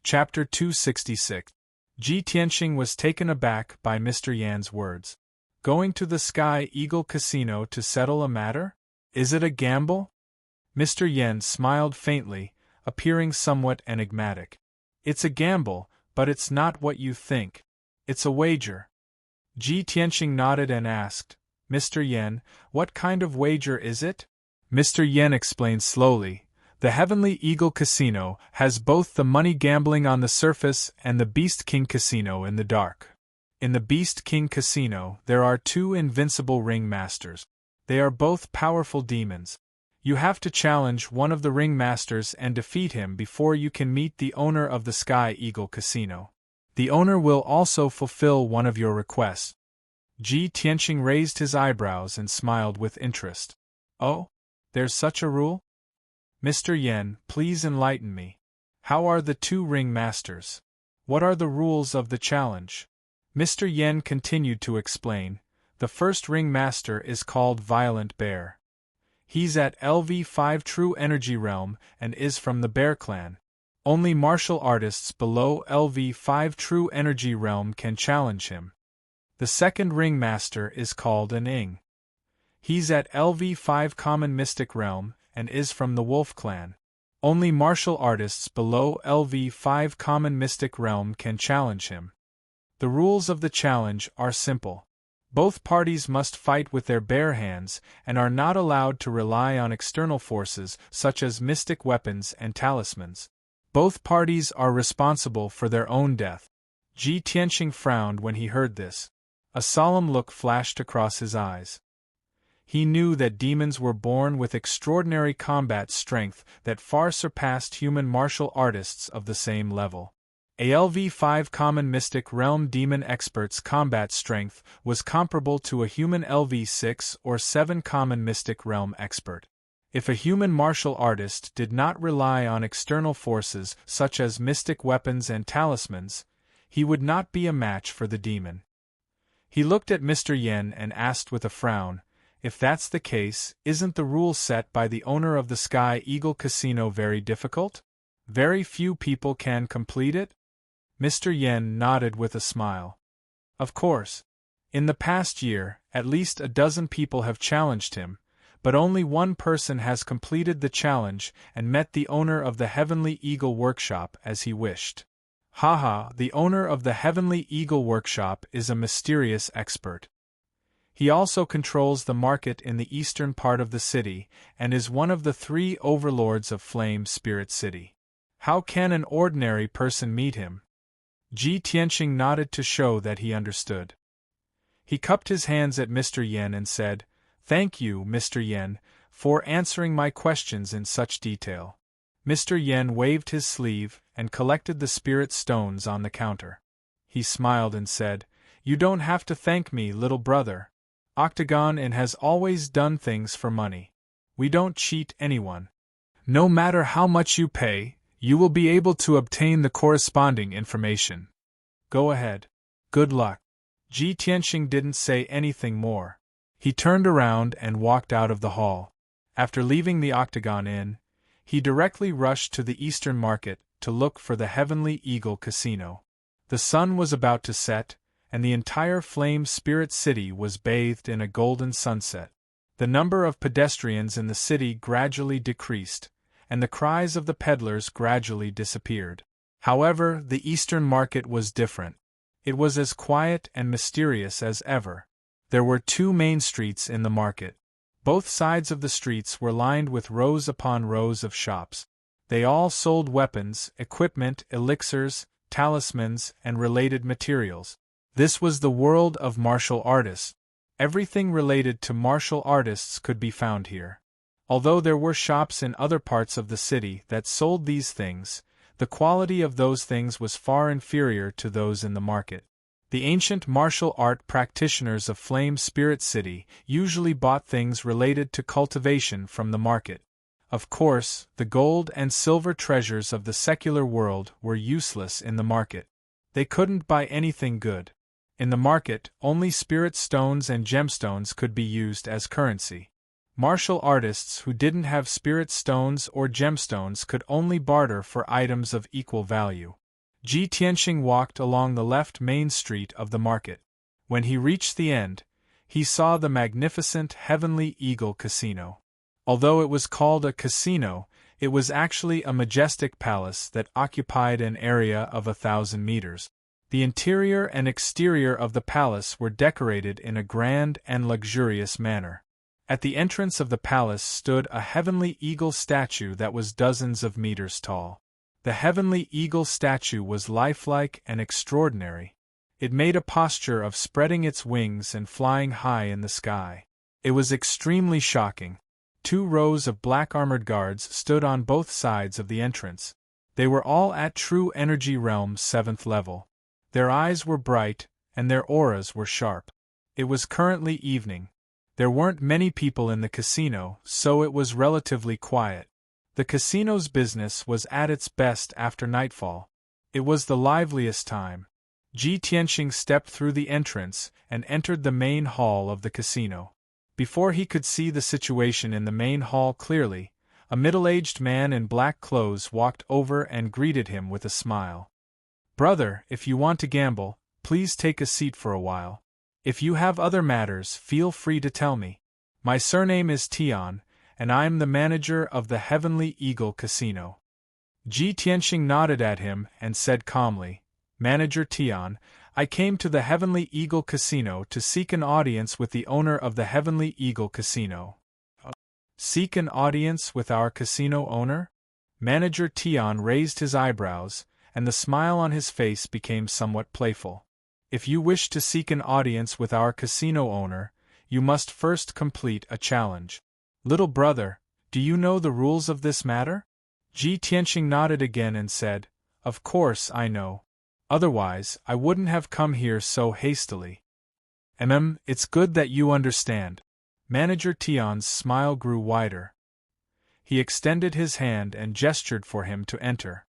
Chapter 266. Ji Tianxing was taken aback by Mr. Yan's words. Going to the Sky Eagle Casino to settle a matter? Is it a gamble? Mr. Yan smiled faintly, appearing somewhat enigmatic. It's a gamble, but it's not what you think. It's a wager. Ji Tianxing nodded and asked, Mr. Yan, what kind of wager is it? Mr. Yan explained slowly. The Heavenly Eagle Casino has both the money gambling on the surface and the Beast King Casino in the dark. In the Beast King Casino, there are two invincible ringmasters. They are both powerful demons. You have to challenge one of the ringmasters and defeat him before you can meet the owner of the Sky Eagle Casino. The owner will also fulfill one of your requests. Ji Tianxing raised his eyebrows and smiled with interest. Oh, there's such a rule? Mr. Yan, please enlighten me. How are the two ringmasters? What are the rules of the challenge? Mr. Yan continued to explain. The first ringmaster is called Violent Bear. He's at LV5 True Energy Realm and is from the Bear Clan. Only martial artists below LV5 True Energy Realm can challenge him. The second ringmaster is called an Ing. He's at LV5 Common Mystic Realm and is from the Wolf Clan. Only martial artists below LV5 Common Mystic Realm can challenge him. The rules of the challenge are simple. Both parties must fight with their bare hands and are not allowed to rely on external forces such as mystic weapons and talismans. Both parties are responsible for their own death. Ji Tianxing frowned when he heard this. A solemn look flashed across his eyes. He knew that demons were born with extraordinary combat strength that far surpassed human martial artists of the same level. ALV5 Common Mystic Realm Demon Expert's combat strength was comparable to a human LV6 or 7 Common Mystic Realm Expert. If a human martial artist did not rely on external forces such as mystic weapons and talismans, he would not be a match for the demon. He looked at Mr. Yan and asked with a frown, if that's the case, isn't the rule set by the owner of the Sky Eagle Casino very difficult? Very few people can complete it? Mr. Yan nodded with a smile. Of course. In the past year, at least a dozen people have challenged him, but only one person has completed the challenge and met the owner of the Heavenly Eagle Workshop as he wished. Haha, the owner of the Heavenly Eagle Workshop is a mysterious expert. He also controls the market in the eastern part of the city and is one of the 3 overlords of Flame Spirit City. How can an ordinary person meet him? Ji Tianxing nodded to show that he understood. He cupped his hands at Mr. Yan and said, Thank you, Mr. Yan, for answering my questions in such detail. Mr. Yan waved his sleeve and collected the spirit stones on the counter. He smiled and said, You don't have to thank me, little brother. Octagon Inn has always done things for money. We don't cheat anyone. No matter how much you pay, you will be able to obtain the corresponding information. Go ahead. Good luck. Ji Tianxing didn't say anything more. He turned around and walked out of the hall. After leaving the Octagon Inn, he directly rushed to the Eastern Market to look for the Heavenly Eagle Casino. The sun was about to set, and the entire Flame Spirit City was bathed in a golden sunset. The number of pedestrians in the city gradually decreased, and the cries of the peddlers gradually disappeared. However, the Eastern Market was different. It was as quiet and mysterious as ever. There were 2 main streets in the market. Both sides of the streets were lined with rows upon rows of shops. They all sold weapons, equipment, elixirs, talismans, and related materials. This was the world of martial artists. Everything related to martial artists could be found here. Although there were shops in other parts of the city that sold these things, the quality of those things was far inferior to those in the market. The ancient martial art practitioners of Flame Spirit City usually bought things related to cultivation from the market. Of course, the gold and silver treasures of the secular world were useless in the market. They couldn't buy anything good. In the market, only spirit stones and gemstones could be used as currency. Martial artists who didn't have spirit stones or gemstones could only barter for items of equal value. Ji Tianxing walked along the left main street of the market. When he reached the end, he saw the magnificent Heavenly Eagle Casino. Although it was called a casino, it was actually a majestic palace that occupied an area of 1,000 meters. The interior and exterior of the palace were decorated in a grand and luxurious manner. At the entrance of the palace stood a Heavenly Eagle statue that was dozens of meters tall. The Heavenly Eagle statue was lifelike and extraordinary. It made a posture of spreading its wings and flying high in the sky. It was extremely shocking. 2 rows of black armored guards stood on both sides of the entrance. They were all at True Energy Realm 7th level. Their eyes were bright, and their auras were sharp. It was currently evening. There weren't many people in the casino, so it was relatively quiet. The casino's business was at its best after nightfall. It was the liveliest time. Ji Tianxing stepped through the entrance and entered the main hall of the casino. Before he could see the situation in the main hall clearly, a middle-aged man in black clothes walked over and greeted him with a smile. "Brother, if you want to gamble, please take a seat for a while. If you have other matters, feel free to tell me. My surname is Tian, and I am the manager of the Heavenly Eagle Casino." Ji Tianxing nodded at him and said calmly, "Manager Tian, I came to the Heavenly Eagle Casino to seek an audience with the owner of the Heavenly Eagle Casino." "Seek an audience with our casino owner?" Manager Tian raised his eyebrows, and the smile on his face became somewhat playful. "If you wish to seek an audience with our casino owner, you must first complete a challenge. Little brother, do you know the rules of this matter?" Ji Tianxing nodded again and said, "Of course I know. Otherwise, I wouldn't have come here so hastily." It's good that you understand." Manager Tian's smile grew wider. He extended his hand and gestured for him to enter.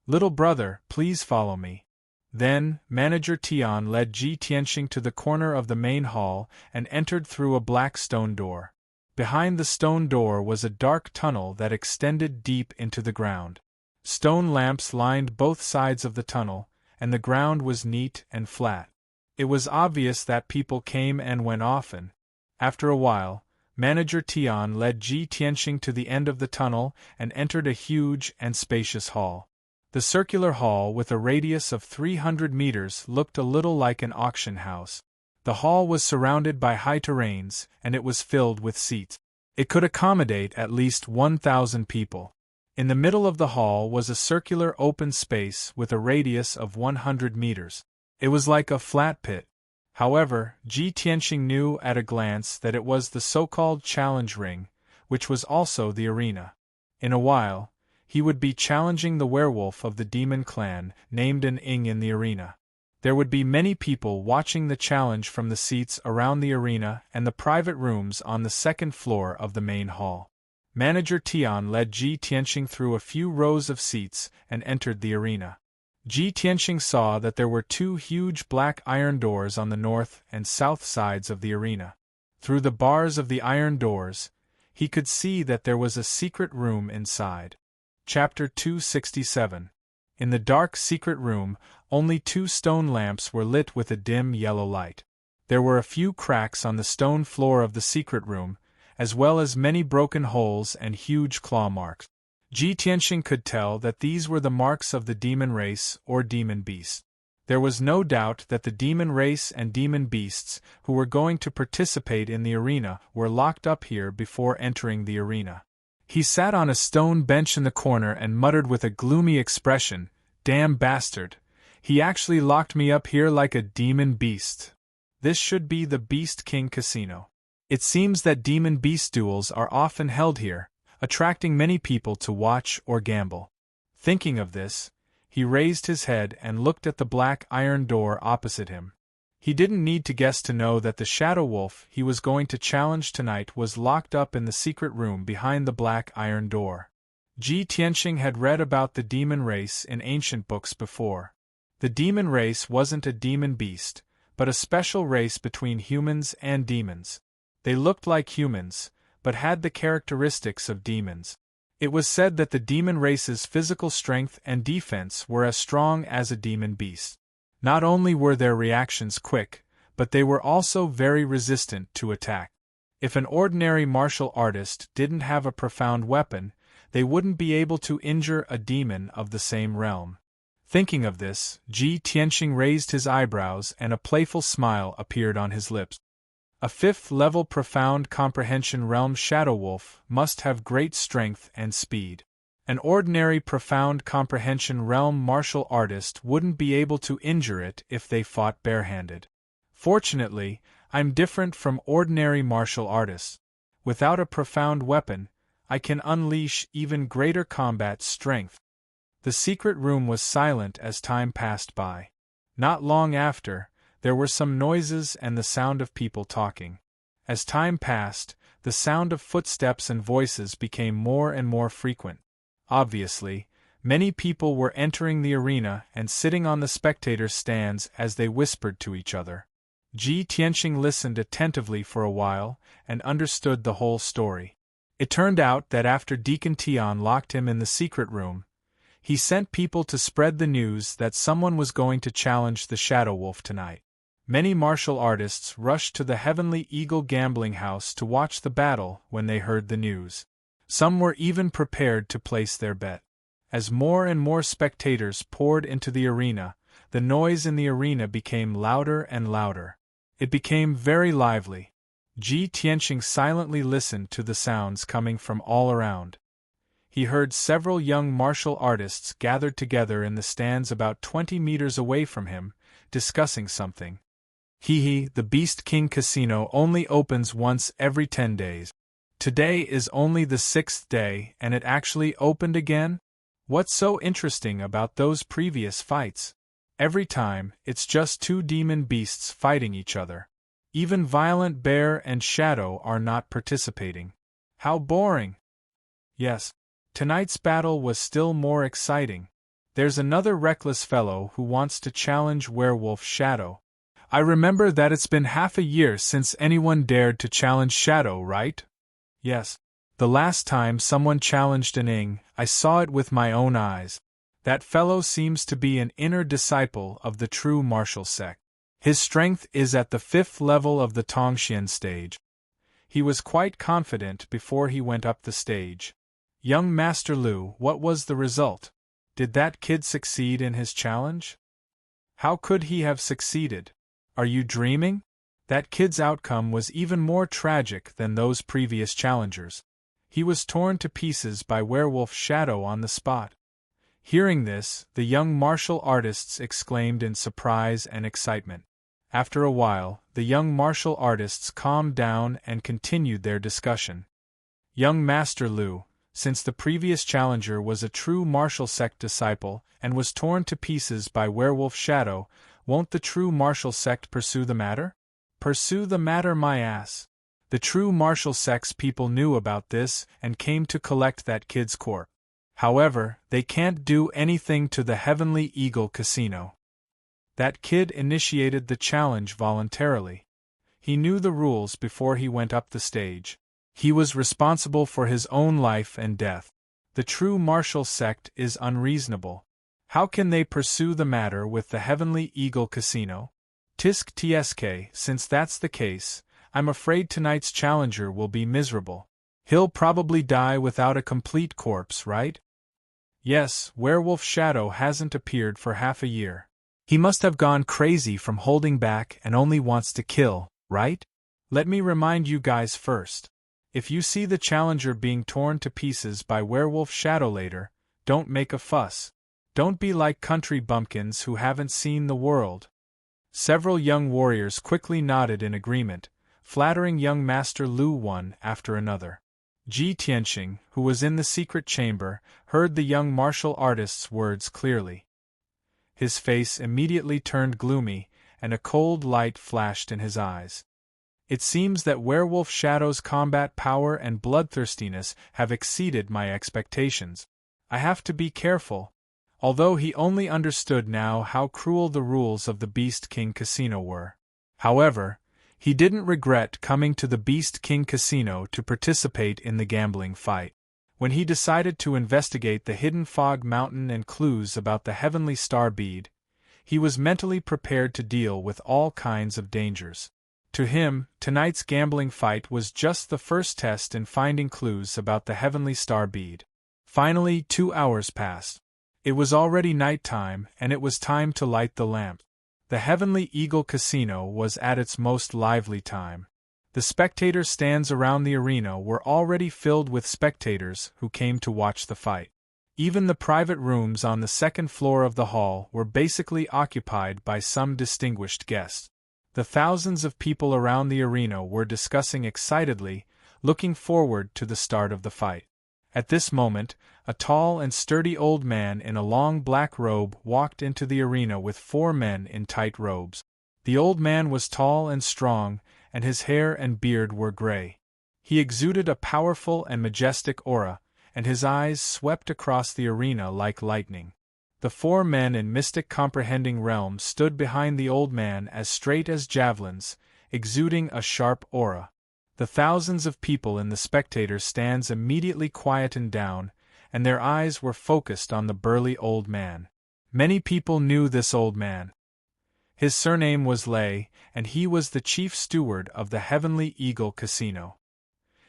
"Little brother, please follow me." Then, Manager Tian led Ji Tianxing to the corner of the main hall and entered through a black stone door. Behind the stone door was a dark tunnel that extended deep into the ground. Stone lamps lined both sides of the tunnel, and the ground was neat and flat. It was obvious that people came and went often. After a while, Manager Tian led Ji Tianxing to the end of the tunnel and entered a huge and spacious hall. The circular hall, with a radius of 300 meters, looked a little like an auction house. The hall was surrounded by high terrains, and it was filled with seats. It could accommodate at least 1,000 people. In the middle of the hall was a circular open space with a radius of 100 meters. It was like a flat pit. However, Ji Tianxing knew at a glance that it was the so-called challenge ring, which was also the arena. In a while, he would be challenging the werewolf of the demon clan, named an Ing, in the arena. There would be many people watching the challenge from the seats around the arena and the private rooms on the 2nd floor of the main hall. Manager Tian led Ji Tianxing through a few rows of seats and entered the arena. Ji Tianxing saw that there were 2 huge black iron doors on the north and south sides of the arena. Through the bars of the iron doors, he could see that there was a secret room inside. Chapter 267. In the dark secret room, only 2 stone lamps were lit with a dim yellow light. There were a few cracks on the stone floor of the secret room, as well as many broken holes and huge claw marks. Ji Tianxing could tell that these were the marks of the demon race or demon beast. There was no doubt that the demon race and demon beasts who were going to participate in the arena were locked up here before entering the arena. He sat on a stone bench in the corner and muttered with a gloomy expression, "Damn bastard! He actually locked me up here like a demon beast. This should be the Beast King Casino. It seems that demon beast duels are often held here, attracting many people to watch or gamble." Thinking of this, he raised his head and looked at the black iron door opposite him. He didn't need to guess to know that the shadow wolf he was going to challenge tonight was locked up in the secret room behind the black iron door. Ji Tianxing had read about the demon race in ancient books before. The demon race wasn't a demon beast, but a special race between humans and demons. They looked like humans, but had the characteristics of demons. It was said that the demon race's physical strength and defense were as strong as a demon beast. Not only were their reactions quick, but they were also very resistant to attack. If an ordinary martial artist didn't have a profound weapon, they wouldn't be able to injure a demon of the same realm. Thinking of this, Ji Tianxing raised his eyebrows and a playful smile appeared on his lips. A fifth-level profound comprehension realm shadow wolf must have great strength and speed. An ordinary profound comprehension realm martial artist wouldn't be able to injure it if they fought barehanded. Fortunately, I'm different from ordinary martial artists. Without a profound weapon, I can unleash even greater combat strength. The secret room was silent as time passed by. Not long after, there were some noises and the sound of people talking. As time passed, the sound of footsteps and voices became more and more frequent. Obviously, many people were entering the arena and sitting on the spectators' stands as they whispered to each other. Ji Tianxing listened attentively for a while and understood the whole story. It turned out that after Deacon Tian locked him in the secret room, he sent people to spread the news that someone was going to challenge the Shadow Wolf tonight. Many martial artists rushed to the Heavenly Eagle gambling house to watch the battle when they heard the news. Some were even prepared to place their bet. As more and more spectators poured into the arena, the noise in the arena became louder and louder. It became very lively. Ji Tianxing silently listened to the sounds coming from all around. He heard several young martial artists gathered together in the stands about 20 meters away from him, discussing something. The Beast King Casino only opens once every 10 days. Today is only the 6th day and it actually opened again? What's so interesting about those previous fights? Every time, it's just two demon beasts fighting each other. Even Violent Bear and Shadow are not participating. How boring! Yes, tonight's battle was still more exciting. There's another reckless fellow who wants to challenge Werewolf Shadow. I remember that it's been half a year since anyone dared to challenge Shadow, right? Yes. The last time someone challenged an Ing, I saw it with my own eyes. That fellow seems to be an inner disciple of the true martial sect. His strength is at the 5th level of the Tongxian stage. He was quite confident before he went up the stage. Young Master Lu, what was the result? Did that kid succeed in his challenge? How could he have succeeded? Are you dreaming? That kid's outcome was even more tragic than those previous challengers. He was torn to pieces by Werewolf Shadow on the spot. Hearing this, the young martial artists exclaimed in surprise and excitement. After a while, the young martial artists calmed down and continued their discussion. Young Master Lu, since the previous challenger was a true martial sect disciple and was torn to pieces by Werewolf Shadow, won't the true martial sect pursue the matter? Pursue the matter, my ass. The true martial sect's people knew about this and came to collect that kid's corpse. However, they can't do anything to the Heavenly Eagle Casino. That kid initiated the challenge voluntarily. He knew the rules before he went up the stage. He was responsible for his own life and death. The true martial sect is unreasonable. How can they pursue the matter with the Heavenly Eagle Casino? Tisk tsk, since that's the case, I'm afraid tonight's challenger will be miserable. He'll probably die without a complete corpse, right? Yes, Werewolf Shadow hasn't appeared for half a year. He must have gone crazy from holding back and only wants to kill, right? Let me remind you guys first. If you see the challenger being torn to pieces by Werewolf Shadow later, don't make a fuss. Don't be like country bumpkins who haven't seen the world. Several young warriors quickly nodded in agreement, flattering young Master Lu one after another. Ji Tianxing, who was in the secret chamber, heard the young martial artist's words clearly. His face immediately turned gloomy, and a cold light flashed in his eyes. It seems that Werewolf Shadow's combat power and bloodthirstiness have exceeded my expectations. I have to be careful. Although he only understood now how cruel the rules of the Beast King Casino were. However, he didn't regret coming to the Beast King Casino to participate in the gambling fight. When he decided to investigate the hidden fog mountain and clues about the heavenly star bead, he was mentally prepared to deal with all kinds of dangers. To him, tonight's gambling fight was just the first test in finding clues about the heavenly star bead. Finally, 2 hours passed. It was already night time, and it was time to light the lamp. The Heavenly Eagle Casino was at its most lively time. The spectator stands around the arena were already filled with spectators who came to watch the fight. Even the private rooms on the second floor of the hall were basically occupied by some distinguished guests. The thousands of people around the arena were discussing excitedly, looking forward to the start of the fight. At this moment, a tall and sturdy old man in a long black robe walked into the arena with 4 men in tight robes. The old man was tall and strong, and his hair and beard were gray. He exuded a powerful and majestic aura, and his eyes swept across the arena like lightning. The 4 men in mystic comprehending realm stood behind the old man as straight as javelins, exuding a sharp aura. The thousands of people in the spectator stands immediately quietened down, and their eyes were focused on the burly old man. Many people knew this old man. His surname was Lay, and he was the chief steward of the Heavenly Eagle Casino.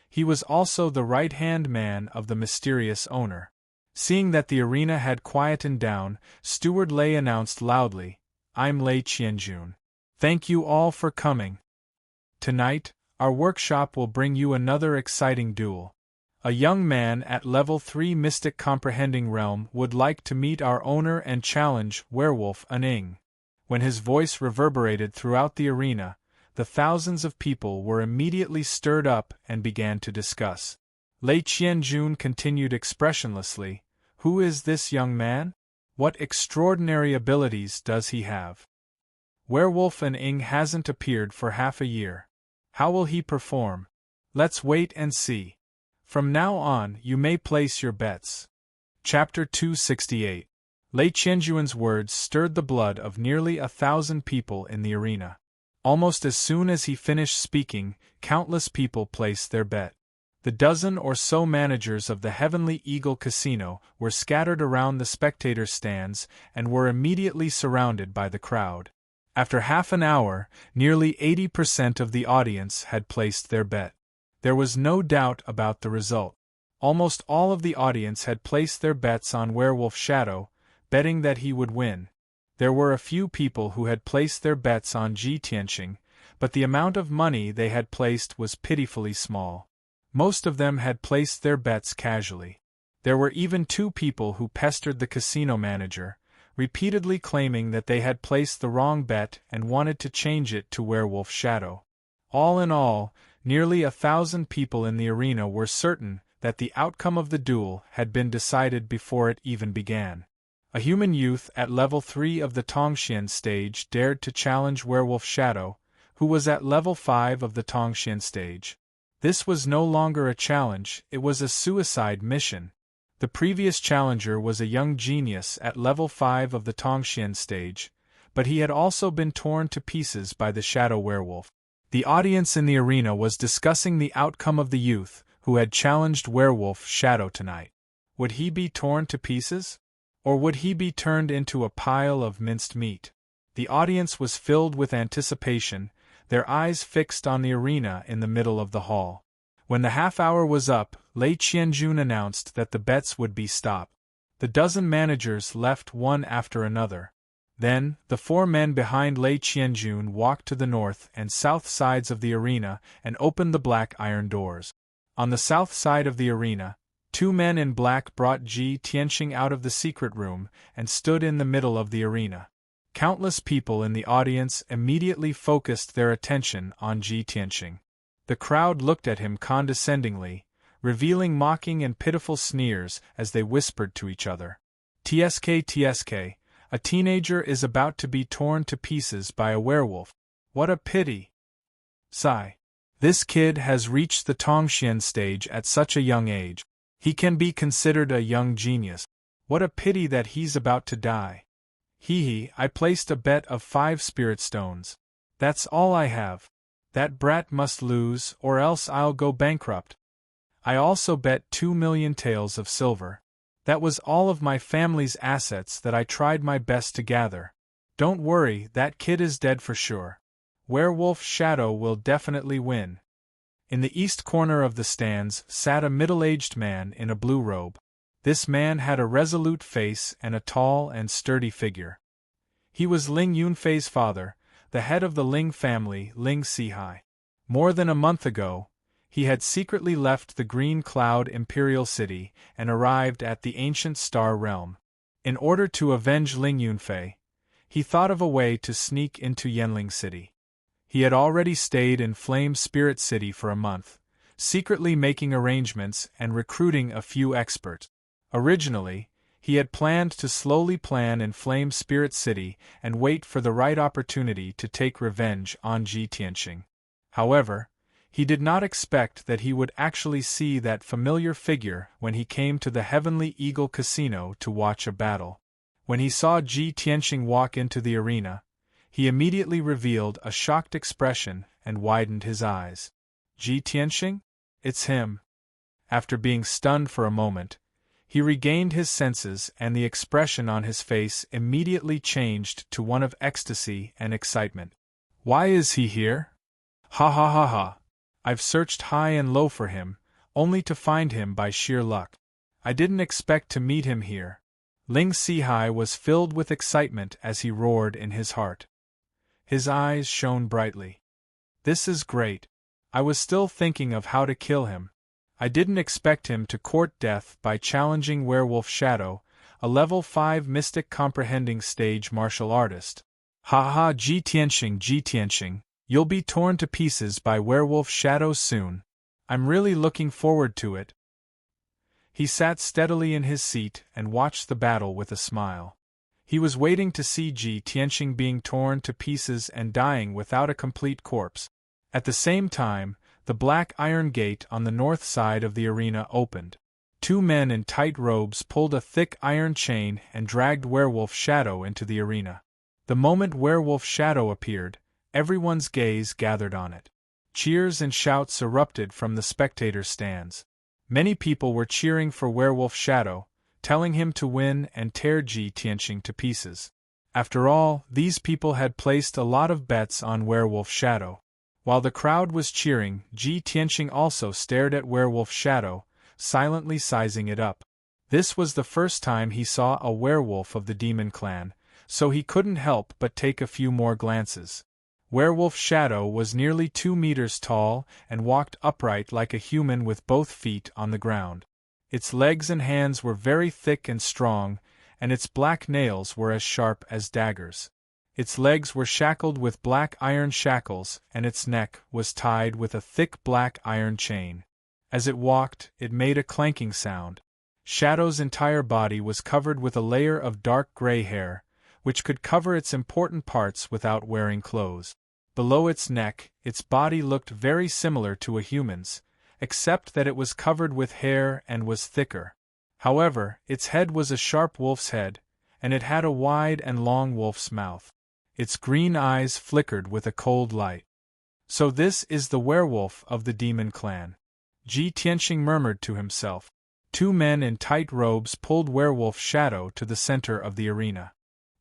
He was also the right-hand man of the mysterious owner. Seeing that the arena had quietened down, Steward Lay announced loudly, "I'm Lei Qianjun. Thank you all for coming. Tonight, our workshop will bring you another exciting duel. A young man at level 3 Mystic Comprehending Realm would like to meet our owner and challenge Werewolf Aning." When his voice reverberated throughout the arena, the thousands of people were immediately stirred up and began to discuss. Lei Qianjun continued expressionlessly, "Who is this young man? What extraordinary abilities does he have? Werewolf Aning hasn't appeared for half a year. How will he perform? Let's wait and see. From now on, you may place your bets." Chapter 268. Lei Qianjun's words stirred the blood of nearly 1,000 people in the arena. Almost as soon as he finished speaking, countless people placed their bet. The dozen or so managers of the Heavenly Eagle Casino were scattered around the spectator stands and were immediately surrounded by the crowd. After half an hour, nearly 80% of the audience had placed their bet. There was no doubt about the result. Almost all of the audience had placed their bets on Werewolf Shadow, betting that he would win. There were a few people who had placed their bets on Ji Tianqing, but the amount of money they had placed was pitifully small. Most of them had placed their bets casually. There were even 2 people who pestered the casino manager, repeatedly claiming that they had placed the wrong bet and wanted to change it to Werewolf Shadow. All in all, nearly 1,000 people in the arena were certain that the outcome of the duel had been decided before it even began. A human youth at level 3 of the Tongxian stage dared to challenge Werewolf Shadow, who was at level 5 of the Tongxian stage. This was no longer a challenge, it was a suicide mission. The previous challenger was a young genius at level 5 of the Tongxian stage, but he had also been torn to pieces by the Shadow Werewolf. The audience in the arena was discussing the outcome of the youth who had challenged Werewolf Shadow tonight. Would he be torn to pieces? Or would he be turned into a pile of minced meat? The audience was filled with anticipation, their eyes fixed on the arena in the middle of the hall. When the half-hour was up, Lei Qianjun announced that the bets would be stopped. The dozen managers left one after another. Then, the 4 men behind Lei Qianjun walked to the north and south sides of the arena and opened the black iron doors. On the south side of the arena, 2 men in black brought Ji Tianqing out of the secret room and stood in the middle of the arena. Countless people in the audience immediately focused their attention on Ji Tianqing. The crowd looked at him condescendingly, revealing mocking and pitiful sneers as they whispered to each other. TSK, a teenager is about to be torn to pieces by a werewolf. What a pity. Sigh. This kid has reached the Tongxian stage at such a young age. He can be considered a young genius. What a pity that he's about to die. Hee, I placed a bet of 5 spirit stones. That's all I have. That brat must lose, or else I'll go bankrupt. I also bet 2,000,000 taels of silver. That was all of my family's assets that I tried my best to gather. Don't worry, that kid is dead for sure. Werewolf Shadow will definitely win. In the east corner of the stands sat a middle-aged man in a blue robe. This man had a resolute face and a tall and sturdy figure. He was Ling Yunfei's father, the head of the Ling family, Ling Sihai. More than a month ago, he had secretly left the Green Cloud Imperial City and arrived at the ancient Star Realm. In order to avenge Ling Yunfei, he thought of a way to sneak into Yanling City. He had already stayed in Flame Spirit City for a month, secretly making arrangements and recruiting a few experts. Originally, he had planned to slowly plan in Flame Spirit City and wait for the right opportunity to take revenge on Ji Tianxing. However, he did not expect that he would actually see that familiar figure when he came to the Heavenly Eagle Casino to watch a battle. When he saw Ji Tianxing walk into the arena, he immediately revealed a shocked expression and widened his eyes. Ji Tianxing? It's him. After being stunned for a moment, he regained his senses and the expression on his face immediately changed to one of ecstasy and excitement. Why is he here? Ha ha ha ha. I've searched high and low for him, only to find him by sheer luck. I didn't expect to meet him here. Ling Sihai was filled with excitement as he roared in his heart. His eyes shone brightly. This is great. I was still thinking of how to kill him. I didn't expect him to court death by challenging Werewolf Shadow, a level 5 mystic comprehending stage martial artist. Ha ha, Ji Tianxing, you'll be torn to pieces by Werewolf Shadow soon. I'm really looking forward to it. He sat steadily in his seat and watched the battle with a smile. He was waiting to see Ji Tianxing being torn to pieces and dying without a complete corpse. At the same time, the black iron gate on the north side of the arena opened. Two men in tight robes pulled a thick iron chain and dragged Werewolf Shadow into the arena. The moment Werewolf Shadow appeared, everyone's gaze gathered on it. Cheers and shouts erupted from the spectator stands. Many people were cheering for Werewolf Shadow, telling him to win and tear Ji Tianxing to pieces. After all, these people had placed a lot of bets on Werewolf Shadow. While the crowd was cheering, Ji Tianxing also stared at Werewolf Shadow, silently sizing it up. This was the first time he saw a werewolf of the demon clan, so he couldn't help but take a few more glances. Werewolf Shadow was nearly 2 meters tall and walked upright like a human with both feet on the ground. Its legs and hands were very thick and strong, and its black nails were as sharp as daggers. Its legs were shackled with black iron shackles, and its neck was tied with a thick black iron chain. As it walked, it made a clanking sound. Shadow's entire body was covered with a layer of dark gray hair, which could cover its important parts without wearing clothes. Below its neck, its body looked very similar to a human's, except that it was covered with hair and was thicker. However, its head was a sharp wolf's head, and it had a wide and long wolf's mouth. Its green eyes flickered with a cold light. So this is the werewolf of the demon clan. Ji Tianxing murmured to himself. Two men in tight robes pulled Werewolf Shadow to the center of the arena.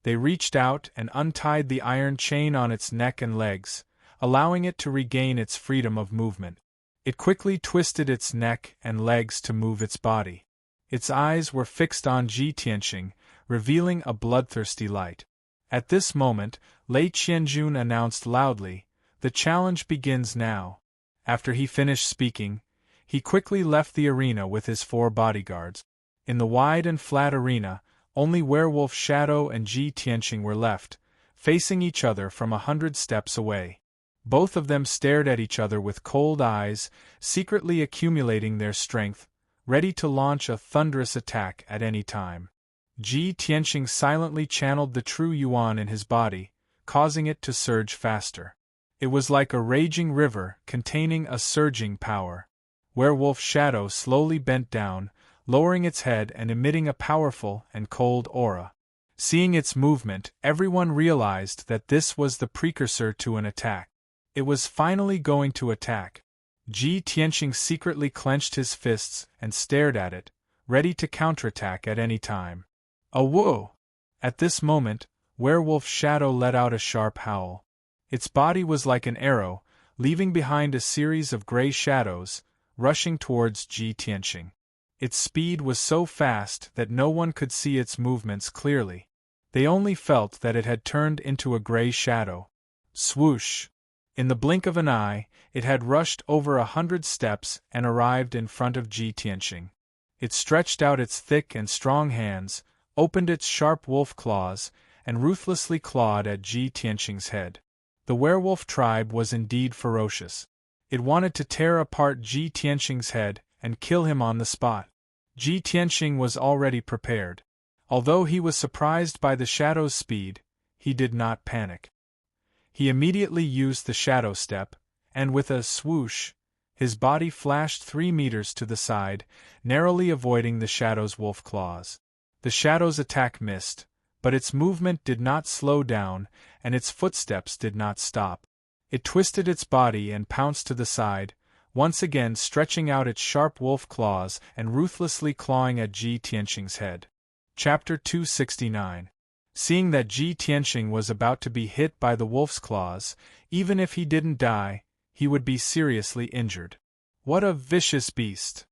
They reached out and untied the iron chain on its neck and legs, allowing it to regain its freedom of movement. It quickly twisted its neck and legs to move its body. Its eyes were fixed on Ji Tianxing, revealing a bloodthirsty light. At this moment, Lei Qianjun announced loudly, "The challenge begins now." After he finished speaking, he quickly left the arena with his 4 bodyguards. In the wide and flat arena, only Werewolf Shadow and Ji Tianxing were left, facing each other from 100 steps away. Both of them stared at each other with cold eyes, secretly accumulating their strength, ready to launch a thunderous attack at any time. Ji Tianxing silently channeled the true yuan in his body, causing it to surge faster. It was like a raging river containing a surging power. Werewolf Shadow slowly bent down, lowering its head and emitting a powerful and cold aura. Seeing its movement, everyone realized that this was the precursor to an attack. It was finally going to attack. Ji Tianqing secretly clenched his fists and stared at it, ready to counterattack at any time. A whoa! At this moment, Werewolf Shadow let out a sharp howl. Its body was like an arrow, leaving behind a series of gray shadows, rushing towards Ji Tianqing. Its speed was so fast that no one could see its movements clearly. They only felt that it had turned into a gray shadow. Swoosh! In the blink of an eye, it had rushed over 100 steps and arrived in front of Ji Tianqing. It stretched out its thick and strong hands, opened its sharp wolf claws, and ruthlessly clawed at Ji Tianqing's head. The werewolf tribe was indeed ferocious. It wanted to tear apart Ji Tianqing's head and kill him on the spot. Ji Tianqing was already prepared. Although he was surprised by the shadow's speed, he did not panic. He immediately used the shadow step, and with a swoosh, his body flashed 3 meters to the side, narrowly avoiding the shadow's wolf claws. The shadow's attack missed, but its movement did not slow down, and its footsteps did not stop. It twisted its body and pounced to the side, once again stretching out its sharp wolf claws and ruthlessly clawing at Ji Tianqing's head. Chapter 269. Seeing that Ji Tianqing was about to be hit by the wolf's claws, even if he didn't die, he would be seriously injured. What a vicious beast!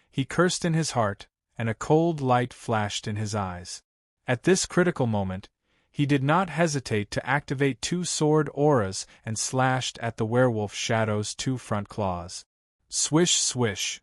He cursed in his heart, and a cold light flashed in his eyes. At this critical moment, he did not hesitate to activate 2 sword auras and slashed at the werewolf shadow's 2 front claws. Swish swish!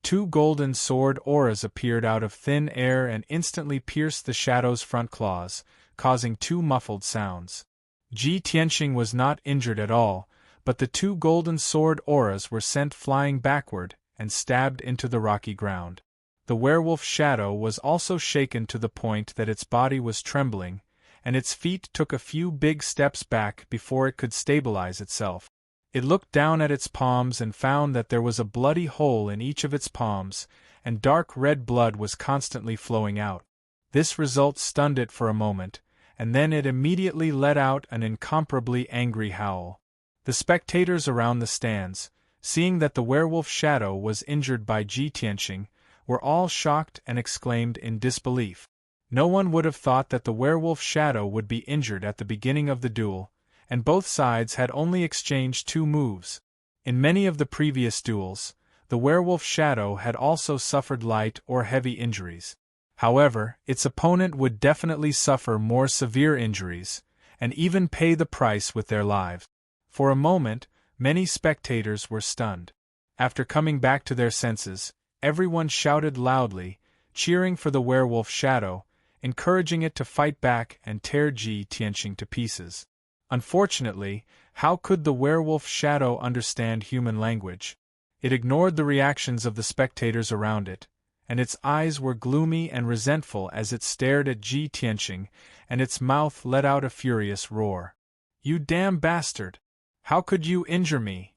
2 golden sword auras appeared out of thin air and instantly pierced the shadow's front claws, causing 2 muffled sounds. Ji Tianqing was not injured at all, but the 2 golden sword auras were sent flying backward and stabbed into the rocky ground. The werewolf shadow was also shaken to the point that its body was trembling, and its feet took a few big steps back before it could stabilize itself. It looked down at its palms and found that there was a bloody hole in each of its palms, and dark red blood was constantly flowing out. This result stunned it for a moment, and then it immediately let out an incomparably angry howl. The spectators around the stands, seeing that the werewolf shadow was injured by Ji Tianqing, were all shocked and exclaimed in disbelief. No one would have thought that the werewolf shadow would be injured at the beginning of the duel, and both sides had only exchanged 2 moves. In many of the previous duels, the werewolf shadow had also suffered light or heavy injuries. However, its opponent would definitely suffer more severe injuries, and even pay the price with their lives. For a moment, many spectators were stunned. After coming back to their senses, everyone shouted loudly, cheering for the werewolf shadow, encouraging it to fight back and tear Ji Tianqing to pieces. Unfortunately, how could the werewolf shadow understand human language? It ignored the reactions of the spectators around it, and its eyes were gloomy and resentful as it stared at Ji Tianqing, and its mouth let out a furious roar. "You damn bastard! How could you injure me?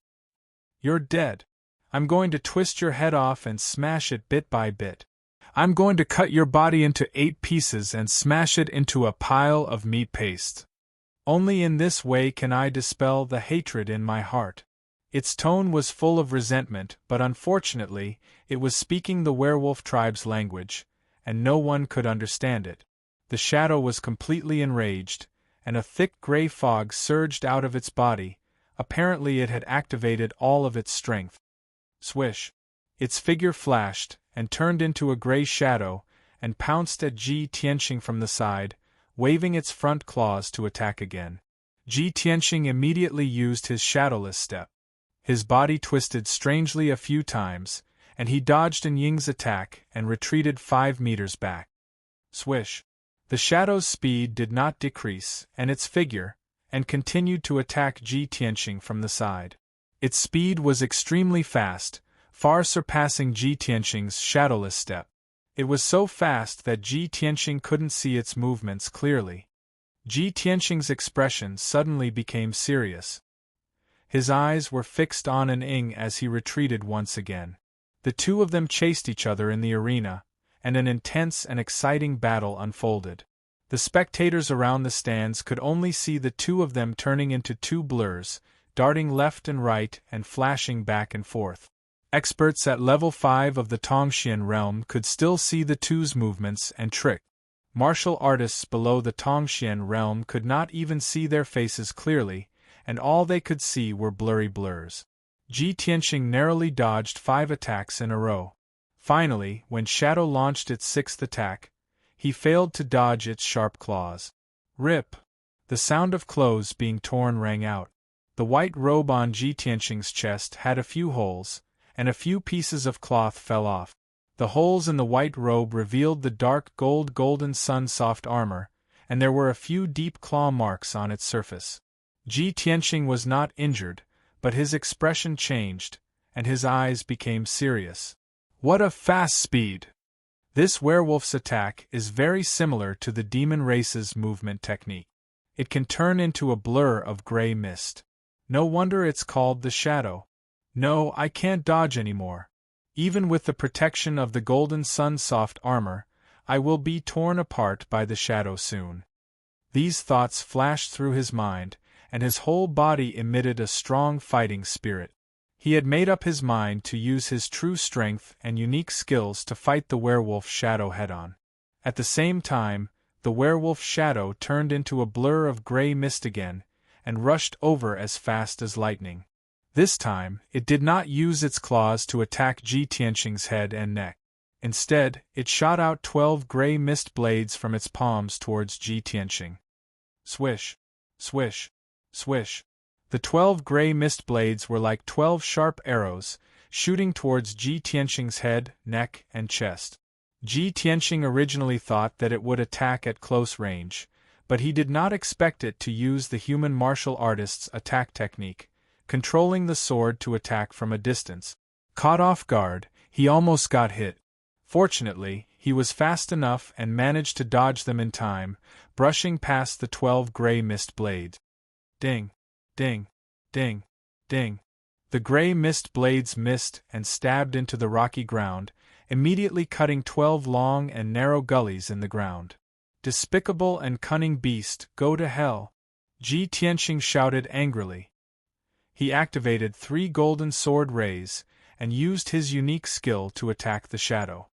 You're dead. I'm going to twist your head off and smash it bit by bit. I'm going to cut your body into 8 pieces and smash it into a pile of meat paste. Only in this way can I dispel the hatred in my heart." Its tone was full of resentment, but unfortunately, it was speaking the werewolf tribe's language, and no one could understand it. The shadow was completely enraged, and a thick gray fog surged out of its body. Apparently it had activated all of its strength. Swish! Its figure flashed, and turned into a gray shadow, and pounced at Ji Tianqing from the side, waving its front claws to attack again. Ji Tianqing immediately used his shadowless step. His body twisted strangely a few times, and he dodged Ying's attack and retreated 5 meters back. Swish! The shadow's speed did not decrease, and its figure, and continued to attack Ji Tianqing from the side. Its speed was extremely fast, far surpassing Ji Tianqing's shadowless step. It was so fast that Ji Tianqing couldn't see its movements clearly. Ji Tianqing's expression suddenly became serious. His eyes were fixed on Ying as he retreated once again. The 2 of them chased each other in the arena, and an intense and exciting battle unfolded. The spectators around the stands could only see the 2 of them turning into 2 blurs, darting left and right and flashing back and forth. Experts at level 5 of the Tongxian realm could still see the two's movements and trick. Martial artists below the Tongxian realm could not even see their faces clearly, and all they could see were blurry blurs. Ji Tianqing narrowly dodged 5 attacks in a row. Finally, when Shadow launched its 6th attack, he failed to dodge its sharp claws. Rip! The sound of clothes being torn rang out. The white robe on Ji Tianqing's chest had a few holes, and a few pieces of cloth fell off. The holes in the white robe revealed the dark golden sun soft armor, and there were a few deep claw marks on its surface. Ji Tianqing was not injured, but his expression changed, and his eyes became serious. What a fast speed! This werewolf's attack is very similar to the demon race's movement technique. It can turn into a blur of gray mist. No wonder it's called the Shadow. No, I can't dodge anymore. Even with the protection of the golden sun soft armor, I will be torn apart by the Shadow soon. These thoughts flashed through his mind, and his whole body emitted a strong fighting spirit. He had made up his mind to use his true strength and unique skills to fight the werewolf Shadow head-on. At the same time, the werewolf Shadow turned into a blur of gray mist again, and rushed over as fast as lightning. This time, it did not use its claws to attack Ji Tianqing's head and neck. Instead, it shot out 12 gray mist blades from its palms towards Ji Tianqing. Swish! Swish! Swish! The 12 gray mist blades were like 12 sharp arrows, shooting towards Ji Tianqing's head, neck, and chest. Ji Tianqing originally thought that it would attack at close range, but he did not expect it to use the human martial artist's attack technique, controlling the sword to attack from a distance. Caught off guard, he almost got hit. Fortunately, he was fast enough and managed to dodge them in time, brushing past the 12 gray mist blades. Ding! Ding! Ding! Ding! The gray mist blades missed and stabbed into the rocky ground, immediately cutting 12 long and narrow gullies in the ground. Despicable and cunning beast, go to hell! Ji Tianqing shouted angrily. He activated 3 golden sword rays, and used his unique skill to attack the Shadow.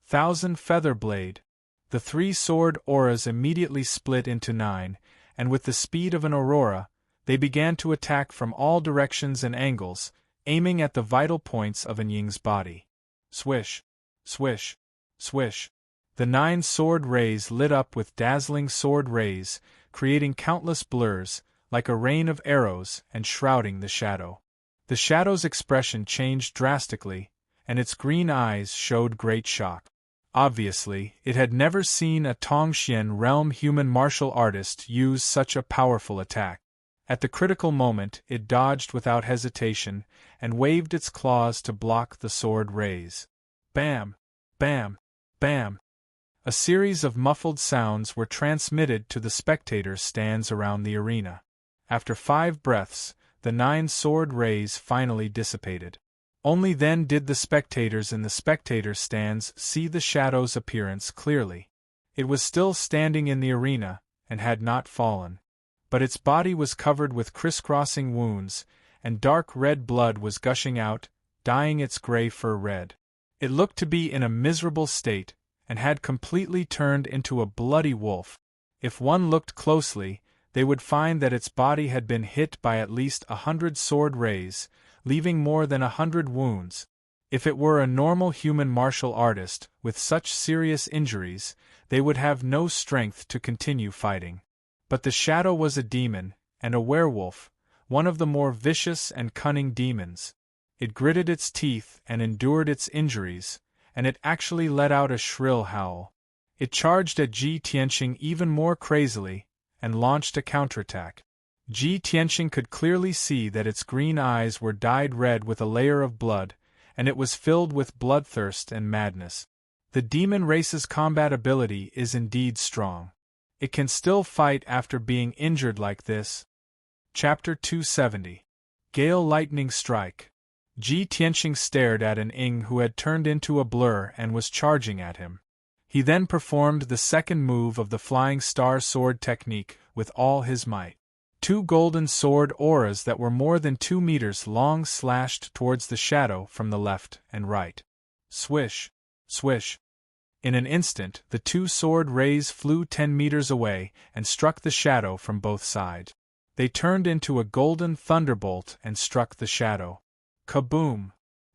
Thousand Feather Blade! The 3 sword auras immediately split into 9, and with the speed of an aurora, they began to attack from all directions and angles, aiming at the vital points of Ying's body. Swish! Swish! Swish! The 9 sword rays lit up with dazzling sword rays, creating countless blurs, like a rain of arrows, and shrouding the Shadow. The Shadow's expression changed drastically, and its green eyes showed great shock. Obviously, it had never seen a Tongxian realm human martial artist use such a powerful attack. At the critical moment, it dodged without hesitation, and waved its claws to block the sword rays. Bam! Bam! Bam! A series of muffled sounds were transmitted to the spectators' stands around the arena. After 5 breaths, the 9 sword rays finally dissipated. Only then did the spectators in the spectator stands see the Shadow's appearance clearly. It was still standing in the arena, and had not fallen. But its body was covered with crisscrossing wounds, and dark red blood was gushing out, dyeing its gray fur red. It looked to be in a miserable state, and had completely turned into a bloody wolf. If one looked closely, they would find that its body had been hit by at least 100 sword rays, leaving more than 100 wounds. If it were a normal human martial artist, with such serious injuries, they would have no strength to continue fighting. But the Shadow was a demon, and a werewolf, one of the more vicious and cunning demons. It gritted its teeth and endured its injuries, and it actually let out a shrill howl. It charged at Ji Tianqing even more crazily, and launched a counterattack. Ji Tianqing could clearly see that its green eyes were dyed red with a layer of blood, and it was filled with bloodthirst and madness. The demon race's combat ability is indeed strong. It can still fight after being injured like this. Chapter 270. Gale Lightning Strike. Ji Tianqing stared at an Ying who had turned into a blur and was charging at him. He then performed the second move of the Flying Star Sword technique with all his might. Two golden sword auras that were more than 2 meters long slashed towards the shadow from the left and right. Swish, swish. In an instant, the two sword rays flew 10 meters away and struck the shadow from both sides. They turned into a golden thunderbolt and struck the shadow. Kaboom!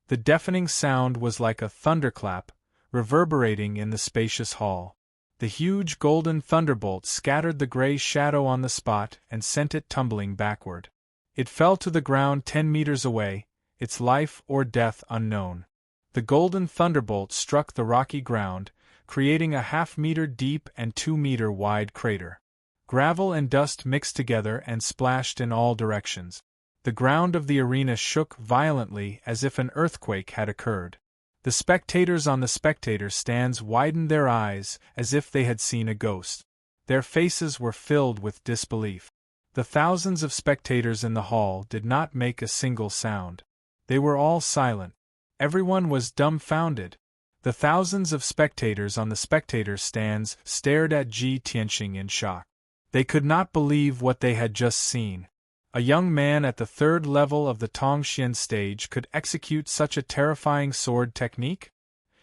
The deafening sound was like a thunderclap, reverberating in the spacious hall. The huge golden thunderbolt scattered the gray shadow on the spot and sent it tumbling backward. It fell to the ground 10 meters away, its life or death unknown. The golden thunderbolt struck the rocky ground, creating a half-meter deep and 2-meter wide crater. Gravel and dust mixed together and splashed in all directions. The ground of the arena shook violently as if an earthquake had occurred. The spectators on the spectator stands widened their eyes as if they had seen a ghost. Their faces were filled with disbelief. The thousands of spectators in the hall did not make a single sound. They were all silent. Everyone was dumbfounded. The thousands of spectators on the spectator stands stared at Ji Tianqing in shock. They could not believe what they had just seen. A young man at the third level of the Tongxian stage could execute such a terrifying sword technique?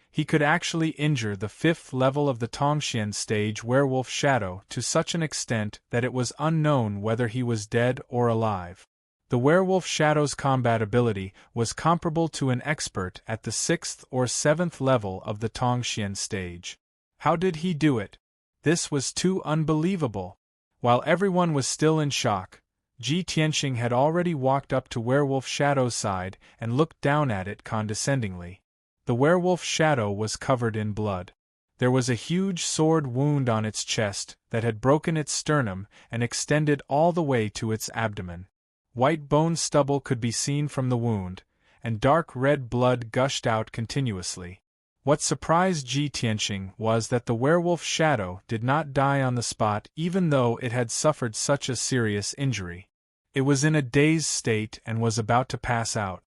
He could actually injure the fifth level of the Tongxian stage werewolf shadow to such an extent that it was unknown whether he was dead or alive. The werewolf shadow's combat ability was comparable to an expert at the 6th or 7th level of the Tongxian stage. How did he do it? This was too unbelievable. While everyone was still in shock, Ji Tianqing had already walked up to werewolf shadow's side and looked down at it condescendingly. The werewolf shadow was covered in blood. There was a huge sword wound on its chest that had broken its sternum and extended all the way to its abdomen. White bone stubble could be seen from the wound, and dark red blood gushed out continuously. What surprised Ji Tianqing was that the werewolf shadow did not die on the spot even though it had suffered such a serious injury. It was in a dazed state and was about to pass out.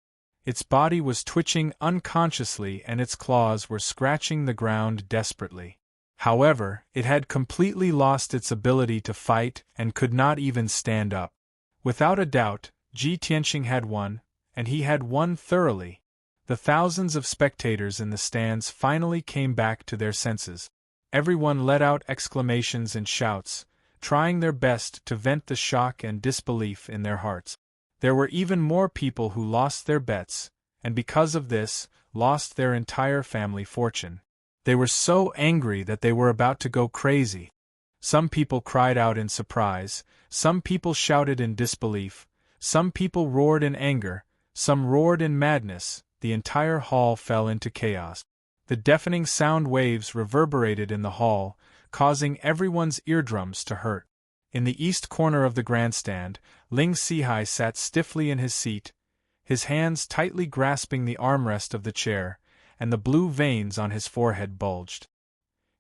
Its body was twitching unconsciously and its claws were scratching the ground desperately. However, it had completely lost its ability to fight and could not even stand up. Without a doubt, Ji Tianqing had won, and he had won thoroughly. The thousands of spectators in the stands finally came back to their senses. Everyone let out exclamations and shouts, trying their best to vent the shock and disbelief in their hearts. There were even more people who lost their bets, and because of this, lost their entire family fortune. They were so angry that they were about to go crazy. Some people cried out in surprise, some people shouted in disbelief, some people roared in anger, some roared in madness. The entire hall fell into chaos. The deafening sound waves reverberated in the hall, causing everyone's eardrums to hurt. In the east corner of the grandstand, Ling Sihai sat stiffly in his seat, his hands tightly grasping the armrest of the chair, and the blue veins on his forehead bulged.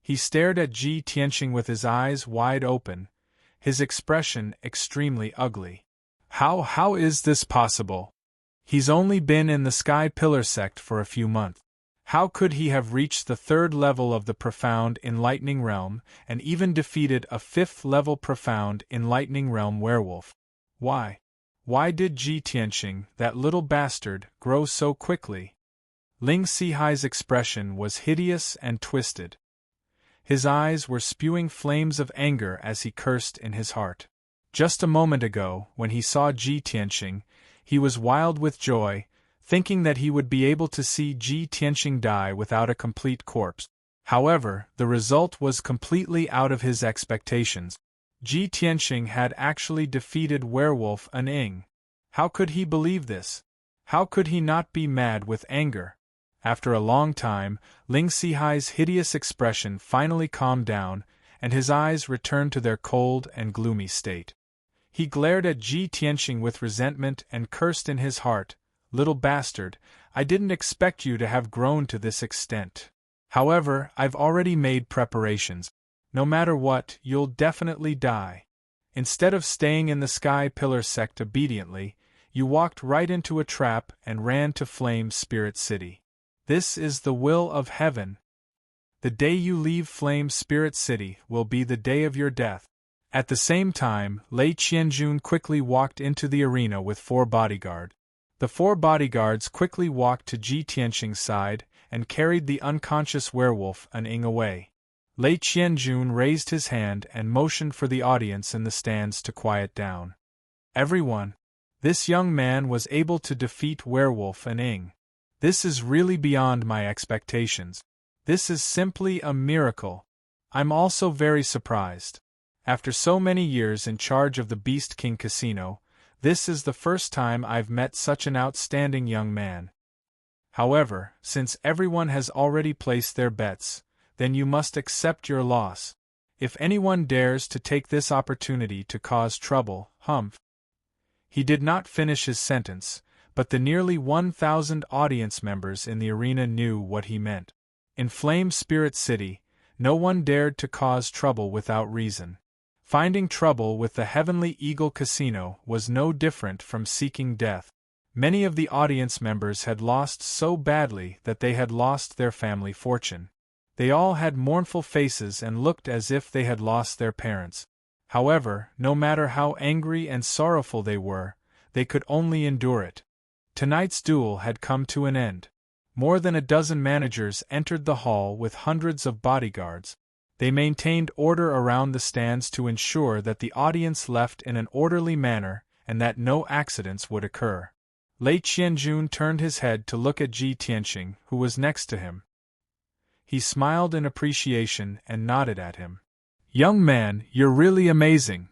He stared at Ji Tianqing with his eyes wide open, his expression extremely ugly. How is this possible? He's only been in the Sky Pillar sect for a few months. How could he have reached the third level of the Profound Enlightening Realm, and even defeated a fifth-level Profound Enlightening Realm werewolf? Why? Why did Ji Tianqing, that little bastard, grow so quickly? Ling Sihai's expression was hideous and twisted. His eyes were spewing flames of anger as he cursed in his heart. Just a moment ago, when he saw Ji Tianqing, he was wild with joy, thinking that he would be able to see Ji Tianqing die without a complete corpse. However, the result was completely out of his expectations. Ji Tianqing had actually defeated Werewolf An Ing. How could he believe this? How could he not be mad with anger? After a long time, Ling Sihai's hideous expression finally calmed down, and his eyes returned to their cold and gloomy state. He glared at Ji Tianqing with resentment and cursed in his heart, "Little bastard, I didn't expect you to have grown to this extent. However, I've already made preparations. No matter what, you'll definitely die." Instead of staying in the Sky Pillar sect obediently, you walked right into a trap and ran to Flame Spirit City. This is the will of heaven. The day you leave Flame Spirit City will be the day of your death. At the same time, Lei Qianjun quickly walked into the arena with 4 bodyguards. The 4 bodyguards quickly walked to Ji Tianxing's side and carried the unconscious werewolf An-ing away. Lei Qianjun raised his hand and motioned for the audience in the stands to quiet down. Everyone, this young man was able to defeat werewolf An-ing. This is really beyond my expectations. This is simply a miracle. I'm also very surprised. After so many years in charge of the Beast King Casino, this is the first time I've met such an outstanding young man. However, since everyone has already placed their bets, then you must accept your loss. If anyone dares to take this opportunity to cause trouble, humph. He did not finish his sentence, but the nearly 1,000 audience members in the arena knew what he meant. In Flame Spirit City, no one dared to cause trouble without reason. Finding trouble with the Heavenly Eagle Casino was no different from seeking death. Many of the audience members had lost so badly that they had lost their family fortune. They all had mournful faces and looked as if they had lost their parents. However, no matter how angry and sorrowful they were, they could only endure it. Tonight's duel had come to an end. More than a dozen managers entered the hall with hundreds of bodyguards. They maintained order around the stands to ensure that the audience left in an orderly manner and that no accidents would occur. Lei Qianjun turned his head to look at Ji Tianxing, who was next to him. He smiled in appreciation and nodded at him. "Young man, you're really amazing.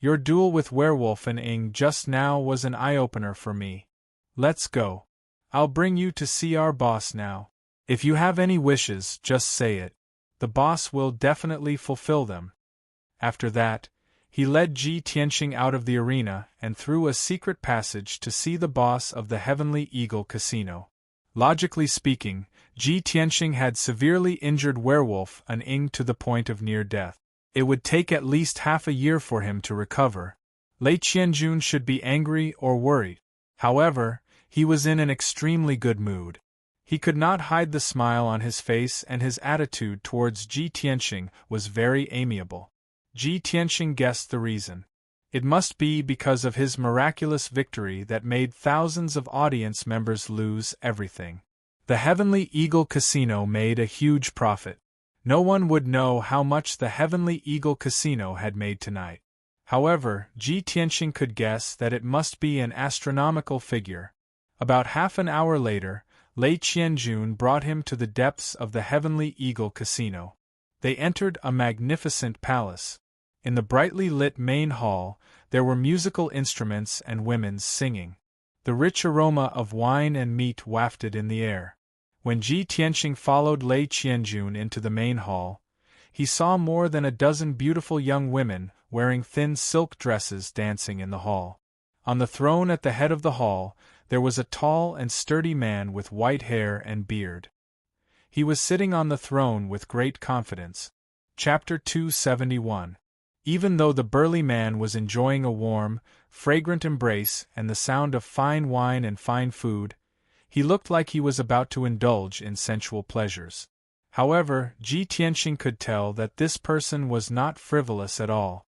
Your duel with Werewolf An-ing just now was an eye-opener for me. Let's go. I'll bring you to see our boss now. If you have any wishes, just say it. The boss will definitely fulfill them." After that, he led Ji Tianxing out of the arena and through a secret passage to see the boss of the Heavenly Eagle Casino. Logically speaking, Ji Tianxing had severely injured Werewolf An-ing to the point of near death. It would take at least half a year for him to recover. Lei Qianjun should be angry or worried. However, he was in an extremely good mood. He could not hide the smile on his face, and his attitude towards Ji Tianxing was very amiable. Ji Tianxing guessed the reason. It must be because of his miraculous victory that made thousands of audience members lose everything. The Heavenly Eagle Casino made a huge profit. No one would know how much the Heavenly Eagle Casino had made tonight. However, Ji Tianxing could guess that it must be an astronomical figure. About half an hour later, Lei Qianjun brought him to the depths of the Heavenly Eagle Casino. They entered a magnificent palace. In the brightly lit main hall, there were musical instruments and women singing. The rich aroma of wine and meat wafted in the air. When Ji Tianxing followed Lei Qianjun into the main hall, he saw more than a dozen beautiful young women wearing thin silk dresses dancing in the hall. On the throne at the head of the hall, there was a tall and sturdy man with white hair and beard. He was sitting on the throne with great confidence. Chapter 271. Even though the burly man was enjoying a warm, fragrant embrace and the sound of fine wine and fine food, he looked like he was about to indulge in sensual pleasures. However, Ji Tianxing could tell that this person was not frivolous at all.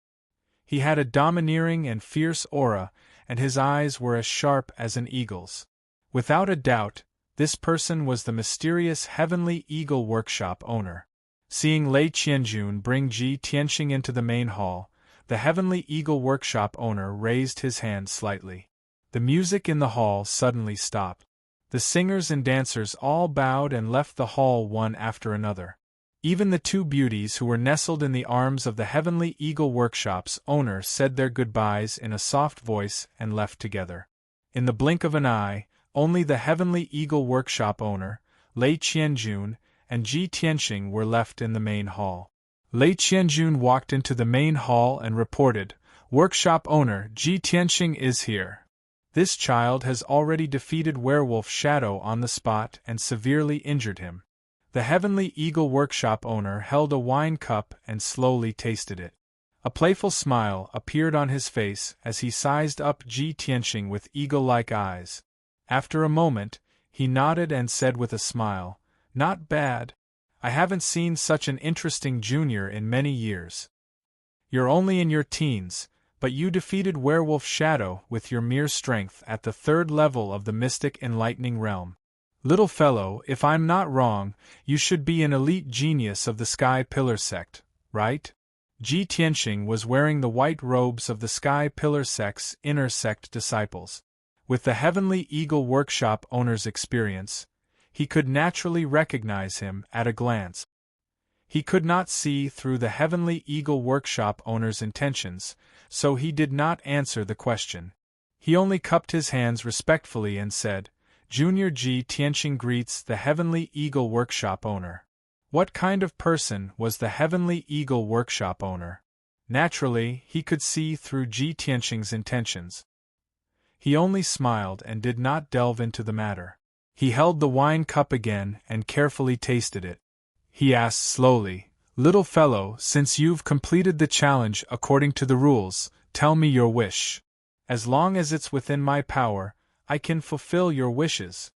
He had a domineering and fierce aura, and his eyes were as sharp as an eagle's. Without a doubt, this person was the mysterious Heavenly Eagle Workshop owner. Seeing Lei Qianjun bring Ji Tianxing into the main hall, the Heavenly Eagle Workshop owner raised his hand slightly. The music in the hall suddenly stopped. The singers and dancers all bowed and left the hall one after another. Even the two beauties who were nestled in the arms of the Heavenly Eagle Workshop's owner said their goodbyes in a soft voice and left together. In the blink of an eye, only the Heavenly Eagle Workshop owner, Lei Qianjun, and Ji Tianxing were left in the main hall. Lei Qianjun walked into the main hall and reported, "Workshop owner Ji Tianxing is here. This child has already defeated Werewolf Shadow on the spot and severely injured him." The Heavenly Eagle Workshop owner held a wine cup and slowly tasted it. A playful smile appeared on his face as he sized up Ji Tianxing with eagle-like eyes. After a moment, he nodded and said with a smile, "Not bad. I haven't seen such an interesting junior in many years." You're only in your teens, but you defeated Werewolf Shadow with your mere strength at the 3rd level of the Mystic Enlightening Realm. Little fellow, if I'm not wrong, you should be an elite genius of the Sky Pillar sect, right? Ji Tianxing was wearing the white robes of the Sky Pillar sect's inner sect disciples. With the Heavenly Eagle Workshop owner's experience, he could naturally recognize him at a glance. He could not see through the Heavenly Eagle Workshop owner's intentions, so he did not answer the question. He only cupped his hands respectfully and said, Junior Ji Tianxing greets the Heavenly Eagle Workshop owner. What kind of person was the Heavenly Eagle Workshop owner? Naturally, he could see through Ji Tianxing's intentions. He only smiled and did not delve into the matter. He held the wine cup again and carefully tasted it. He asked slowly, Little fellow, since you've completed the challenge according to the rules, tell me your wish. As long as it's within my power, I can fulfill your wishes.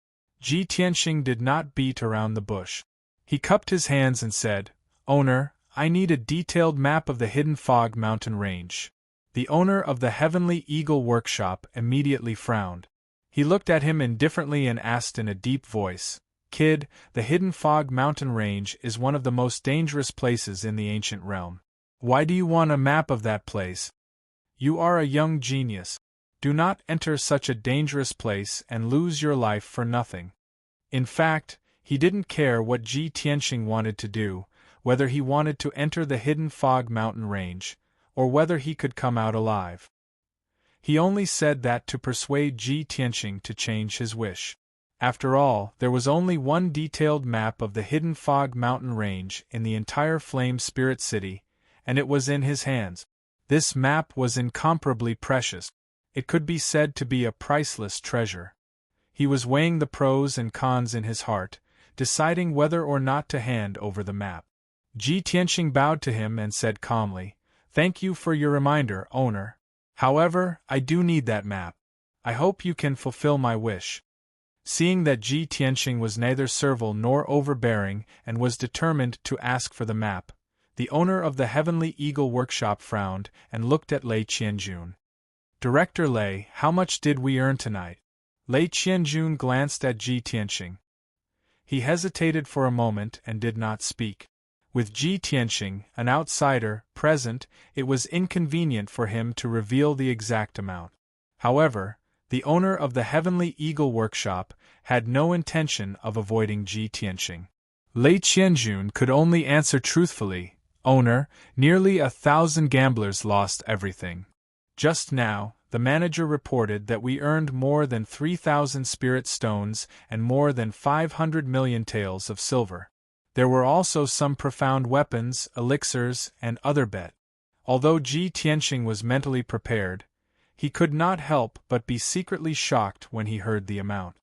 Ji Tianxing did not beat around the bush. He cupped his hands and said, Owner, I need a detailed map of the Hidden Fog mountain range. The owner of the Heavenly Eagle Workshop immediately frowned. He looked at him indifferently and asked in a deep voice, Kid, the Hidden Fog mountain range is one of the most dangerous places in the ancient realm. Why do you want a map of that place? You are a young genius. Do not enter such a dangerous place and lose your life for nothing. In fact, he didn't care what Ji Tianxing wanted to do, whether he wanted to enter the Hidden Fog mountain range, or whether he could come out alive. He only said that to persuade Ji Tianxing to change his wish. After all, there was only one detailed map of the Hidden Fog mountain range in the entire Flame Spirit City, and it was in his hands. This map was incomparably precious. It could be said to be a priceless treasure. He was weighing the pros and cons in his heart, deciding whether or not to hand over the map. Ji Tianxing bowed to him and said calmly, Thank you for your reminder, owner. However, I do need that map. I hope you can fulfill my wish. Seeing that Ji Tianxing was neither servile nor overbearing and was determined to ask for the map, the owner of the Heavenly Eagle Workshop frowned and looked at Lei Qianjun. Director Lei, how much did we earn tonight? Lei Qianjun glanced at Ji Tianxing. He hesitated for a moment and did not speak. With Ji Tianxing, an outsider, present, it was inconvenient for him to reveal the exact amount. However, the owner of the Heavenly Eagle Workshop had no intention of avoiding Ji Tianxing. Lei Qianjun could only answer truthfully, Owner, nearly 1,000 gamblers lost everything. Just now, the manager reported that we earned more than 3,000 spirit stones and more than 500 million taels of silver. There were also some profound weapons, elixirs, and other bet. Although Ji Tianxing was mentally prepared, he could not help but be secretly shocked when he heard the amount.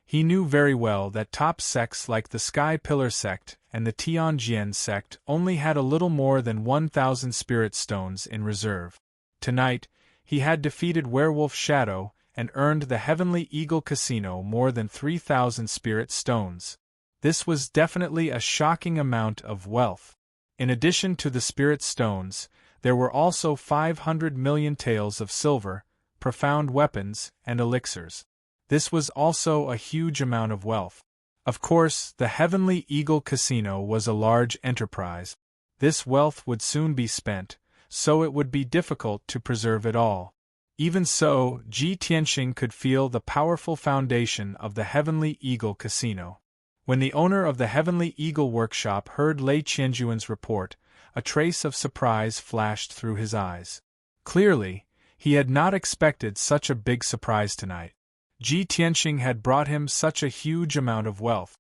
He knew very well that top sects like the Sky Pillar sect and the Tianjian sect only had a little more than 1,000 spirit stones in reserve. Tonight, he had defeated Werewolf Shadow and earned the Heavenly Eagle Casino more than 3,000 spirit stones. This was definitely a shocking amount of wealth. In addition to the spirit stones, there were also 500 million taels of silver, profound weapons, and elixirs. This was also a huge amount of wealth. Of course, the Heavenly Eagle Casino was a large enterprise. This wealth would soon be spent, so it would be difficult to preserve it all. Even so, Ji Tianxing could feel the powerful foundation of the Heavenly Eagle Casino. When the owner of the Heavenly Eagle Workshop heard Lei Qianjuan's report, a trace of surprise flashed through his eyes. Clearly, he had not expected such a big surprise tonight. Ji Tianxing had brought him such a huge amount of wealth.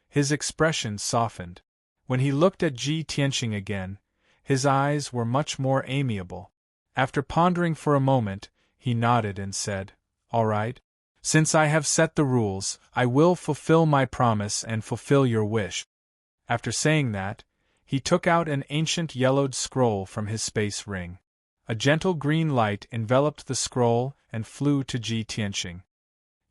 His expression softened. When he looked at Ji Tianxing again, his eyes were much more amiable. After pondering for a moment, he nodded and said, All right. Since I have set the rules, I will fulfill my promise and fulfill your wish. After saying that, he took out an ancient yellowed scroll from his space ring. A gentle green light enveloped the scroll and flew to Ji Tianxing.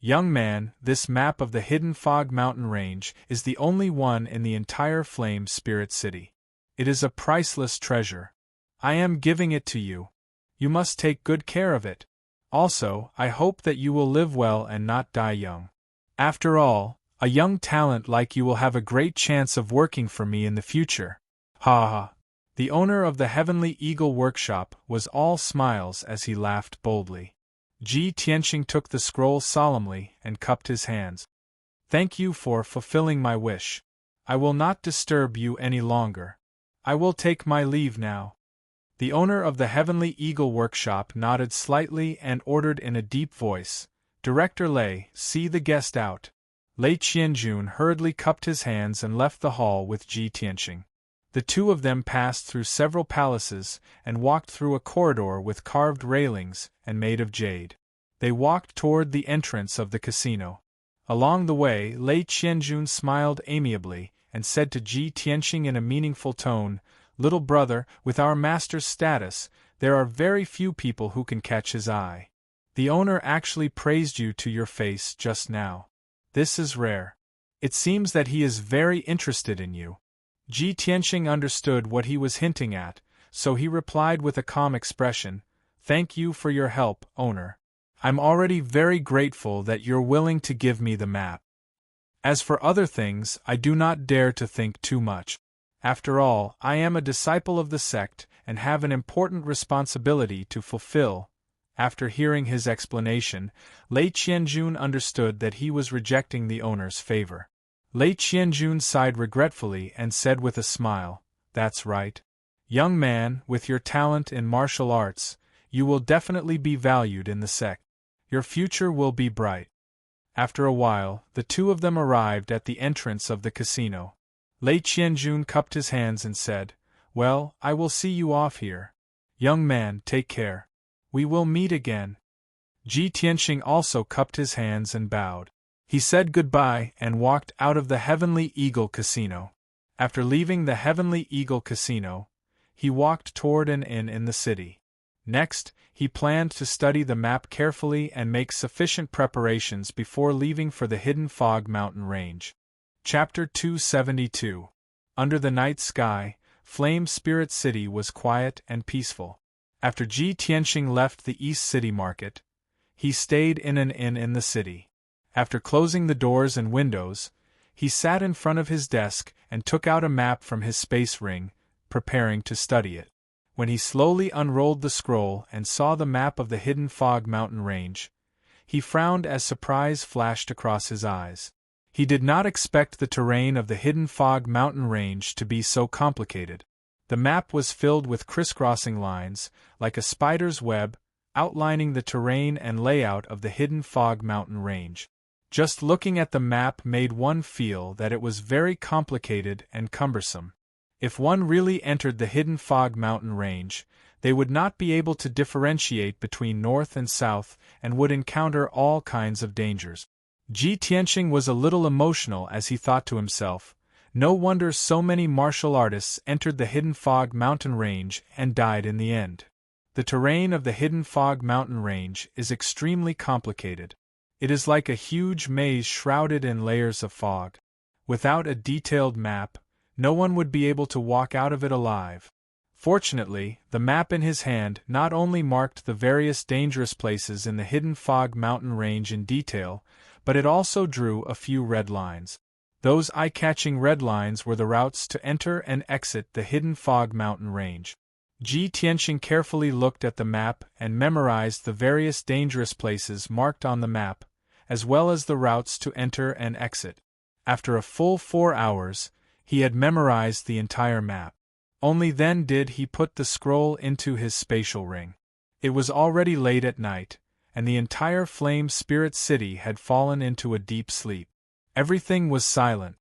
Young man, this map of the Hidden Fog mountain range is the only one in the entire Flame Spirit City. It is a priceless treasure. I am giving it to you. You must take good care of it. Also, I hope that you will live well and not die young. After all, a young talent like you will have a great chance of working for me in the future. Ha ha! The owner of the Heavenly Eagle Workshop was all smiles as he laughed boldly. Ji Tianqing took the scroll solemnly and cupped his hands. Thank you for fulfilling my wish. I will not disturb you any longer. I will take my leave now. The owner of the Heavenly Eagle Workshop nodded slightly and ordered in a deep voice, Director Lei, see the guest out. Lei Qianjun hurriedly cupped his hands and left the hall with Ji Tianqing. The two of them passed through several palaces and walked through a corridor with carved railings and made of jade. They walked toward the entrance of the casino. Along the way, Lei Qianjun smiled amiably and said to Ji Tianqing in a meaningful tone, Little brother, with our master's status, there are very few people who can catch his eye. The owner actually praised you to your face just now. This is rare. It seems that he is very interested in you. Ji Tianqing understood what he was hinting at, so he replied with a calm expression, Thank you for your help, owner. I'm already very grateful that you're willing to give me the map. As for other things, I do not dare to think too much. After all, I am a disciple of the sect and have an important responsibility to fulfill. After hearing his explanation, Lei Qianjun understood that he was rejecting the owner's favor. Lei Qianjun sighed regretfully and said with a smile, That's right. Young man, with your talent in martial arts, you will definitely be valued in the sect. Your future will be bright. After a while, the two of them arrived at the entrance of the casino. Lei Qianjun cupped his hands and said, Well, I will see you off here. Young man, take care. We will meet again. Ji Tianqing also cupped his hands and bowed. He said goodbye and walked out of the Heavenly Eagle Casino. After leaving the Heavenly Eagle Casino, he walked toward an inn in the city. Next, he planned to study the map carefully and make sufficient preparations before leaving for the Hidden Fog Mountain Range. Chapter 272. Under the night sky, Flame Spirit City was quiet and peaceful. After Ji Tianqing left the East City Market, he stayed in an inn in the city. After closing the doors and windows, he sat in front of his desk and took out a map from his space ring, preparing to study it. When he slowly unrolled the scroll and saw the map of the Hidden Fog Mountain Range, he frowned as surprise flashed across his eyes. He did not expect the terrain of the Hidden Fog Mountain Range to be so complicated. The map was filled with crisscrossing lines, like a spider's web, outlining the terrain and layout of the Hidden Fog Mountain Range. Just looking at the map made one feel that it was very complicated and cumbersome. If one really entered the Hidden Fog Mountain Range, they would not be able to differentiate between north and south and would encounter all kinds of dangers. Ji Tianqing was a little emotional as he thought to himself, no wonder so many martial artists entered the Hidden Fog Mountain Range and died in the end. The terrain of the Hidden Fog Mountain Range is extremely complicated. It is like a huge maze shrouded in layers of fog. Without a detailed map, no one would be able to walk out of it alive. Fortunately, the map in his hand not only marked the various dangerous places in the Hidden Fog Mountain Range in detail, but it also drew a few red lines. Those eye-catching red lines were the routes to enter and exit the Hidden Fog Mountain Range. Ji Tianqing carefully looked at the map and memorized the various dangerous places marked on the map, as well as the routes to enter and exit. After a full 4 hours, he had memorized the entire map. Only then did he put the scroll into his spatial ring. It was already late at night, and the entire Flame Spirit City had fallen into a deep sleep. Everything was silent.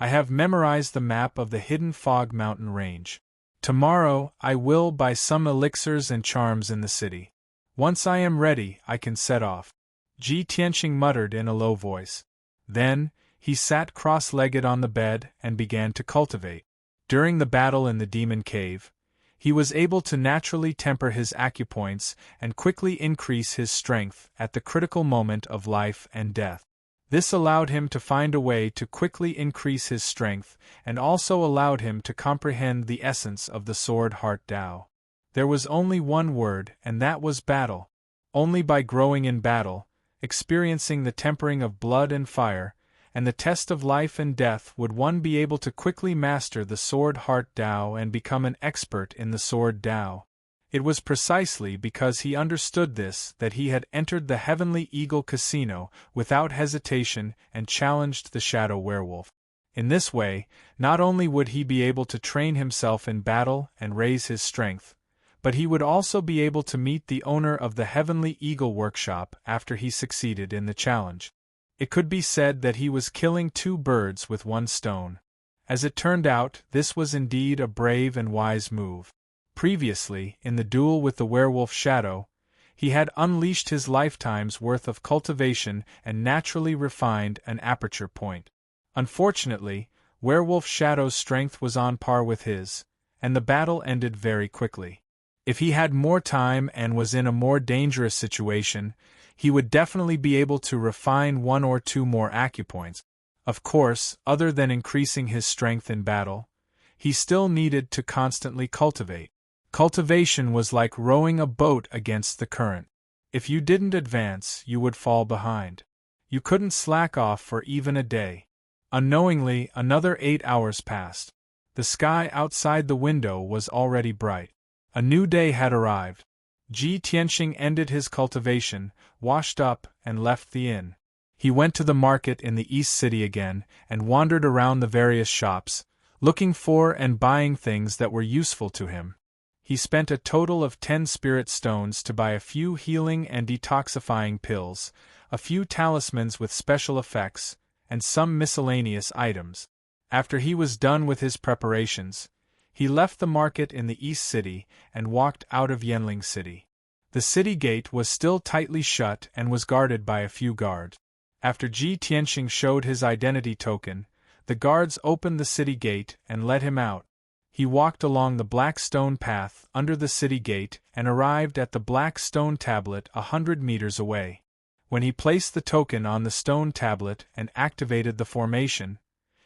I have memorized the map of the Hidden Fog Mountain Range. Tomorrow, I will buy some elixirs and charms in the city. Once I am ready, I can set off. Ji Tianqing muttered in a low voice. Then, he sat cross-legged on the bed and began to cultivate. During the battle in the Demon Cave, he was able to naturally temper his acupoints and quickly increase his strength at the critical moment of life and death. This allowed him to find a way to quickly increase his strength and also allowed him to comprehend the essence of the Sword Heart Tao. There was only one word, and that was battle. Only by growing in battle, experiencing the tempering of blood and fire, and the test of life and death would one be able to quickly master the sword heart Tao and become an expert in the sword Tao. It was precisely because he understood this that he had entered the Heavenly Eagle Casino without hesitation and challenged the Shadow Werewolf. In this way, not only would he be able to train himself in battle and raise his strength, but he would also be able to meet the owner of the Heavenly Eagle Workshop after he succeeded in the challenge. It could be said that he was killing two birds with one stone. As it turned out, this was indeed a brave and wise move. Previously, in the duel with the werewolf Shadow, he had unleashed his lifetime's worth of cultivation and naturally refined an aperture point. Unfortunately, werewolf Shadow's strength was on par with his, and the battle ended very quickly. If he had more time and was in a more dangerous situation, he would definitely be able to refine one or two more acupoints. Of course, other than increasing his strength in battle, he still needed to constantly cultivate. Cultivation was like rowing a boat against the current. If you didn't advance, you would fall behind. You couldn't slack off for even a day. Unknowingly, another 8 hours passed. The sky outside the window was already bright. A new day had arrived. Ji Tianxing ended his cultivation, washed up, and left the inn. He went to the market in the East City again, and wandered around the various shops, looking for and buying things that were useful to him. He spent a total of 10 spirit stones to buy a few healing and detoxifying pills, a few talismans with special effects, and some miscellaneous items. After he was done with his preparations, he left the market in the East City and walked out of Yanling City. The city gate was still tightly shut and was guarded by a few guards. After Ji Tianxing showed his identity token, the guards opened the city gate and let him out. He walked along the black stone path under the city gate and arrived at the black stone tablet 100 meters away. When he placed the token on the stone tablet and activated the formation,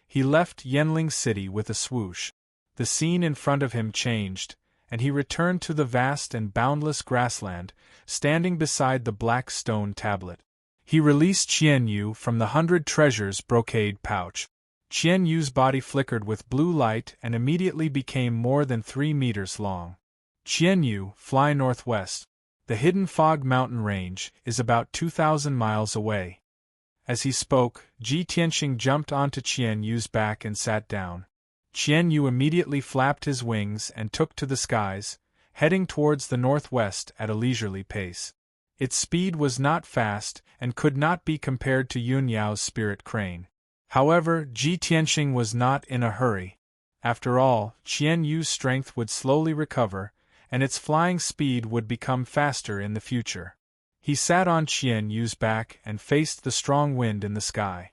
he left Yanling City with a swoosh. The scene in front of him changed, and he returned to the vast and boundless grassland, standing beside the black stone tablet. He released Qian Yu from the 100 treasures brocade pouch. Qian Yu's body flickered with blue light and immediately became more than 3 meters long. Qian Yu, fly northwest. The hidden fog mountain range is about 2,000 miles away. As he spoke, Ji Tianxing jumped onto Qian Yu's back and sat down. Qian Yu immediately flapped his wings and took to the skies, heading towards the northwest at a leisurely pace. Its speed was not fast and could not be compared to Yun Yao's spirit crane. However, Ji Tianxing was not in a hurry. After all, Qian Yu's strength would slowly recover, and its flying speed would become faster in the future. He sat on Qian Yu's back and faced the strong wind in the sky.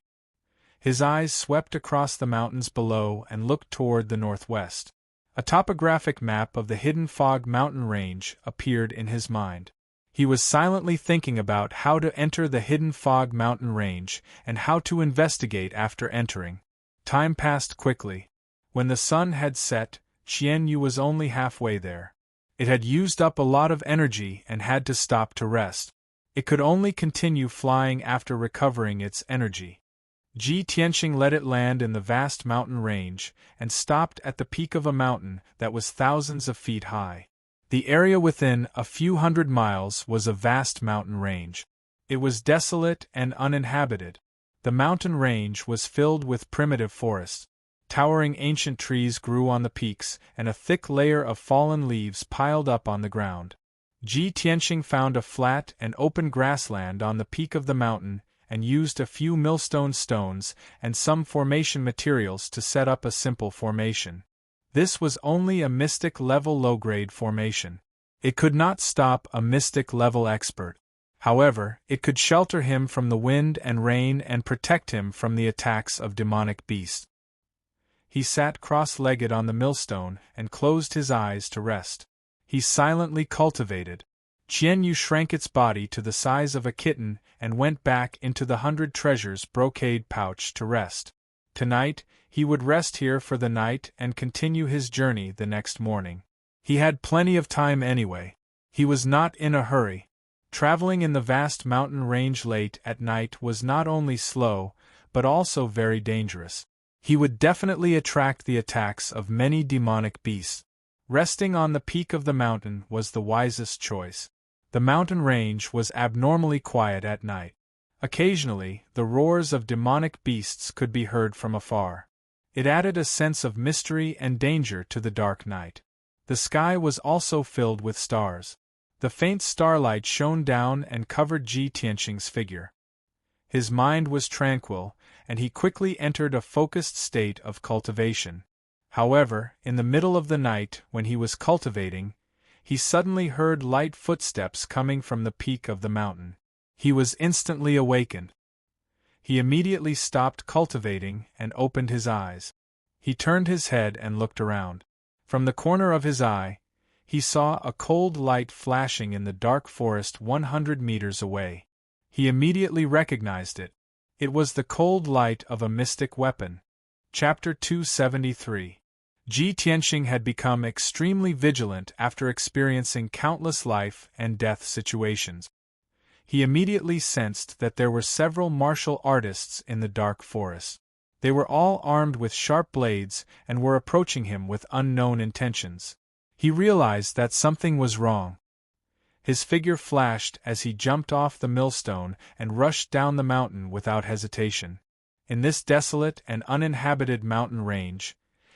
His eyes swept across the mountains below and looked toward the northwest. A topographic map of the hidden fog mountain range appeared in his mind. He was silently thinking about how to enter the hidden fog mountain range and how to investigate after entering. Time passed quickly. When the sun had set, Qian Yu was only halfway there. It had used up a lot of energy and had to stop to rest. It could only continue flying after recovering its energy. Ji Tianxing let it land in the vast mountain range and stopped at the peak of a mountain that was thousands of feet high. The area within a few hundred miles was a vast mountain range. It was desolate and uninhabited. The mountain range was filled with primitive forests. Towering ancient trees grew on the peaks, and a thick layer of fallen leaves piled up on the ground. Ji Tianxing found a flat and open grassland on the peak of the mountain and used a few millstone stones and some formation materials to set up a simple formation. This was only a mystic level low-grade formation. It could not stop a mystic level expert. However, it could shelter him from the wind and rain and protect him from the attacks of demonic beasts. He sat cross-legged on the millstone and closed his eyes to rest. He silently cultivated. Qian Yu shrank its body to the size of a kitten and went back into the 100 treasures brocade pouch to rest. Tonight, he would rest here for the night and continue his journey the next morning. He had plenty of time anyway. He was not in a hurry. Traveling in the vast mountain range late at night was not only slow, but also very dangerous. He would definitely attract the attacks of many demonic beasts. Resting on the peak of the mountain was the wisest choice. The mountain range was abnormally quiet at night. Occasionally, the roars of demonic beasts could be heard from afar. It added a sense of mystery and danger to the dark night. The sky was also filled with stars. The faint starlight shone down and covered Ji Tianqing's figure. His mind was tranquil, and he quickly entered a focused state of cultivation. However, in the middle of the night, when he was cultivating, he suddenly heard light footsteps coming from the peak of the mountain. He was instantly awakened. He immediately stopped cultivating and opened his eyes. He turned his head and looked around. From the corner of his eye, he saw a cold light flashing in the dark forest 100 meters away. He immediately recognized it. It was the cold light of a mystic weapon. Chapter 273. Ji Tianqing had become extremely vigilant after experiencing countless life and death situations. He immediately sensed that there were several martial artists in the dark forest. They were all armed with sharp blades and were approaching him with unknown intentions. He realized that something was wrong. His figure flashed as he jumped off the millstone and rushed down the mountain without hesitation. In this desolate and uninhabited mountain range,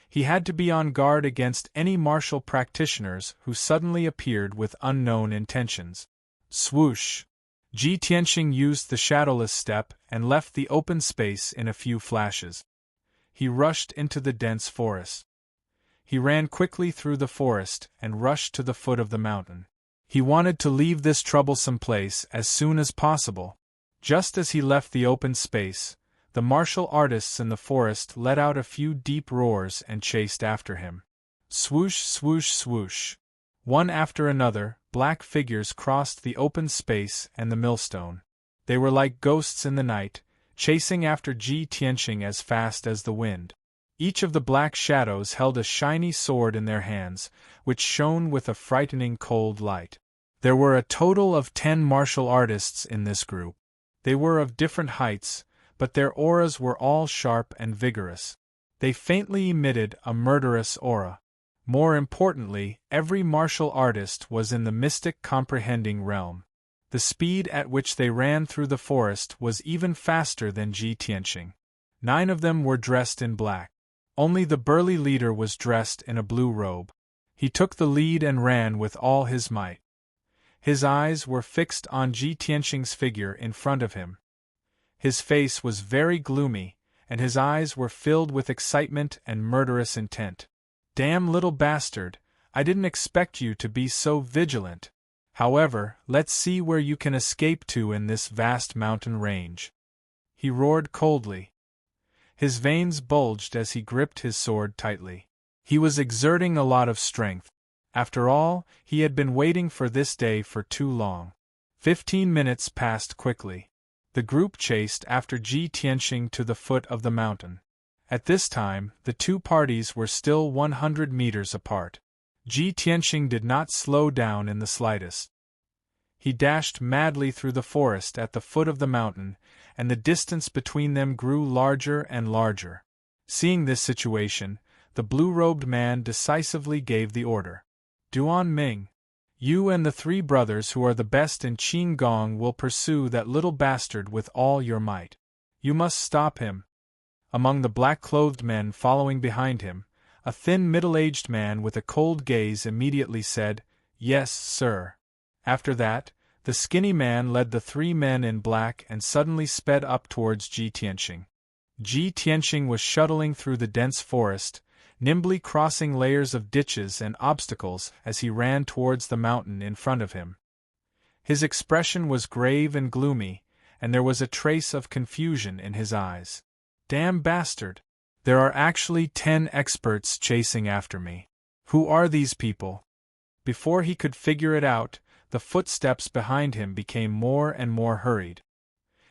he had to be on guard against any martial practitioners who suddenly appeared with unknown intentions. Swoosh! Ji Tianqing used the shadowless step and left the open space in a few flashes. He rushed into the dense forest. He ran quickly through the forest and rushed to the foot of the mountain. He wanted to leave this troublesome place as soon as possible. Just as he left the open space, the martial artists in the forest let out a few deep roars and chased after him. Swoosh, swoosh, swoosh. One after another, black figures crossed the open space and the millstone. They were like ghosts in the night, chasing after Ji Tianqing as fast as the wind. Each of the black shadows held a shiny sword in their hands, which shone with a frightening cold light. There were a total of 10 martial artists in this group. They were of different heights, but their auras were all sharp and vigorous. They faintly emitted a murderous aura. More importantly, every martial artist was in the mystic comprehending realm. The speed at which they ran through the forest was even faster than Ji Tianqing. 9 of them were dressed in black. Only the burly leader was dressed in a blue robe. He took the lead and ran with all his might. His eyes were fixed on Ji Tianqing's figure in front of him. His face was very gloomy, and his eyes were filled with excitement and murderous intent. "Damn little bastard, I didn't expect you to be so vigilant. However, let's see where you can escape to in this vast mountain range." He roared coldly. His veins bulged as he gripped his sword tightly. He was exerting a lot of strength. After all, he had been waiting for this day for too long. 15 minutes passed quickly. The group chased after Ji Tianqing to the foot of the mountain. At this time, the two parties were still 100 meters apart. Ji Tianqing did not slow down in the slightest. He dashed madly through the forest at the foot of the mountain, and the distance between them grew larger and larger. Seeing this situation, the blue-robed man decisively gave the order. "Duan Ming, you and the 3 brothers who are the best in Qinggong will pursue that little bastard with all your might. You must stop him." Among the black-clothed men following behind him, a thin middle-aged man with a cold gaze immediately said, "Yes, sir." After that, the skinny man led the 3 men in black and suddenly sped up towards Ji Tianqing. Ji Tianqing was shuttling through the dense forest, nimbly crossing layers of ditches and obstacles as he ran towards the mountain in front of him. His expression was grave and gloomy, and there was a trace of confusion in his eyes. "Damn bastard! There are actually 10 experts chasing after me. Who are these people?" Before he could figure it out, the footsteps behind him became more and more hurried.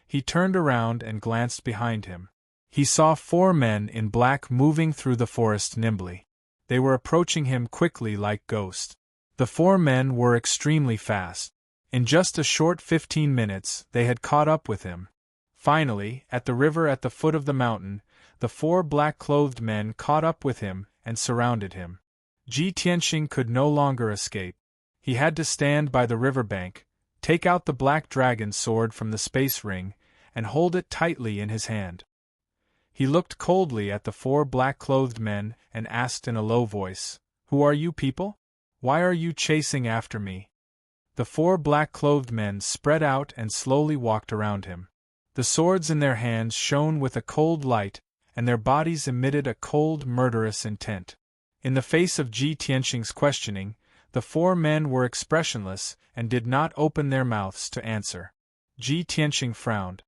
He turned around and glanced behind him. He saw 4 men in black moving through the forest nimbly. They were approaching him quickly like ghosts. The 4 men were extremely fast. In just a short 15 minutes, they had caught up with him. Finally, at the river at the foot of the mountain, the 4 black-clothed men caught up with him and surrounded him. Ji Tianxing could no longer escape. He had to stand by the river bank, take out the black dragon sword from the space ring, and hold it tightly in his hand. He looked coldly at the 4 black-clothed men and asked in a low voice, "Who are you people? Why are you chasing after me?" The 4 black-clothed men spread out and slowly walked around him. The swords in their hands shone with a cold light, and their bodies emitted a cold, murderous intent. In the face of Ji Tianxing's questioning, the 4 men were expressionless and did not open their mouths to answer. Ji Tianxing frowned.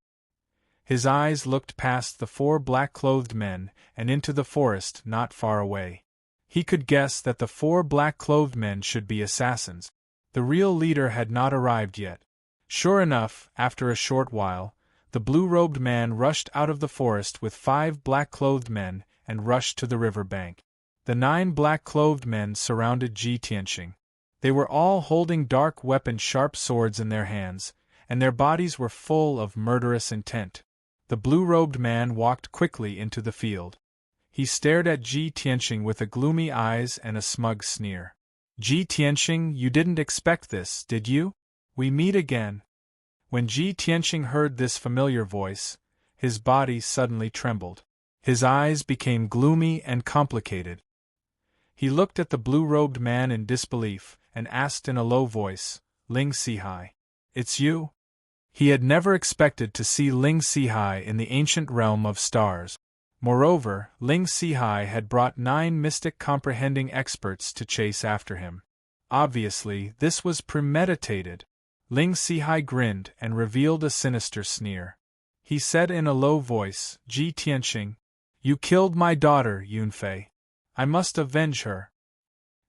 His eyes looked past the 4 black-clothed men and into the forest not far away. He could guess that the 4 black-clothed men should be assassins. The real leader had not arrived yet. Sure enough, after a short while, the blue-robed man rushed out of the forest with 5 black-clothed men and rushed to the river bank. The 9 black-clothed men surrounded Ji Tianxing. They were all holding dark-weaponed sharp swords in their hands, and their bodies were full of murderous intent. The blue-robed man walked quickly into the field. He stared at Ji Tianxing with a gloomy eyes and a smug sneer. "Ji Tianxing, you didn't expect this, did you? We meet again." When Ji Tianxing heard this familiar voice, his body suddenly trembled. His eyes became gloomy and complicated. He looked at the blue-robed man in disbelief and asked in a low voice, "Ling Sihai, it's you?" He had never expected to see Ling Sihai in the ancient realm of stars. Moreover, Ling Sihai had brought 9 mystic comprehending experts to chase after him. Obviously, this was premeditated. Ling Sihai grinned and revealed a sinister sneer. He said in a low voice, "Ji Tianxing, you killed my daughter, Yunfei. I must avenge her.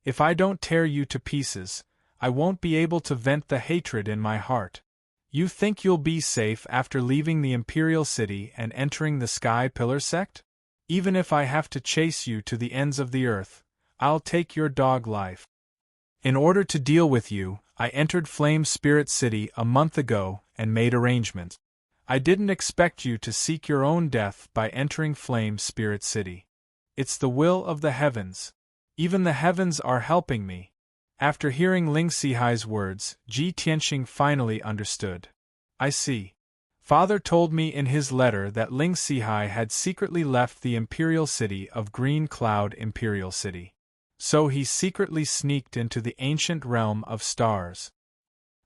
If I don't tear you to pieces, I won't be able to vent the hatred in my heart. You think you'll be safe after leaving the Imperial City and entering the Sky Pillar sect? Even if I have to chase you to the ends of the earth, I'll take your dog life. In order to deal with you, I entered Flame Spirit City a month ago and made arrangements. I didn't expect you to seek your own death by entering Flame Spirit City. It's the will of the heavens. Even the heavens are helping me." After hearing Ling Sihai's words, Ji Tianxing finally understood. "I see. Father told me in his letter that Ling Sihai had secretly left the Imperial City of Green Cloud Imperial City. So he secretly sneaked into the ancient realm of stars.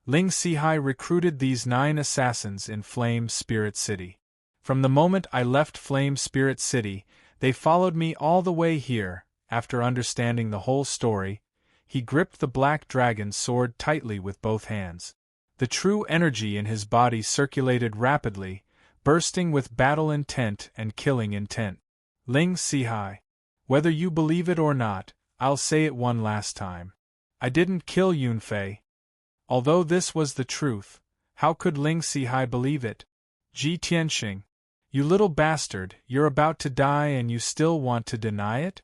Ling Sihai recruited these 9 assassins in Flame Spirit City. From the moment I left Flame Spirit City, they followed me all the way here." After understanding the whole story, he gripped the black dragon's sword tightly with both hands. The true energy in his body circulated rapidly, bursting with battle intent and killing intent. "Ling Sihai, whether you believe it or not, I'll say it one last time. I didn't kill Yunfei." Although this was the truth, how could Ling Sihai believe it? "Ji Tianxing, you little bastard, you're about to die and you still want to deny it?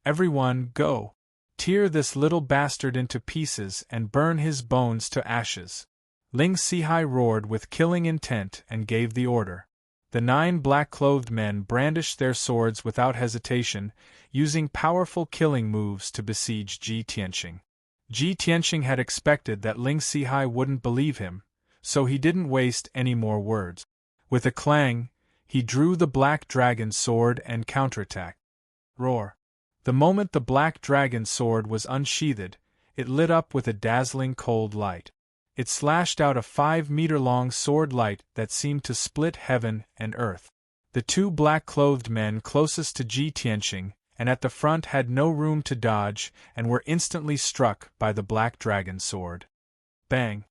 Everyone, go. Tear this little bastard into pieces and burn his bones to ashes." Ling Sihai roared with killing intent and gave the order. The 9 black-clothed men brandished their swords without hesitation, using powerful killing moves to besiege Ji Tianxing. Ji Tianxing had expected that Ling Sihai wouldn't believe him, so he didn't waste any more words. With a clang, he drew the black dragon sword and counterattacked. Roar! The moment the black dragon sword was unsheathed, it lit up with a dazzling cold light. It slashed out a 5-meter-long sword light that seemed to split heaven and earth. The 2 black-clothed men closest to Ji Tianxing and at the front had no room to dodge and were instantly struck by the black dragon sword. Bang!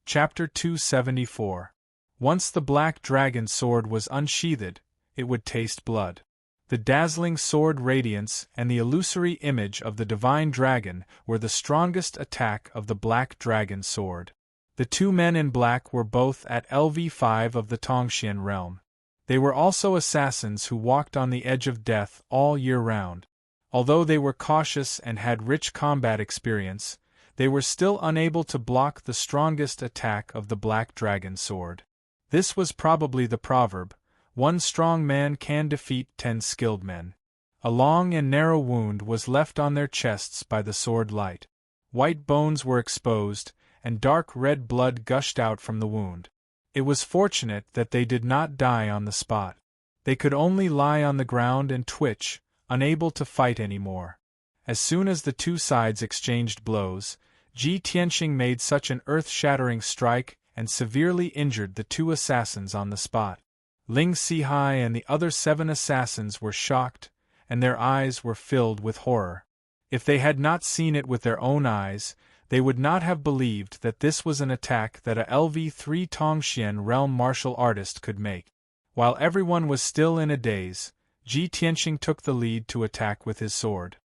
Chapter 274. Once the black dragon sword was unsheathed, it would taste blood. The dazzling sword radiance and the illusory image of the divine dragon were the strongest attack of the black dragon sword. The 2 men in black were both at LV5 of the Tongxian realm. They were also assassins who walked on the edge of death all year round. Although they were cautious and had rich combat experience, they were still unable to block the strongest attack of the Black Dragon sword. This was probably the proverb, "One strong man can defeat 10 skilled men." A long and narrow wound was left on their chests by the sword light. White bones were exposed, and dark red blood gushed out from the wound. It was fortunate that they did not die on the spot. They could only lie on the ground and twitch, unable to fight any more. As soon as the two sides exchanged blows, Ji Tianqing made such an earth-shattering strike and severely injured the 2 assassins on the spot. Ling Sihai and the other 7 assassins were shocked, and their eyes were filled with horror. If they had not seen it with their own eyes, they would not have believed that this was an attack that a LV3 Tongxian realm martial artist could make. While everyone was still in a daze, Ji Tianqing took the lead to attack with his sword.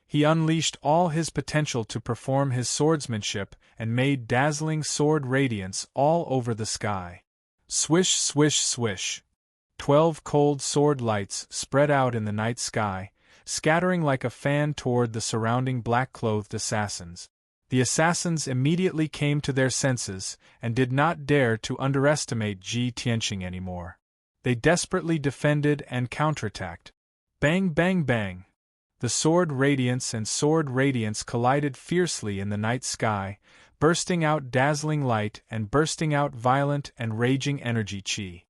He unleashed all his potential to perform his swordsmanship and made dazzling sword radiance all over the sky. Swish, swish, swish. 12 cold sword lights spread out in the night sky, scattering like a fan toward the surrounding black-clothed assassins. The assassins immediately came to their senses and did not dare to underestimate Ji Tianqing anymore. They desperately defended and counterattacked. Bang, bang, bang! The sword radiance and sword radiance collided fiercely in the night sky, bursting out dazzling light and bursting out violent and raging energy chi.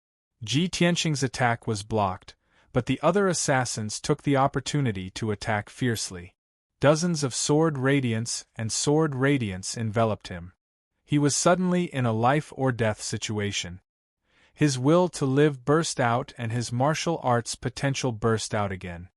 Ji Tianqing's attack was blocked, but the other assassins took the opportunity to attack fiercely. Dozens of sword radiance enveloped him. He was suddenly in a life-or-death situation. His will to live burst out and his martial arts potential burst out again.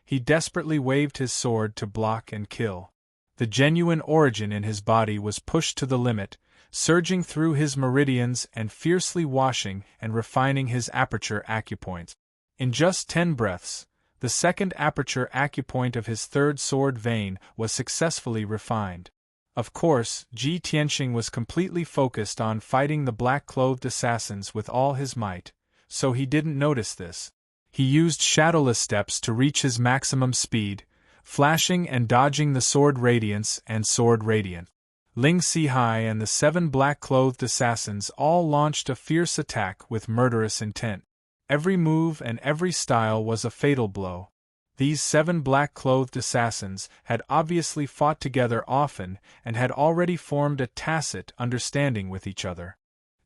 He desperately waved his sword to block and kill. The genuine origin in his body was pushed to the limit, surging through his meridians and fiercely washing and refining his aperture acupoints. In just 10 breaths, the second aperture acupoint of his third sword vein was successfully refined. Of course, Ji Tianqing was completely focused on fighting the black-clothed assassins with all his might, so he didn't notice this. He used shadowless steps to reach his maximum speed, flashing and dodging the sword radiance and sword radiant. Ling Sihai and the 7 black-clothed assassins all launched a fierce attack with murderous intent. Every move and every style was a fatal blow. These 7 black-clothed assassins had obviously fought together often and had already formed a tacit understanding with each other.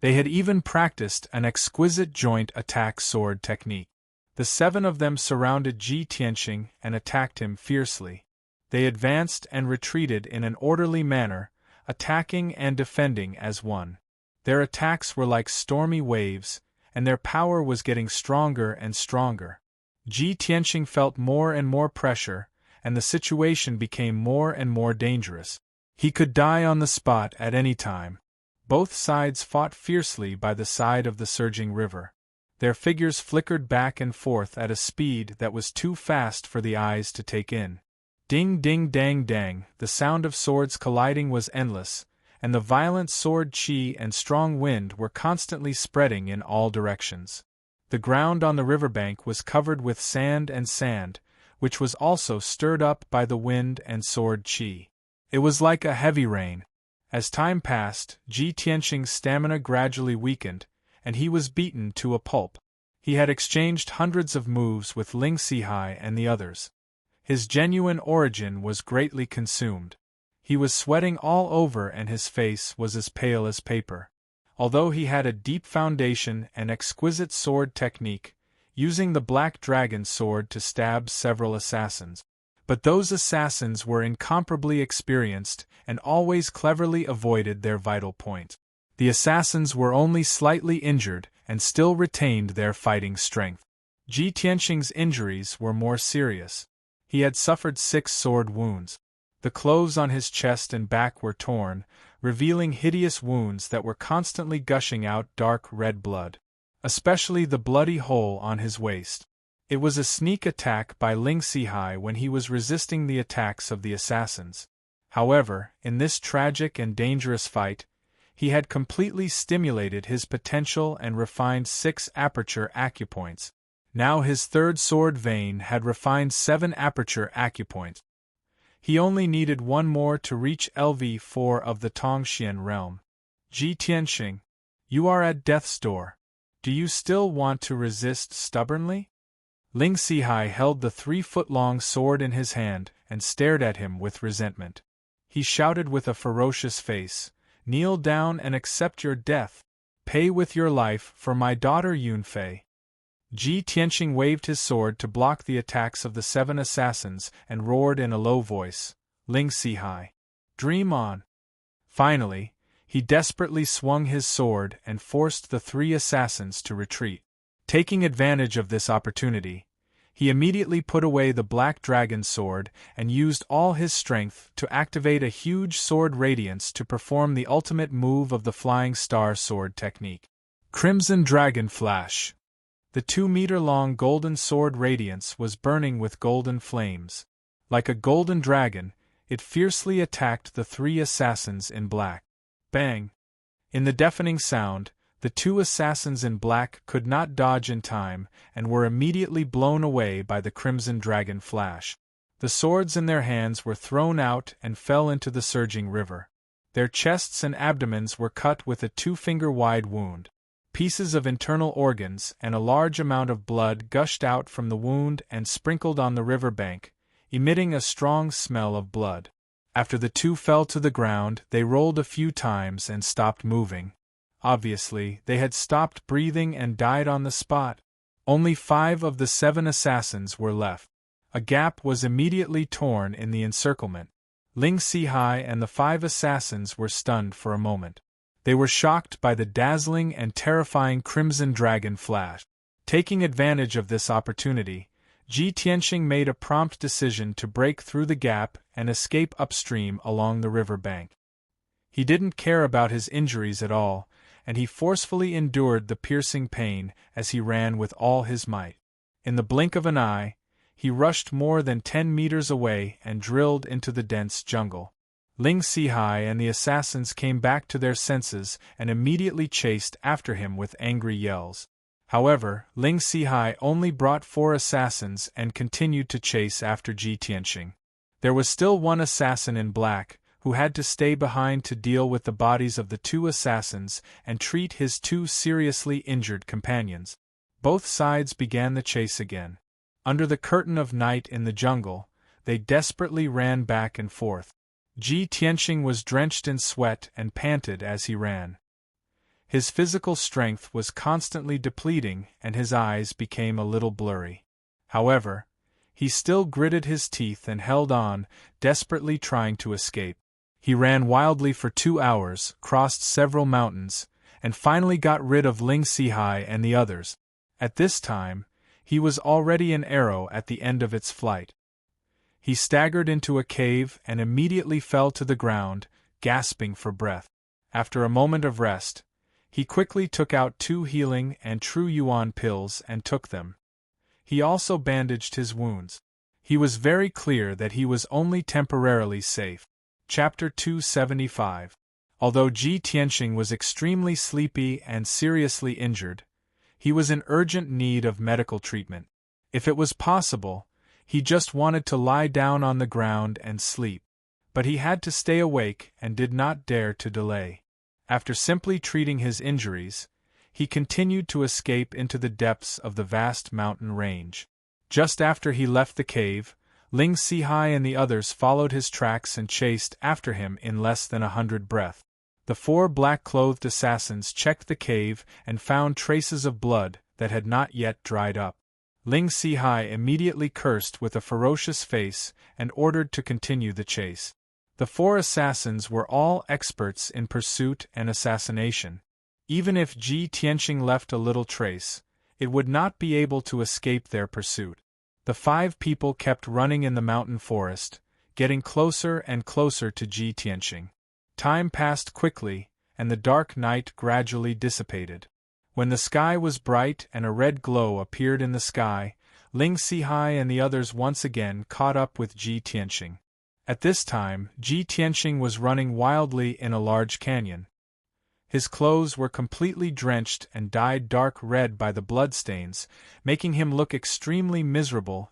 They had even practiced an exquisite joint attack sword technique. The 7 of them surrounded Ji Tianqing and attacked him fiercely. They advanced and retreated in an orderly manner, attacking and defending as one. Their attacks were like stormy waves, and their power was getting stronger and stronger. Ji Tianqing felt more and more pressure, and the situation became more and more dangerous. He could die on the spot at any time. Both sides fought fiercely by the side of the surging river. Their figures flickered back and forth at a speed that was too fast for the eyes to take in. Ding ding dang dang, the sound of swords colliding was endless, and the violent sword chi and strong wind were constantly spreading in all directions. The ground on the riverbank was covered with sand, which was also stirred up by the wind and sword chi. It was like a heavy rain. As time passed, Ji Tianqing's stamina gradually weakened, and he was beaten to a pulp. He had exchanged hundreds of moves with Ling Sihai and the others. His genuine origin was greatly consumed. He was sweating all over and his face was as pale as paper. Although he had a deep foundation and exquisite sword technique, using the Black Dragon sword to stab several assassins. But those assassins were incomparably experienced and always cleverly avoided their vital point. The assassins were only slightly injured and still retained their fighting strength. Ji Tianqing's injuries were more serious. He had suffered 6 sword wounds. The clothes on his chest and back were torn, revealing hideous wounds that were constantly gushing out dark red blood. Especially the bloody hole on his waist. It was a sneak attack by Ling Sihai when he was resisting the attacks of the assassins. However, in this tragic and dangerous fight, he had completely stimulated his potential and refined 6 aperture acupoints. Now his third sword vein had refined 7 aperture acupoints. He only needed one more to reach LV4 of the Tongxian realm. Ji Tianxing, you are at death's door. Do you still want to resist stubbornly? Ling Sihai held the 3-foot-long sword in his hand and stared at him with resentment. He shouted with a ferocious face, "Kneel down and accept your death. Pay with your life for my daughter Yunfei." Ji Tianxing waved his sword to block the attacks of the 7 assassins and roared in a low voice, "Ling Sihai, dream on." Finally, he desperately swung his sword and forced the 3 assassins to retreat. Taking advantage of this opportunity, he immediately put away the Black Dragon sword and used all his strength to activate a huge sword radiance to perform the ultimate move of the Flying Star sword technique. Crimson Dragon Flash. The 2-meter-long golden sword radiance was burning with golden flames. Like a golden dragon, it fiercely attacked the 3 assassins in black. Bang! In the deafening sound, the 2 assassins in black could not dodge in time and were immediately blown away by the Crimson Dragon Flash. The swords in their hands were thrown out and fell into the surging river. Their chests and abdomens were cut with a 2-finger-wide wound. Pieces of internal organs and a large amount of blood gushed out from the wound and sprinkled on the river bank, emitting a strong smell of blood. After the 2 fell to the ground, they rolled a few times and stopped moving. Obviously, they had stopped breathing and died on the spot. Only 5 of the 7 assassins were left. A gap was immediately torn in the encirclement. Ling Sihai and the 5 assassins were stunned for a moment. They were shocked by the dazzling and terrifying Crimson Dragon Flash. Taking advantage of this opportunity, Ji Tianxing made a prompt decision to break through the gap and escape upstream along the river bank. He didn't care about his injuries at all, and he forcefully endured the piercing pain as he ran with all his might. In the blink of an eye, he rushed more than 10 meters away and drilled into the dense jungle. Ling Sihai and the assassins came back to their senses and immediately chased after him with angry yells. However, Ling Sihai only brought 4 assassins and continued to chase after Ji Tianxing. There was still one assassin in black, who had to stay behind to deal with the bodies of the 2 assassins and treat his 2 seriously injured companions. Both sides began the chase again. Under the curtain of night in the jungle, they desperately ran back and forth. Ji Tianxing was drenched in sweat and panted as he ran. His physical strength was constantly depleting and his eyes became a little blurry. However, he still gritted his teeth and held on, desperately trying to escape. He ran wildly for 2 hours, crossed several mountains, and finally got rid of Ling Sihai and the others. At this time, he was already an arrow at the end of its flight. He staggered into a cave and immediately fell to the ground, gasping for breath. After a moment of rest, he quickly took out 2 healing and true yuan pills and took them. He also bandaged his wounds. He was very clear that he was only temporarily safe. Chapter 275. Although Ji Tianxing was extremely sleepy and seriously injured, he was in urgent need of medical treatment. If it was possible, he just wanted to lie down on the ground and sleep. But he had to stay awake and did not dare to delay. After simply treating his injuries, he continued to escape into the depths of the vast mountain range. Just after he left the cave, Ling Sihai and the others followed his tracks and chased after him in less than 100 breath. The 4 black-clothed assassins checked the cave and found traces of blood that had not yet dried up. Ling Sihai immediately cursed with a ferocious face and ordered to continue the chase. The 4 assassins were all experts in pursuit and assassination. Even if Ji Tianxing left a little trace, it would not be able to escape their pursuit. The 5 people kept running in the mountain forest, getting closer and closer to Ji Tianxing. Time passed quickly, and the dark night gradually dissipated. When the sky was bright and a red glow appeared in the sky, Ling Sihai and the others once again caught up with Ji Tianxing. At this time, Ji Tianxing was running wildly in a large canyon. His clothes were completely drenched and dyed dark red by the bloodstains, making him look extremely miserable.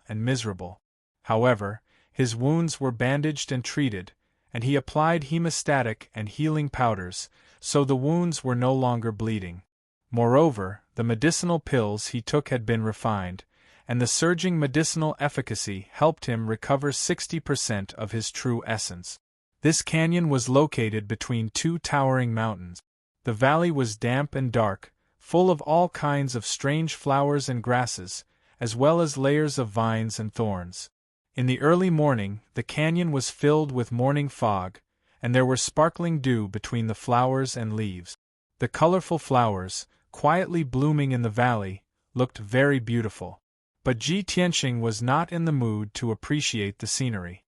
However, his wounds were bandaged and treated, and he applied hemostatic and healing powders, so the wounds were no longer bleeding. Moreover, the medicinal pills he took had been refined, and the surging medicinal efficacy helped him recover 60% of his true essence. This canyon was located between two towering mountains. The valley was damp and dark, full of all kinds of strange flowers and grasses, as well as layers of vines and thorns. In the early morning, the canyon was filled with morning fog, and there were sparkling dew between the flowers and leaves. The colorful flowers, quietly blooming in the valley, looked very beautiful. But Ji Tianxing was not in the mood to appreciate the scenery.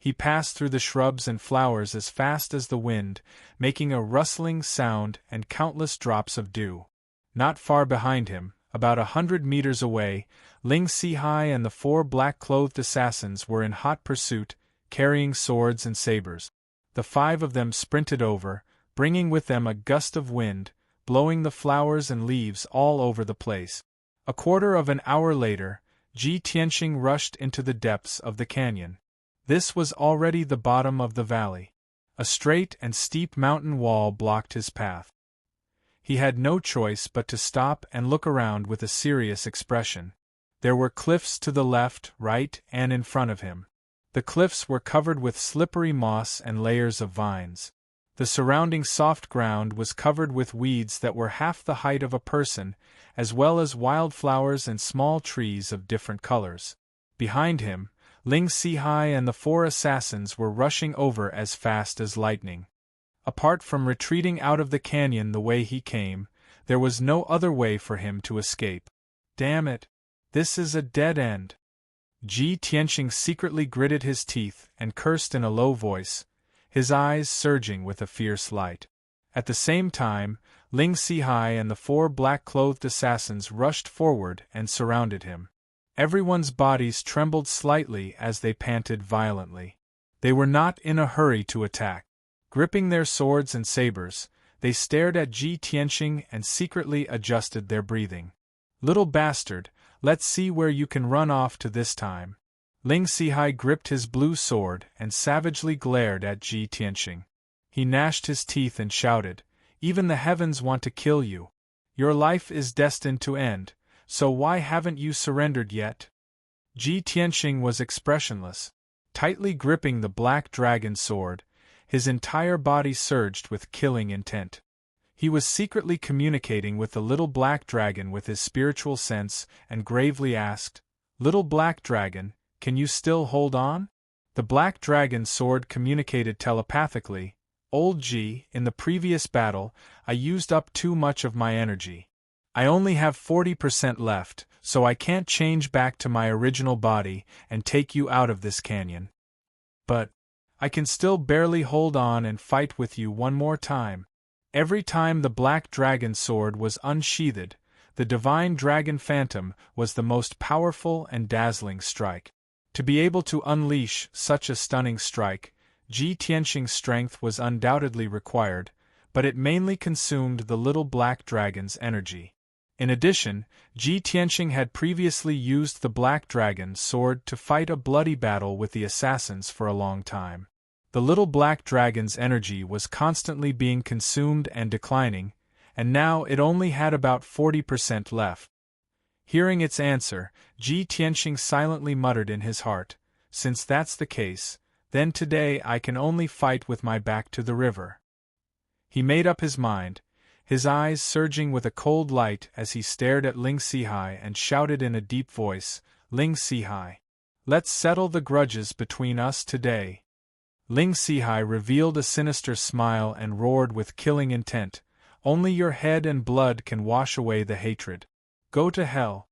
He passed through the shrubs and flowers as fast as the wind, making a rustling sound and countless drops of dew. Not far behind him, about 100 meters away, Ling Sihai and the 4 black-clothed assassins were in hot pursuit, carrying swords and sabers. The 5 of them sprinted over, bringing with them a gust of wind, blowing the flowers and leaves all over the place. A quarter of an hour later, Ji Tianxing rushed into the depths of the canyon. This was already the bottom of the valley. A straight and steep mountain wall blocked his path. He had no choice but to stop and look around with a serious expression. There were cliffs to the left, right, and in front of him. The cliffs were covered with slippery moss and layers of vines. The surrounding soft ground was covered with weeds that were half the height of a person, as well as wildflowers and small trees of different colors. Behind him, Ling Sihai and the 4 assassins were rushing over as fast as lightning. Apart from retreating out of the canyon the way he came, there was no other way for him to escape. Damn it! This is a dead end. Ji Tianxing secretly gritted his teeth and cursed in a low voice, his eyes surging with a fierce light. At the same time, Ling Sihai and the 4 black-clothed assassins rushed forward and surrounded him. Everyone's bodies trembled slightly as they panted violently. They were not in a hurry to attack. Gripping their swords and sabers, they stared at Ji Tianxing and secretly adjusted their breathing. "Little bastard, let's see where you can run off to this time." Ling Sihai gripped his blue sword and savagely glared at Ji Tianxing. He gnashed his teeth and shouted, "Even the heavens want to kill you. Your life is destined to end, so why haven't you surrendered yet?" Ji Tianxing was expressionless. Tightly gripping the black dragon sword, his entire body surged with killing intent. He was secretly communicating with the little black dragon with his spiritual sense and gravely asked, "Little black dragon, can you still hold on?" The black dragon sword communicated telepathically, "Old Ji, in the previous battle, I used up too much of my energy. I only have 40% left, so I can't change back to my original body and take you out of this canyon. But I can still barely hold on and fight with you one more time." Every time the black dragon sword was unsheathed, the divine dragon phantom was the most powerful and dazzling strike. To be able to unleash such a stunning strike, Ji Tianxing's strength was undoubtedly required, but it mainly consumed the little black dragon's energy. In addition, Ji Tianxing had previously used the black dragon sword to fight a bloody battle with the assassins for a long time. The little black dragon's energy was constantly being consumed and declining, and now it only had about 40% left. Hearing its answer, Ji Tianxing silently muttered in his heart, "Since that's the case, then today I can only fight with my back to the river." He made up his mind, his eyes surging with a cold light as he stared at Ling Sihai and shouted in a deep voice, "Ling Sihai, let's settle the grudges between us today." Ling Sihai revealed a sinister smile and roared with killing intent, "Only your head and blood can wash away the hatred. Go to hell.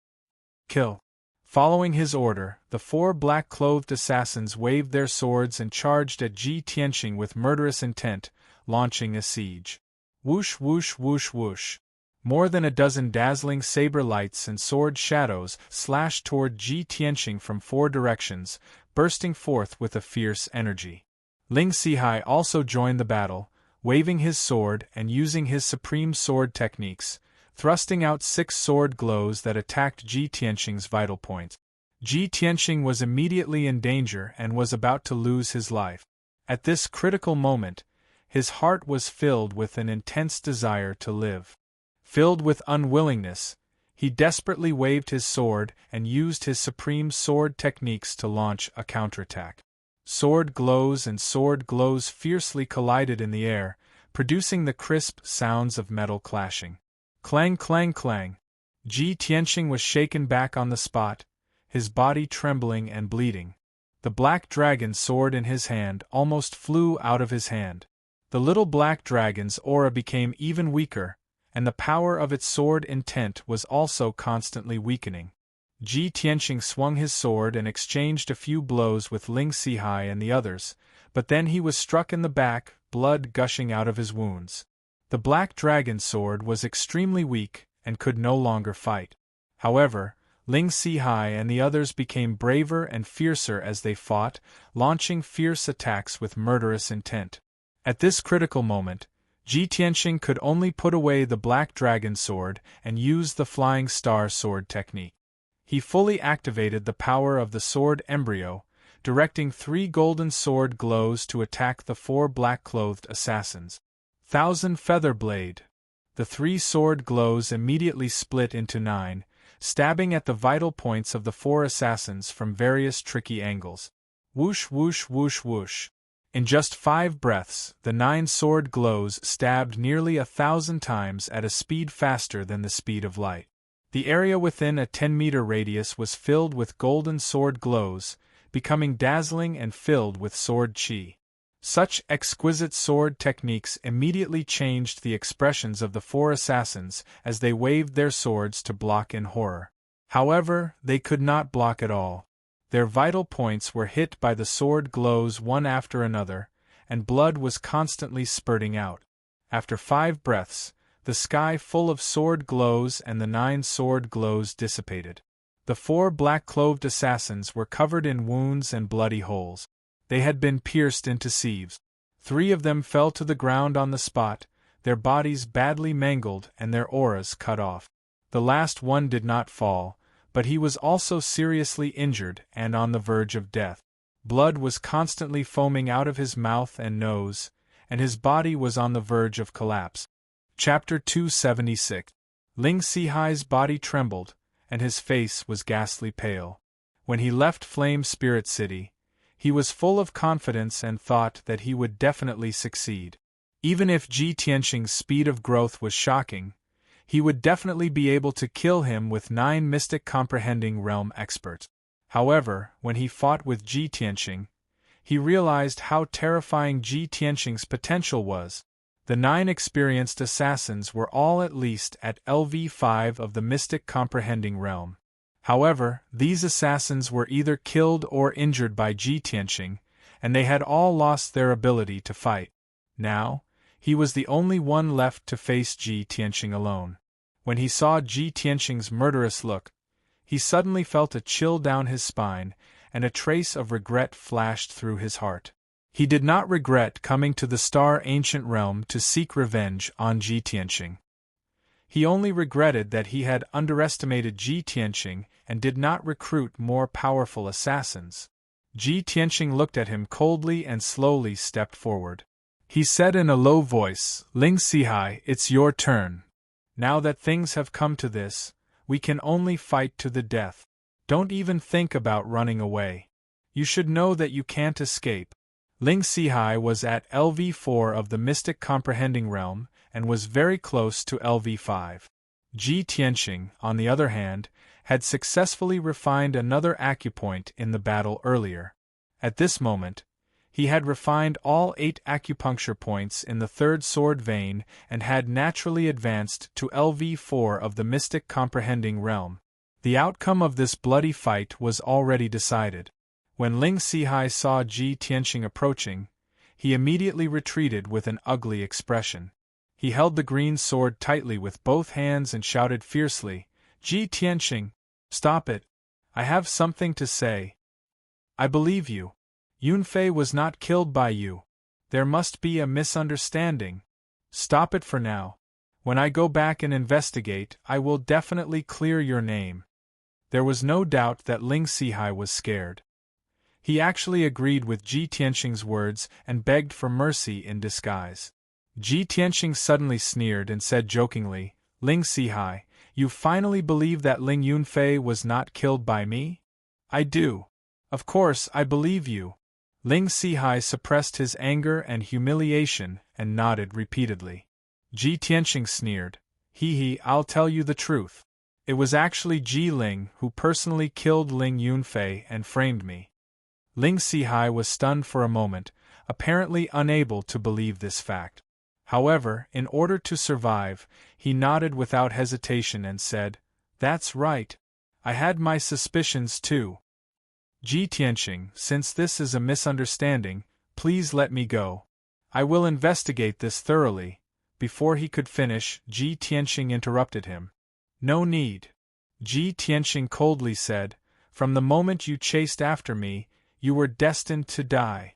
Kill." Following his order, the 4 black-clothed assassins waved their swords and charged at Ji Tianxing with murderous intent, launching a siege. Whoosh whoosh whoosh whoosh. More than a dozen dazzling saber lights and sword shadows slashed toward Ji Tianxing from 4 directions, bursting forth with a fierce energy. Ling Sihai also joined the battle, waving his sword and using his supreme sword techniques, thrusting out 6 sword glows that attacked Ji Tianxing's vital points. Ji Tianxing was immediately in danger and was about to lose his life. At this critical moment, his heart was filled with an intense desire to live. Filled with unwillingness, he desperately waved his sword and used his supreme sword techniques to launch a counterattack. Sword glows and sword glows fiercely collided in the air, producing the crisp sounds of metal clashing. Clang, clang, clang. Ji Tianxing was shaken back on the spot, his body trembling and bleeding. The black dragon sword in his hand almost flew out of his hand. The little black dragon's aura became even weaker, and the power of its sword intent was also constantly weakening. Ji Tianxing swung his sword and exchanged a few blows with Ling Sihai and the others, but then he was struck in the back, blood gushing out of his wounds. The black dragon sword was extremely weak and could no longer fight. However, Ling Sihai and the others became braver and fiercer as they fought, launching fierce attacks with murderous intent. At this critical moment, Ji Tianxing could only put away the black dragon sword and use the flying star sword technique. He fully activated the power of the sword embryo, directing 3 golden sword glows to attack the 4 black-clothed assassins. Thousand Feather Blade. The 3 sword glows immediately split into 9, stabbing at the vital points of the 4 assassins from various tricky angles. Whoosh, whoosh, whoosh, whoosh. In just 5 breaths, the 9 sword glows stabbed nearly 1,000 times at a speed faster than the speed of light. The area within a 10-meter radius was filled with golden sword glows, becoming dazzling and filled with sword chi. Such exquisite sword techniques immediately changed the expressions of the 4 assassins as they waved their swords to block in horror. However, they could not block at all. Their vital points were hit by the sword glows one after another, and blood was constantly spurting out. After 5 breaths, the sky full of sword glows and the 9 sword glows dissipated. The 4 black-clothed assassins were covered in wounds and bloody holes. They had been pierced into sieves. 3 of them fell to the ground on the spot, their bodies badly mangled and their auras cut off. The last one did not fall, but he was also seriously injured and on the verge of death. Blood was constantly foaming out of his mouth and nose, and his body was on the verge of collapse. Chapter 276. Ling Sihai's body trembled, and his face was ghastly pale. When he left Flame Spirit City, he was full of confidence and thought that he would definitely succeed. Even if Ji Tianxing's speed of growth was shocking, he would definitely be able to kill him with 9 mystic comprehending realm experts. However, when he fought with Ji Tianxing, he realized how terrifying Ji Tianxing's potential was. The 9 experienced assassins were all at least at LV5 of the mystic comprehending realm. However, these assassins were either killed or injured by Ji Tianxing, and they had all lost their ability to fight. Now, he was the only one left to face Ji Tianxing alone. When he saw Ji Tianxing's murderous look, he suddenly felt a chill down his spine, and a trace of regret flashed through his heart. He did not regret coming to the Star Ancient Realm to seek revenge on Ji Tianxing. He only regretted that he had underestimated Ji Tianxing and did not recruit more powerful assassins. Ji Tianxing looked at him coldly and slowly stepped forward. He said in a low voice, "Ling Sihai, it's your turn. Now that things have come to this, we can only fight to the death. Don't even think about running away. You should know that you can't escape." Ling Sihai was at LV4 of the Mystic Comprehending Realm, and was very close to LV5. Ji Tianxing, on the other hand, had successfully refined another acupoint in the battle earlier. At this moment, he had refined all 8 acupuncture points in the 3rd sword vein and had naturally advanced to LV4 of the Mystic Comprehending Realm. The outcome of this bloody fight was already decided. When Ling Sihai saw Ji Tianxing approaching, he immediately retreated with an ugly expression. He held the green sword tightly with both hands and shouted fiercely, "Ji Tianxing, stop it! I have something to say. I believe you. Yunfei was not killed by you. There must be a misunderstanding. Stop it for now. When I go back and investigate, I will definitely clear your name. There was no doubt that Ling Sihai was scared. He actually agreed with Ji Tianxing's words and begged for mercy in disguise. Ji Tianxing suddenly sneered and said jokingly, Ling Sihai, you finally believe that Ling Yunfei was not killed by me? I do. Of course, I believe you. Ling Sihai suppressed his anger and humiliation and nodded repeatedly. Ji Tianxing sneered, I'll tell you the truth. It was actually Ji Ling who personally killed Ling Yunfei and framed me. Ling Sihai was stunned for a moment, apparently unable to believe this fact. However, in order to survive, he nodded without hesitation and said, That's right. I had my suspicions too. Ji Tianxing, since this is a misunderstanding, please let me go. I will investigate this thoroughly. Before he could finish, Ji Tianxing interrupted him. No need. Ji Tianxing coldly said, From the moment you chased after me, you were destined to die.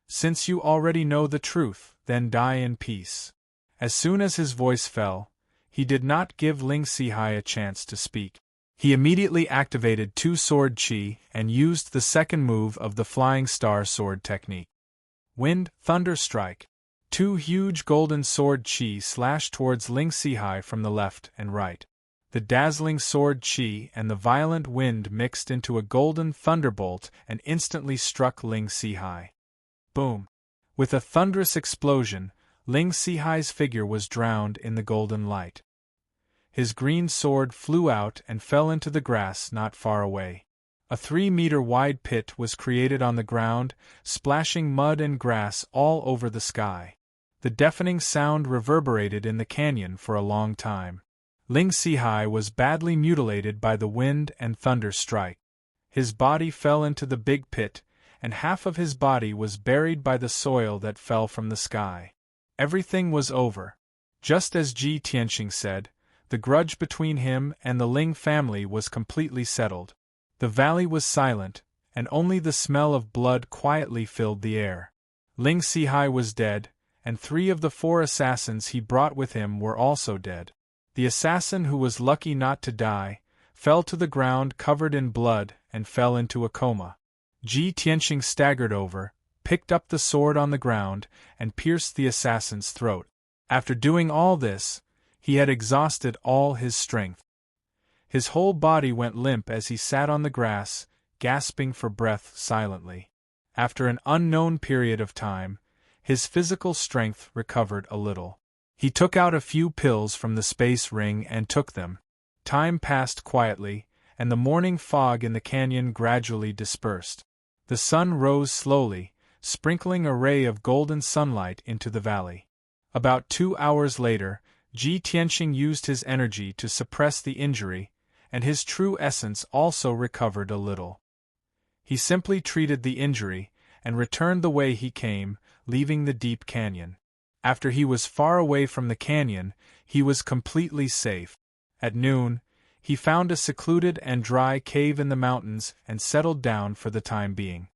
Since you already know the truth, then die in peace. As soon as his voice fell, he did not give Ling Sihai a chance to speak. He immediately activated two sword chi and used the second move of the Flying Star sword technique. Wind, Thunder Strike. Two huge golden sword chi slashed towards Ling Sihai from the left and right. The dazzling sword chi and the violent wind mixed into a golden thunderbolt and instantly struck Ling Sihai. Boom! With a thunderous explosion, Ling Sihai's figure was drowned in the golden light. His green sword flew out and fell into the grass not far away. A 3-meter-wide pit was created on the ground, splashing mud and grass all over the sky. The deafening sound reverberated in the canyon for a long time. Ling Sihai was badly mutilated by the wind and thunder strike. His body fell into the big pit, and half of his body was buried by the soil that fell from the sky. Everything was over. Just as Ji Tianxing said, the grudge between him and the Ling family was completely settled. The valley was silent, and only the smell of blood quietly filled the air. Ling Sihai was dead, and 3 of the 4 assassins he brought with him were also dead. The assassin who was lucky not to die fell to the ground covered in blood and fell into a coma. Ji Tianxing staggered over, picked up the sword on the ground, and pierced the assassin's throat. After doing all this, he had exhausted all his strength. His whole body went limp as he sat on the grass, gasping for breath silently. After an unknown period of time, his physical strength recovered a little. He took out a few pills from the space ring and took them. Time passed quietly, and the morning fog in the canyon gradually dispersed. The sun rose slowly, sprinkling a ray of golden sunlight into the valley. About 2 hours later, Ji Tianxing used his energy to suppress the injury, and his true essence also recovered a little. He simply treated the injury, and returned the way he came, leaving the deep canyon. After he was far away from the canyon, he was completely safe. At noon, he found a secluded and dry cave in the mountains and settled down for the time being.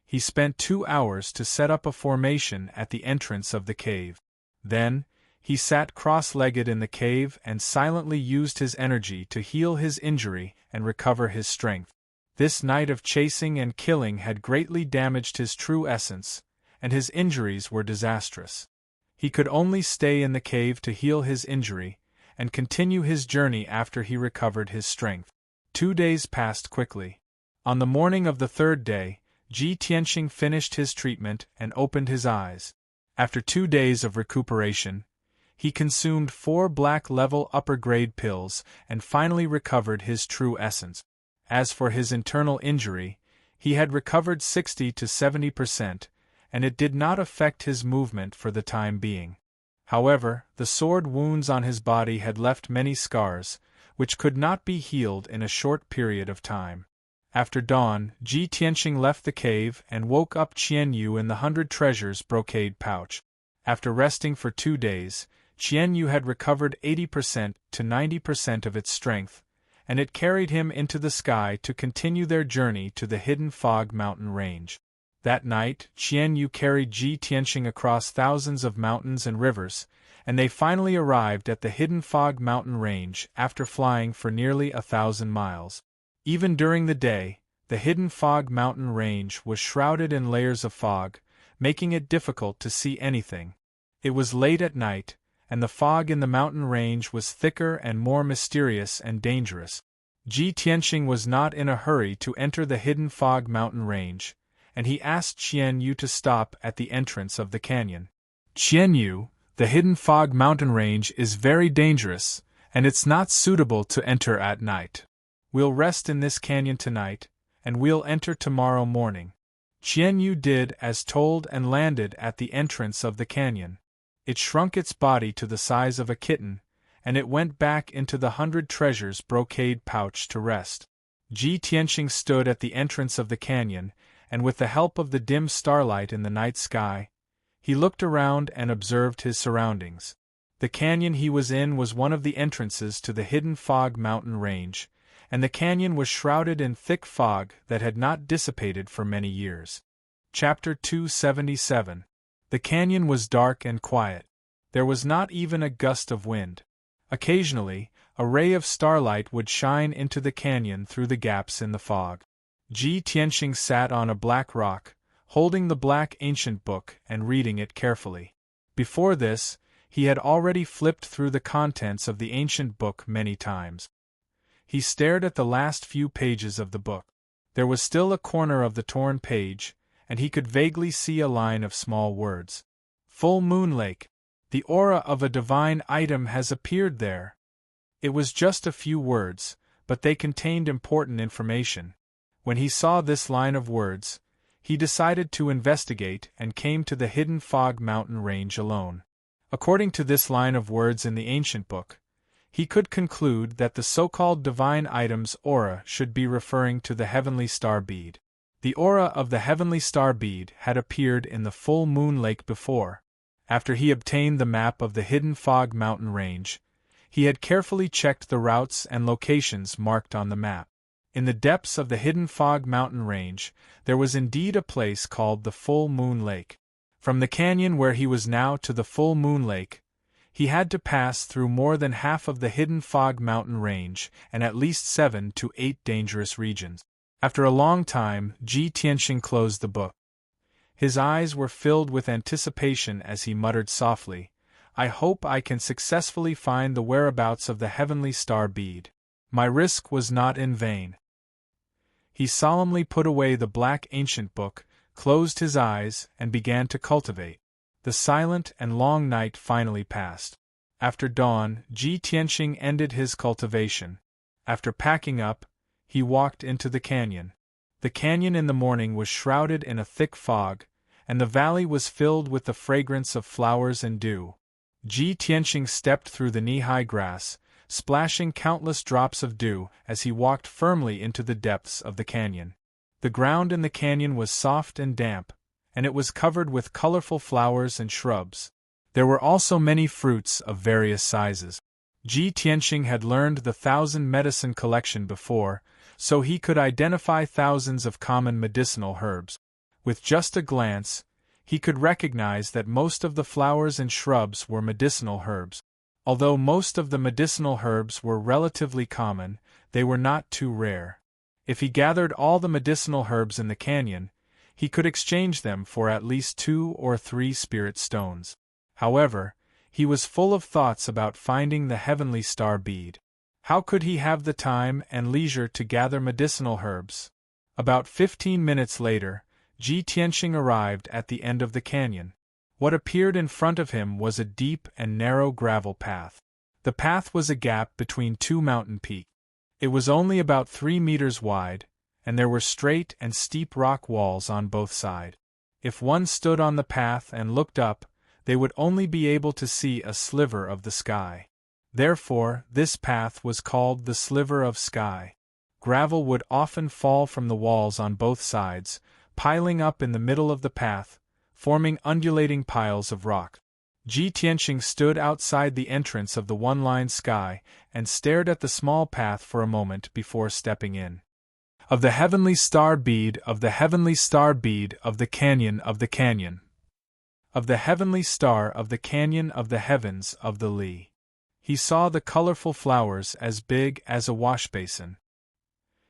He spent 2 hours to set up a formation at the entrance of the cave. Then, he sat cross-legged in the cave and silently used his energy to heal his injury and recover his strength. This night of chasing and killing had greatly damaged his true essence, and his injuries were disastrous. He could only stay in the cave to heal his injury, and continue his journey after he recovered his strength. 2 days passed quickly. On the morning of the 3rd day, Ji Tianxing finished his treatment and opened his eyes. After 2 days of recuperation, he consumed 4 black-level upper-grade pills and finally recovered his true essence. As for his internal injury, he had recovered 60 to 70%, and it did not affect his movement for the time being. However, the sword wounds on his body had left many scars, which could not be healed in a short period of time. After dawn, Ji Tianxing left the cave and woke up Qian Yu in the 100 treasures brocade pouch. After resting for 2 days, Qian Yu had recovered 80% to 90% of its strength, and it carried him into the sky to continue their journey to the hidden fog mountain range. That night, Qian Yu carried Ji Tianqing across thousands of mountains and rivers, and they finally arrived at the hidden fog mountain range after flying for nearly 1,000 miles. Even during the day, the hidden fog mountain range was shrouded in layers of fog, making it difficult to see anything. It was late at night, and the fog in the mountain range was thicker and more mysterious and dangerous. Ji Tianqing was not in a hurry to enter the hidden fog mountain range, and he asked Qian Yu to stop at the entrance of the canyon. Qian Yu, the hidden fog mountain range is very dangerous, and it's not suitable to enter at night. We'll rest in this canyon tonight, and we'll enter tomorrow morning. Qian Yu did as told and landed at the entrance of the canyon. It shrunk its body to the size of a kitten, and it went back into the 100 treasures brocade pouch to rest. Ji Tianqing stood at the entrance of the canyon, and with the help of the dim starlight in the night sky, he looked around and observed his surroundings. The canyon he was in was one of the entrances to the hidden fog mountain range, and the canyon was shrouded in thick fog that had not dissipated for many years. Chapter 277. The canyon was dark and quiet. There was not even a gust of wind. Occasionally, a ray of starlight would shine into the canyon through the gaps in the fog. Ji Tianqing sat on a black rock, holding the black ancient book and reading it carefully. Before this, he had already flipped through the contents of the ancient book many times. He stared at the last few pages of the book. There was still a corner of the torn page, and he could vaguely see a line of small words. Full Moon Lake. The aura of a divine item has appeared there. It was just a few words, but they contained important information. When he saw this line of words, he decided to investigate and came to the hidden fog mountain range alone. According to this line of words in the ancient book, he could conclude that the so-called divine item's aura should be referring to the heavenly star bead. The aura of the heavenly star bead had appeared in the full moon lake before. After he obtained the map of the hidden fog mountain range, he had carefully checked the routes and locations marked on the map. In the depths of the hidden fog mountain range, there was indeed a place called the Full Moon Lake. From the canyon where he was now to the Full Moon Lake, he had to pass through more than half of the hidden fog mountain range and at least 7 to 8 dangerous regions. After a long time, Ji Tianqing closed the book. His eyes were filled with anticipation as he muttered softly, "I hope I can successfully find the whereabouts of the heavenly star bead. My risk was not in vain." He solemnly put away the black ancient book, closed his eyes, and began to cultivate. The silent and long night finally passed. After dawn, Ji Tianqing ended his cultivation. After packing up, he walked into the canyon. The canyon in the morning was shrouded in a thick fog, and the valley was filled with the fragrance of flowers and dew. Ji Tianqing stepped through the knee-high grass, splashing countless drops of dew as he walked firmly into the depths of the canyon. The ground in the canyon was soft and damp, and it was covered with colorful flowers and shrubs. There were also many fruits of various sizes. Ji Tianqing had learned the 1,000 medicine collection before, so he could identify thousands of common medicinal herbs. With just a glance, he could recognize that most of the flowers and shrubs were medicinal herbs. Although most of the medicinal herbs were relatively common, they were not too rare. If he gathered all the medicinal herbs in the canyon, he could exchange them for at least 2 or 3 spirit stones. However, he was full of thoughts about finding the heavenly star bead. How could he have the time and leisure to gather medicinal herbs? About 15 minutes later, Ji Tianqing arrived at the end of the canyon. What appeared in front of him was a deep and narrow gravel path. The path was a gap between 2 mountain peaks. It was only about 3 meters wide, and there were straight and steep rock walls on both sides. If one stood on the path and looked up, they would only be able to see a sliver of the sky. Therefore, this path was called the sliver of sky. Gravel would often fall from the walls on both sides, piling up in the middle of the path, forming undulating piles of rock. Ji Tianqing stood outside the entrance of the one-line sky and stared at the small path for a moment before stepping in. Of the heavenly star bead, of the heavenly star bead, of the canyon, of the canyon. Of the heavenly star, of the canyon, of the heavens, of the lee. He saw the colorful flowers as big as a washbasin.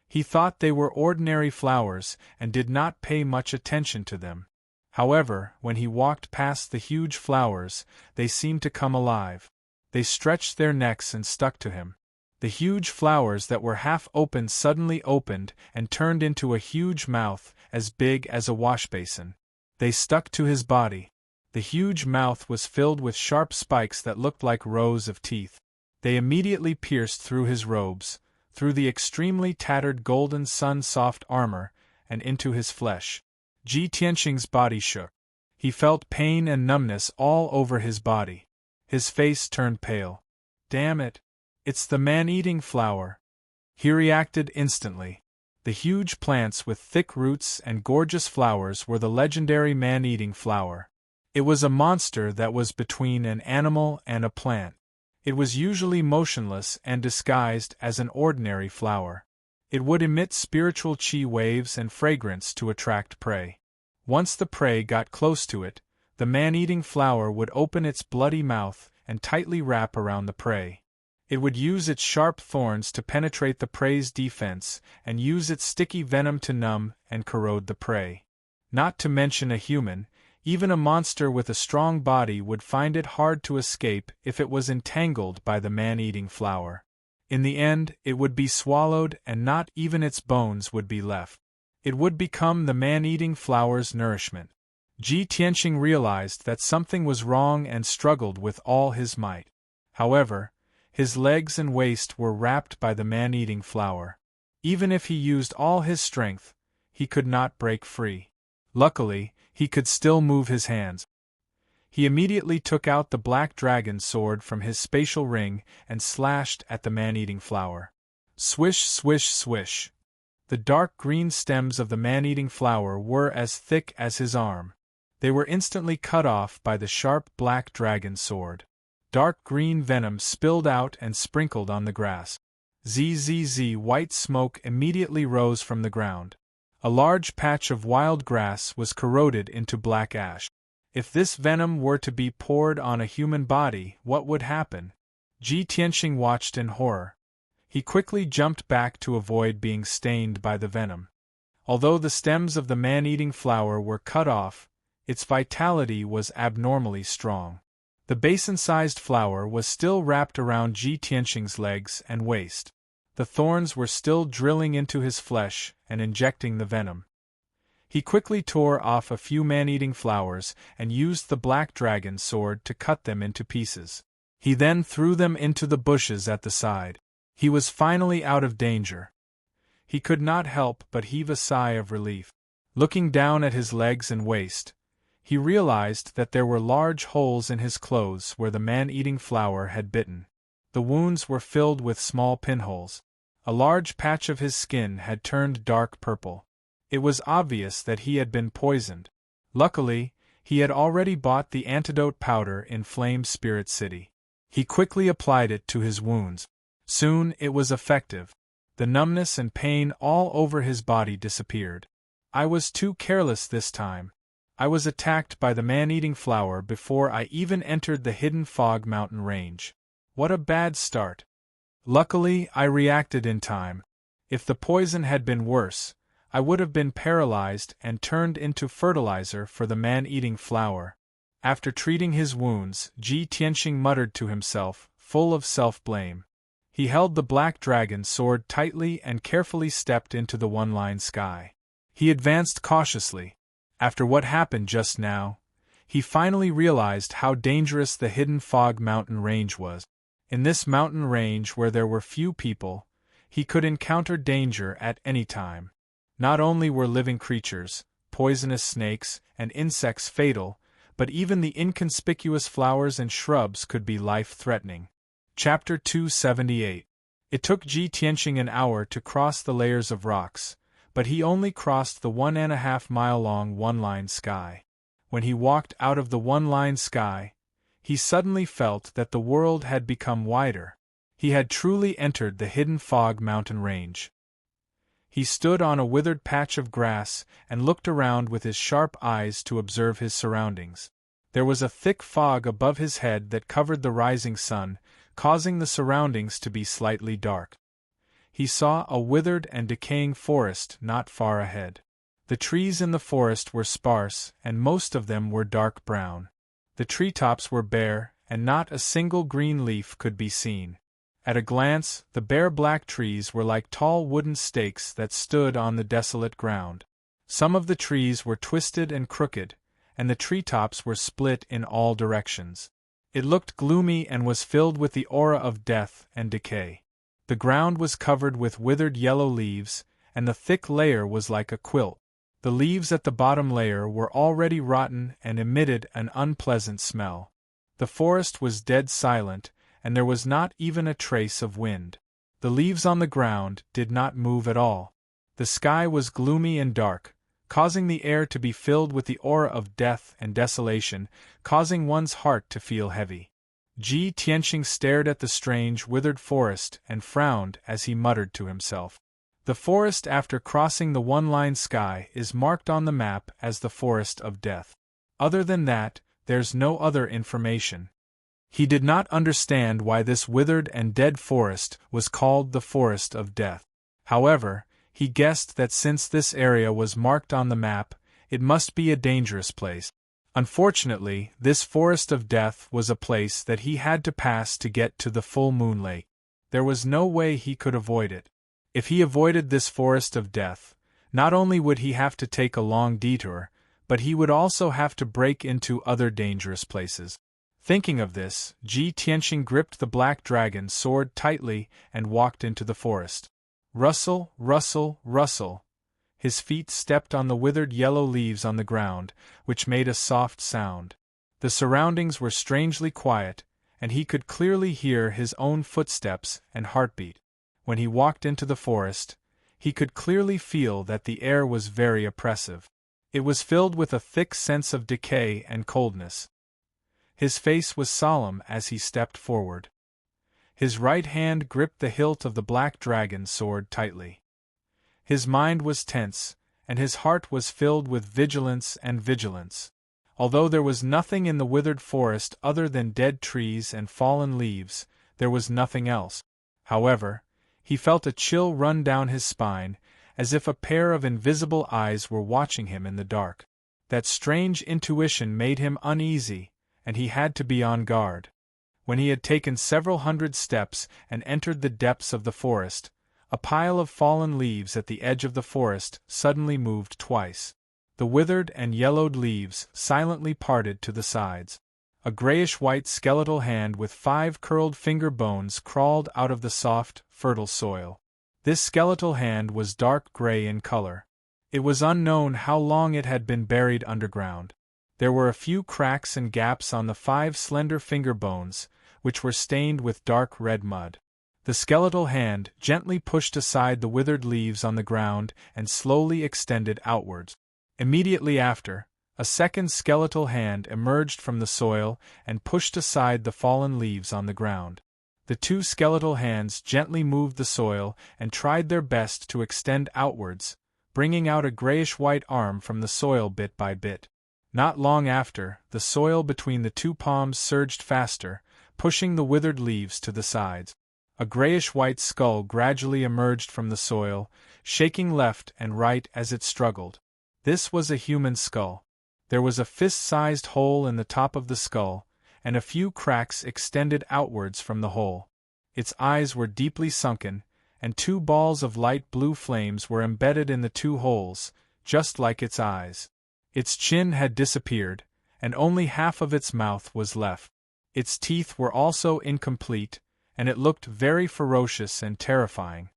He thought they were ordinary flowers and did not pay much attention to them. However, when he walked past the huge flowers, they seemed to come alive. They stretched their necks and stuck to him. The huge flowers that were half open suddenly opened and turned into a huge mouth as big as a washbasin. They stuck to his body. The huge mouth was filled with sharp spikes that looked like rows of teeth. They immediately pierced through his robes, through the extremely tattered golden sun-soft armor, and into his flesh. Ji Tianqing's body shook. He felt pain and numbness all over his body. His face turned pale. Damn it! It's the man-eating flower. He reacted instantly. The huge plants with thick roots and gorgeous flowers were the legendary man-eating flower. It was a monster that was between an animal and a plant. It was usually motionless and disguised as an ordinary flower. It would emit spiritual chi waves and fragrance to attract prey. Once the prey got close to it, the man-eating flower would open its bloody mouth and tightly wrap around the prey. It would use its sharp thorns to penetrate the prey's defense and use its sticky venom to numb and corrode the prey. Not to mention a human, even a monster with a strong body would find it hard to escape if it was entangled by the man-eating flower. In the end, it would be swallowed and not even its bones would be left. It would become the man-eating flower's nourishment. Ji Tianqing realized that something was wrong and struggled with all his might. However, his legs and waist were wrapped by the man-eating flower. Even if he used all his strength, he could not break free. Luckily, he could still move his hands. He immediately took out the black dragon sword from his spatial ring and slashed at the man-eating flower. Swish, swish, swish. The dark green stems of the man-eating flower were as thick as his arm. They were instantly cut off by the sharp black dragon sword. Dark green venom spilled out and sprinkled on the grass. Zzz, white smoke immediately rose from the ground. A large patch of wild grass was corroded into black ash. If this venom were to be poured on a human body, what would happen? Ji Tianqing watched in horror. He quickly jumped back to avoid being stained by the venom. Although the stems of the man-eating flower were cut off, its vitality was abnormally strong. The basin-sized flower was still wrapped around Ji Tianqing's legs and waist. The thorns were still drilling into his flesh and injecting the venom. He quickly tore off a few man-eating flowers and used the black dragon sword to cut them into pieces. He then threw them into the bushes at the side. He was finally out of danger. He could not help but heave a sigh of relief. Looking down at his legs and waist, he realized that there were large holes in his clothes where the man-eating flower had bitten. The wounds were filled with small pinholes. A large patch of his skin had turned dark purple. It was obvious that he had been poisoned. Luckily, he had already bought the antidote powder in Flame Spirit City. He quickly applied it to his wounds. Soon it was effective. The numbness and pain all over his body disappeared. I was too careless this time. I was attacked by the man-eating flower before I even entered the hidden fog mountain range. What a bad start. Luckily, I reacted in time. If the poison had been worse, I would have been paralyzed and turned into fertilizer for the man-eating flower. After treating his wounds, Ji Tianqing muttered to himself, full of self-blame. He held the black dragon sword tightly and carefully stepped into the one-line sky. He advanced cautiously. After what happened just now, he finally realized how dangerous the hidden fog mountain range was. In this mountain range where there were few people, he could encounter danger at any time. Not only were living creatures, poisonous snakes, and insects fatal, but even the inconspicuous flowers and shrubs could be life-threatening. Chapter 278. It took Ji Tianqing an hour to cross the layers of rocks, but he only crossed the 1.5-mile-long one-line sky. When he walked out of the one-line sky, he suddenly felt that the world had become wider. He had truly entered the hidden fog mountain range. He stood on a withered patch of grass and looked around with his sharp eyes to observe his surroundings. There was a thick fog above his head that covered the rising sun, causing the surroundings to be slightly dark. He saw a withered and decaying forest not far ahead. The trees in the forest were sparse, and most of them were dark brown. The treetops were bare, and not a single green leaf could be seen. At a glance, the bare black trees were like tall wooden stakes that stood on the desolate ground. Some of the trees were twisted and crooked, and the treetops were split in all directions. It looked gloomy and was filled with the aura of death and decay. The ground was covered with withered yellow leaves, and the thick layer was like a quilt. The leaves at the bottom layer were already rotten and emitted an unpleasant smell. The forest was dead silent, and there was not even a trace of wind. The leaves on the ground did not move at all. The sky was gloomy and dark, causing the air to be filled with the aura of death and desolation, causing one's heart to feel heavy. Ji Tianqing stared at the strange, withered forest and frowned as he muttered to himself. The forest after crossing the one-line sky is marked on the map as the Forest of Death. Other than that, there's no other information. He did not understand why this withered and dead forest was called the Forest of Death. However, he guessed that since this area was marked on the map, it must be a dangerous place. Unfortunately, this Forest of Death was a place that he had to pass to get to the Full Moon Lake. There was no way he could avoid it. If he avoided this Forest of Death, not only would he have to take a long detour, but he would also have to break into other dangerous places. Thinking of this, Ji Tianqing gripped the black dragon sword tightly and walked into the forest. Rustle, rustle, rustle. His feet stepped on the withered yellow leaves on the ground, which made a soft sound. The surroundings were strangely quiet, and he could clearly hear his own footsteps and heartbeat. When he walked into the forest, he could clearly feel that the air was very oppressive. It was filled with a thick sense of decay and coldness. His face was solemn as he stepped forward. His right hand gripped the hilt of the black dragon sword tightly. His mind was tense, and his heart was filled with vigilance and vigilance. Although there was nothing in the withered forest other than dead trees and fallen leaves, there was nothing else. However, he felt a chill run down his spine, as if a pair of invisible eyes were watching him in the dark. That strange intuition made him uneasy, and he had to be on guard. When he had taken several hundred steps and entered the depths of the forest, a pile of fallen leaves at the edge of the forest suddenly moved twice. The withered and yellowed leaves silently parted to the sides. A grayish-white skeletal hand with 5 curled finger bones crawled out of the soft, fertile soil. This skeletal hand was dark gray in color. It was unknown how long it had been buried underground. There were a few cracks and gaps on the 5 slender finger bones, which were stained with dark red mud. The skeletal hand gently pushed aside the withered leaves on the ground and slowly extended outwards. Immediately after, a second skeletal hand emerged from the soil and pushed aside the fallen leaves on the ground. The 2 skeletal hands gently moved the soil and tried their best to extend outwards, bringing out a grayish-white arm from the soil bit by bit. Not long after, the soil between the 2 palms surged faster, pushing the withered leaves to the sides. A grayish-white skull gradually emerged from the soil, shaking left and right as it struggled. This was a human skull. There was a fist-sized hole in the top of the skull, and a few cracks extended outwards from the hole. Its eyes were deeply sunken, and 2 balls of light blue flames were embedded in the 2 holes, just like its eyes. Its chin had disappeared, and only half of its mouth was left. Its teeth were also incomplete, and it looked very ferocious and terrifying.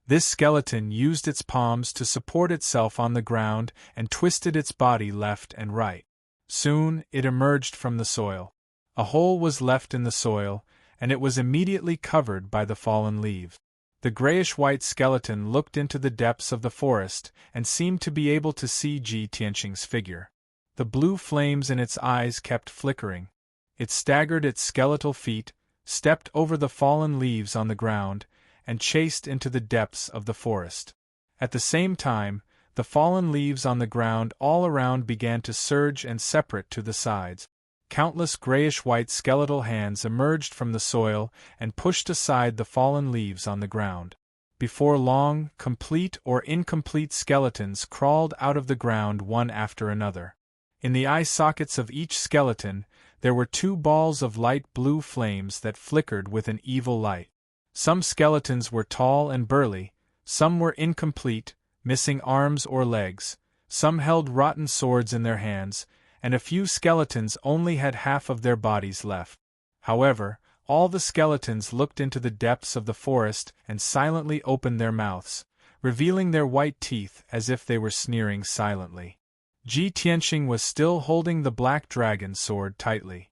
This skeleton used its palms to support itself on the ground and twisted its body left and right. Soon, it emerged from the soil. A hole was left in the soil, and it was immediately covered by the fallen leaves. The grayish-white skeleton looked into the depths of the forest and seemed to be able to see Ji Tianqing's figure. The blue flames in its eyes kept flickering. It staggered its skeletal feet, stepped over the fallen leaves on the ground, and chased into the depths of the forest. At the same time, the fallen leaves on the ground all around began to surge and separate to the sides. Countless grayish-white skeletal hands emerged from the soil and pushed aside the fallen leaves on the ground. Before long, complete or incomplete skeletons crawled out of the ground one after another. In the eye sockets of each skeleton, there were 2 balls of light blue flames that flickered with an evil light. Some skeletons were tall and burly, some were incomplete, missing arms or legs, some held rotten swords in their hands, and a few skeletons only had half of their bodies left. However, all the skeletons looked into the depths of the forest and silently opened their mouths, revealing their white teeth as if they were sneering silently. Ji Tianqing was still holding the black dragon sword tightly.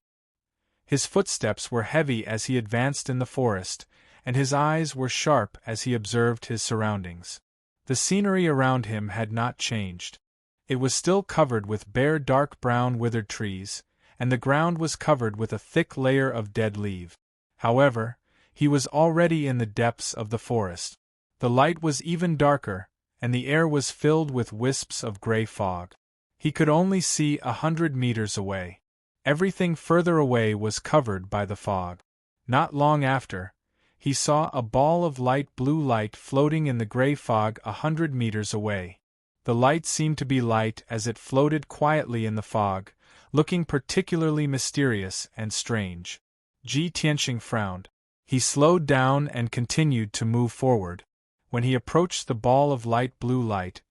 His footsteps were heavy as he advanced in the forest, and his eyes were sharp as he observed his surroundings. The scenery around him had not changed. It was still covered with bare dark brown withered trees, and the ground was covered with a thick layer of dead leaves. However, he was already in the depths of the forest. The light was even darker, and the air was filled with wisps of gray fog. He could only see 100 meters away. Everything further away was covered by the fog. Not long after, he saw a ball of light blue light floating in the gray fog 100 meters away. The light seemed to be light as it floated quietly in the fog, looking particularly mysterious and strange. Ji Tianqing frowned. He slowed down and continued to move forward. When he approached the ball of light blue light,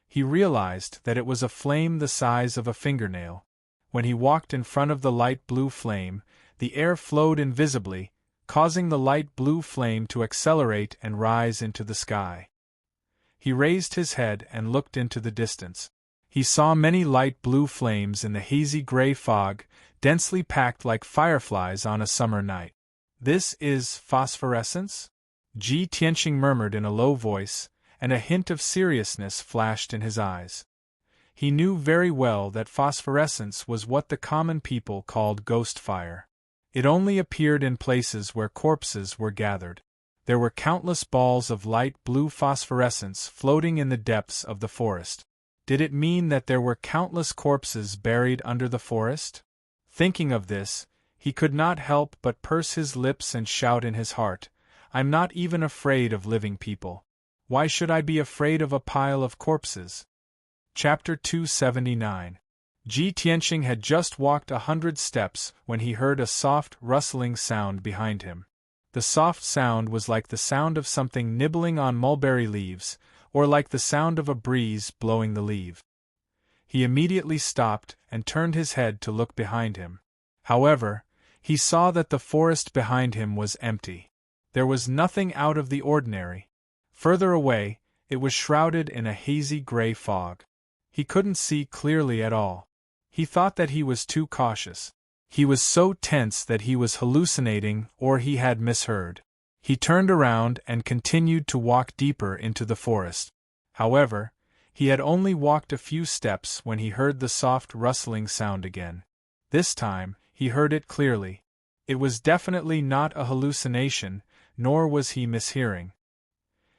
he realized that it was a flame the size of a fingernail. When he walked in front of the light blue flame, the air flowed invisibly, causing the light blue flame to accelerate and rise into the sky. He raised his head and looked into the distance. He saw many light blue flames in the hazy gray fog, densely packed like fireflies on a summer night. "This is phosphorescence?" Ji Tianqing murmured in a low voice, and a hint of seriousness flashed in his eyes. He knew very well that phosphorescence was what the common people called ghost fire. It only appeared in places where corpses were gathered. There were countless balls of light blue phosphorescence floating in the depths of the forest. Did it mean that there were countless corpses buried under the forest? Thinking of this, he could not help but purse his lips and shout in his heart, "I'm not even afraid of living people. Why should I be afraid of a pile of corpses?" Chapter 279. Ji Tianqing had just walked 100 steps when he heard a soft, rustling sound behind him. The soft sound was like the sound of something nibbling on mulberry leaves, or like the sound of a breeze blowing the leaf. He immediately stopped and turned his head to look behind him. However, he saw that the forest behind him was empty. There was nothing out of the ordinary. Further away, it was shrouded in a hazy gray fog. He couldn't see clearly at all. He thought that he was too cautious. He was so tense that he was hallucinating or he had misheard. He turned around and continued to walk deeper into the forest. However, he had only walked a few steps when he heard the soft rustling sound again. This time, he heard it clearly. It was definitely not a hallucination, nor was he mishearing.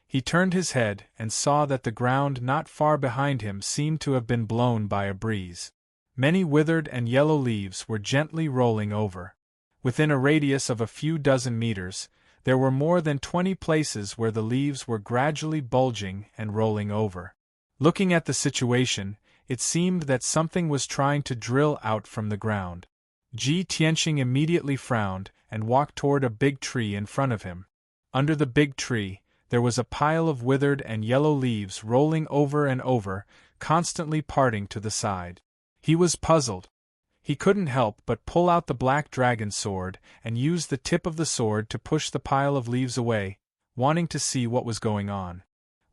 He turned his head and saw that the ground not far behind him seemed to have been blown by a breeze. Many withered and yellow leaves were gently rolling over. Within a radius of a few dozen meters, there were more than 20 places where the leaves were gradually bulging and rolling over. Looking at the situation, it seemed that something was trying to drill out from the ground. Ji Tianqing immediately frowned and walked toward a big tree in front of him. Under the big tree, there was a pile of withered and yellow leaves rolling over and over, constantly parting to the side. He was puzzled. He couldn't help but pull out the black dragon sword and use the tip of the sword to push the pile of leaves away, wanting to see what was going on.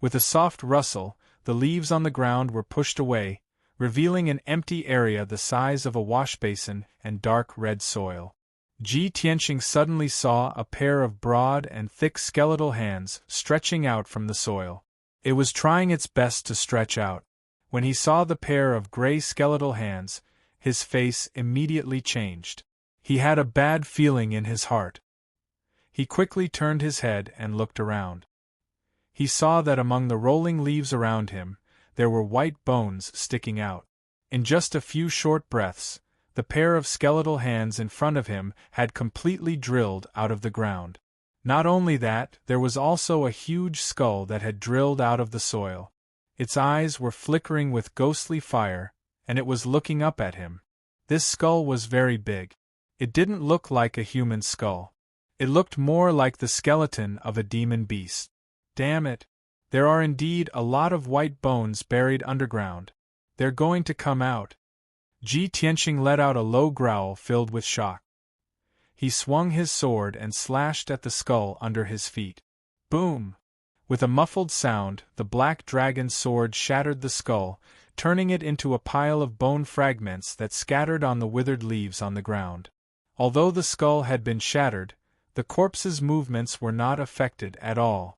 With a soft rustle, the leaves on the ground were pushed away, revealing an empty area the size of a washbasin and dark red soil. Ji Tianqing suddenly saw a pair of broad and thick skeletal hands stretching out from the soil. It was trying its best to stretch out. When he saw the pair of gray skeletal hands, his face immediately changed. He had a bad feeling in his heart. He quickly turned his head and looked around. He saw that among the rolling leaves around him, there were white bones sticking out. In just a few short breaths, the pair of skeletal hands in front of him had completely drilled out of the ground. Not only that, there was also a huge skull that had drilled out of the soil. Its eyes were flickering with ghostly fire, and it was looking up at him. This skull was very big. It didn't look like a human skull. It looked more like the skeleton of a demon beast. Damn it! There are indeed a lot of white bones buried underground. They're going to come out. Ji Tianqing let out a low growl filled with shock. He swung his sword and slashed at the skull under his feet. Boom! With a muffled sound, the black dragon's sword shattered the skull, turning it into a pile of bone fragments that scattered on the withered leaves on the ground. Although the skull had been shattered, the corpse's movements were not affected at all.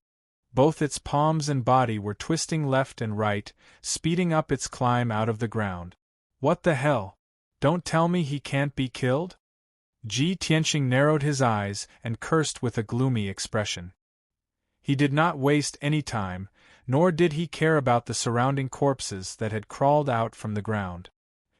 Both its palms and body were twisting left and right, speeding up its climb out of the ground. What the hell? Don't tell me he can't be killed? Ji Tianqing narrowed his eyes and cursed with a gloomy expression. He did not waste any time, nor did he care about the surrounding corpses that had crawled out from the ground.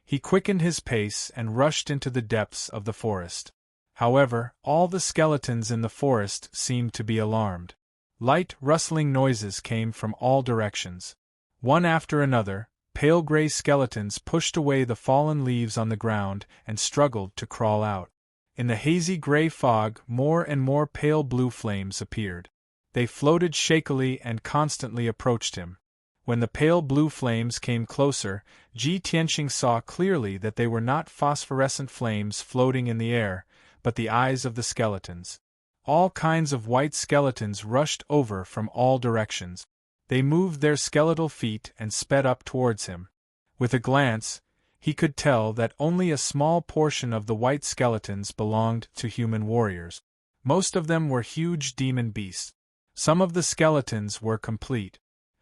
He quickened his pace and rushed into the depths of the forest. However, all the skeletons in the forest seemed to be alarmed. Light, rustling noises came from all directions. One after another, pale gray skeletons pushed away the fallen leaves on the ground and struggled to crawl out. In the hazy gray fog, more and more pale blue flames appeared. They floated shakily and constantly approached him. When the pale blue flames came closer, Ji Tianqing saw clearly that they were not phosphorescent flames floating in the air, but the eyes of the skeletons. All kinds of white skeletons rushed over from all directions. They moved their skeletal feet and sped up towards him. With a glance, he could tell that only a small portion of the white skeletons belonged to human warriors. Most of them were huge demon beasts. Some of the skeletons were complete.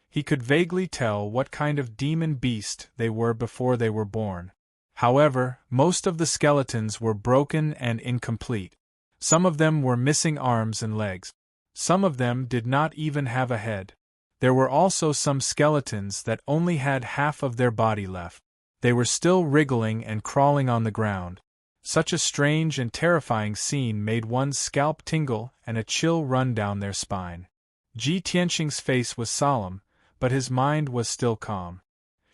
He could vaguely tell what kind of demon beast they were before they were born. However, most of the skeletons were broken and incomplete. Some of them were missing arms and legs. Some of them did not even have a head. There were also some skeletons that only had half of their body left. They were still wriggling and crawling on the ground. Such a strange and terrifying scene made one's scalp tingle and a chill run down their spine. Ji Tianqing's face was solemn, but his mind was still calm.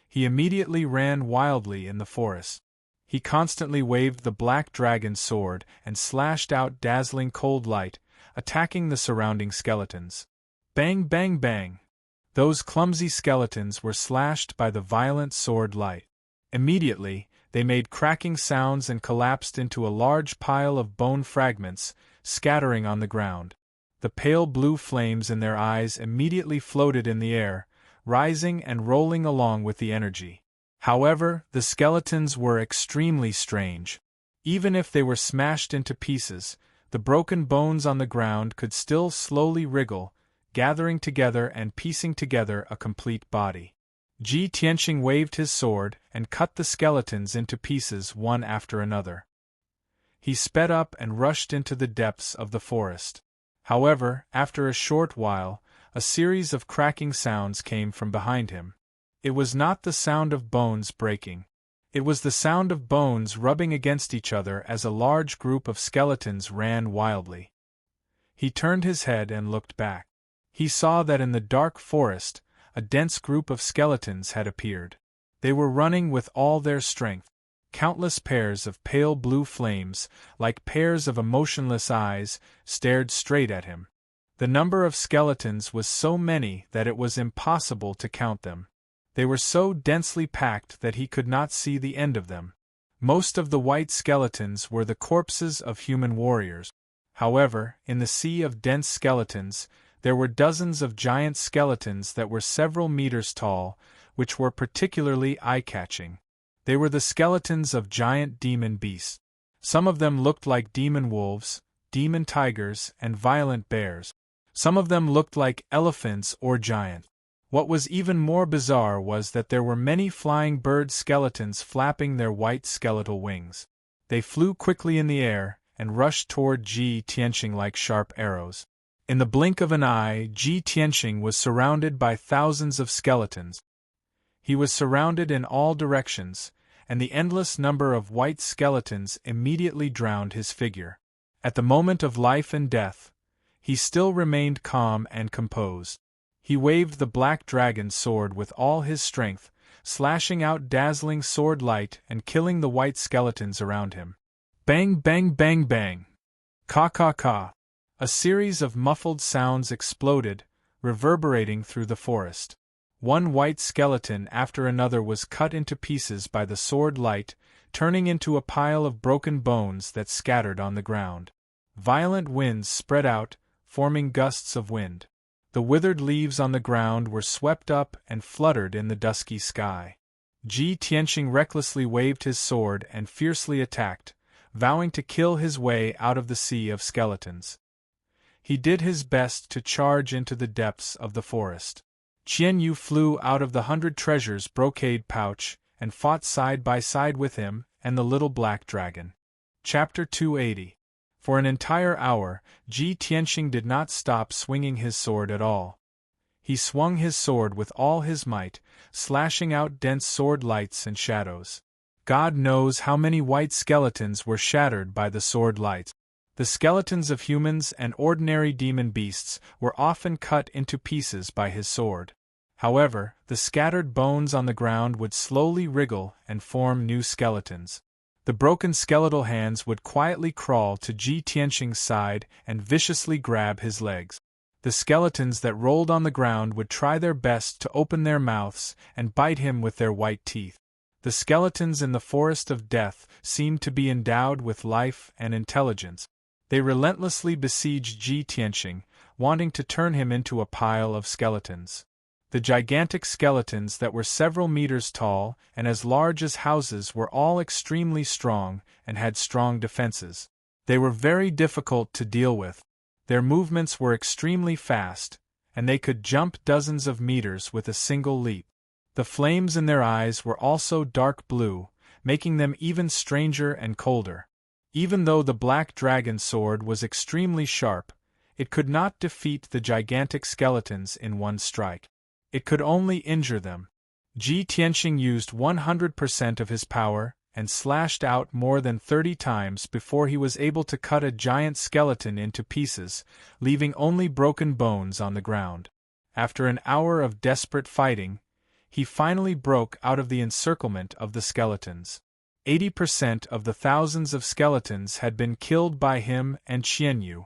He immediately ran wildly in the forest. He constantly waved the black dragon's sword and slashed out dazzling cold light, attacking the surrounding skeletons. Bang, bang, bang! Those clumsy skeletons were slashed by the violent sword light. Immediately, they made cracking sounds and collapsed into a large pile of bone fragments, scattering on the ground. The pale blue flames in their eyes immediately floated in the air, rising and rolling along with the energy. However, the skeletons were extremely strange. Even if they were smashed into pieces, the broken bones on the ground could still slowly wriggle, gathering together and piecing together a complete body. Ji Tianqing waved his sword and cut the skeletons into pieces one after another. He sped up and rushed into the depths of the forest. However, after a short while, a series of cracking sounds came from behind him. It was not the sound of bones breaking. It was the sound of bones rubbing against each other as a large group of skeletons ran wildly. He turned his head and looked back. He saw that in the dark forest, a dense group of skeletons had appeared. They were running with all their strength. Countless pairs of pale blue flames, like pairs of emotionless eyes, stared straight at him. The number of skeletons was so many that it was impossible to count them. They were so densely packed that he could not see the end of them. Most of the white skeletons were the corpses of human warriors. However, in the sea of dense skeletons, there were dozens of giant skeletons that were several meters tall, which were particularly eye-catching. They were the skeletons of giant demon beasts. Some of them looked like demon wolves, demon tigers, and violent bears. Some of them looked like elephants or giants. What was even more bizarre was that there were many flying bird skeletons flapping their white skeletal wings. They flew quickly in the air and rushed toward Ji Tianqing like sharp arrows. In the blink of an eye, Ji Tianqing was surrounded by thousands of skeletons. He was surrounded in all directions, and the endless number of white skeletons immediately drowned his figure. At the moment of life and death, he still remained calm and composed. He waved the black dragon's sword with all his strength, slashing out dazzling sword light and killing the white skeletons around him. Bang, bang, bang, bang! Ka ka ka! A series of muffled sounds exploded, reverberating through the forest. One white skeleton after another was cut into pieces by the sword light, turning into a pile of broken bones that scattered on the ground. Violent winds spread out, forming gusts of wind. The withered leaves on the ground were swept up and fluttered in the dusky sky. Ji Tianqing recklessly waved his sword and fiercely attacked, vowing to kill his way out of the sea of skeletons. He did his best to charge into the depths of the forest. Qian Yu flew out of the 100 treasures brocade pouch and fought side by side with him and the little black dragon. Chapter 280. For an entire hour, Ji Tianqing did not stop swinging his sword at all. He swung his sword with all his might, slashing out dense sword lights and shadows. God knows how many white skeletons were shattered by the sword light. The skeletons of humans and ordinary demon beasts were often cut into pieces by his sword. However, the scattered bones on the ground would slowly wriggle and form new skeletons. The broken skeletal hands would quietly crawl to Ji Tianqing's side and viciously grab his legs. The skeletons that rolled on the ground would try their best to open their mouths and bite him with their white teeth. The skeletons in the forest of death seemed to be endowed with life and intelligence. They relentlessly besieged Ji Tianqing, wanting to turn him into a pile of skeletons. The gigantic skeletons that were several meters tall and as large as houses were all extremely strong and had strong defenses. They were very difficult to deal with. Their movements were extremely fast, and they could jump dozens of meters with a single leap. The flames in their eyes were also dark blue, making them even stranger and colder. Even though the black dragon sword was extremely sharp, it could not defeat the gigantic skeletons in one strike. It could only injure them. Ji Tianqing used 100% of his power and slashed out more than 30 times before he was able to cut a giant skeleton into pieces, leaving only broken bones on the ground. After an hour of desperate fighting, he finally broke out of the encirclement of the skeletons. 80% of the thousands of skeletons had been killed by him and Qian Yu.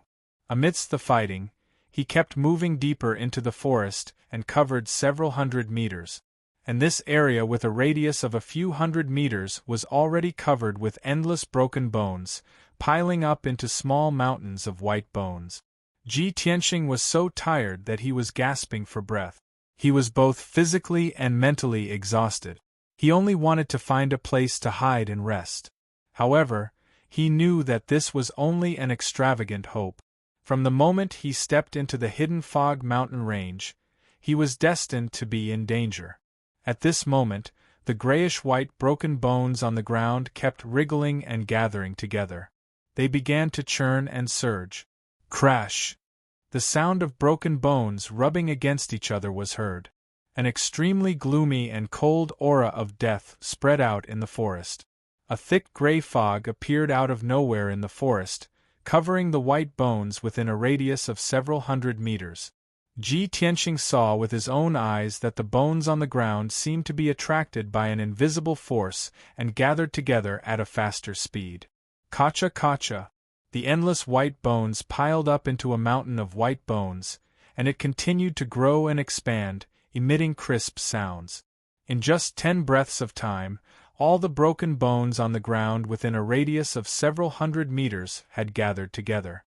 Amidst the fighting, he kept moving deeper into the forest and covered several hundred meters. And this area with a radius of a few hundred meters was already covered with endless broken bones, piling up into small mountains of white bones. Ji Tianqing was so tired that he was gasping for breath. He was both physically and mentally exhausted. He only wanted to find a place to hide and rest. However, he knew that this was only an extravagant hope. From the moment he stepped into the hidden fog mountain range, he was destined to be in danger. At this moment, the grayish-white broken bones on the ground kept wriggling and gathering together. They began to churn and surge. Crash! The sound of broken bones rubbing against each other was heard. An extremely gloomy and cold aura of death spread out in the forest. A thick gray fog appeared out of nowhere in the forest, covering the white bones within a radius of several hundred meters. Ji Tianqing saw with his own eyes that the bones on the ground seemed to be attracted by an invisible force and gathered together at a faster speed. Kacha kacha! The endless white bones piled up into a mountain of white bones, and it continued to grow and expand, emitting crisp sounds. In just 10 breaths of time, all the broken bones on the ground within a radius of several hundred meters had gathered together.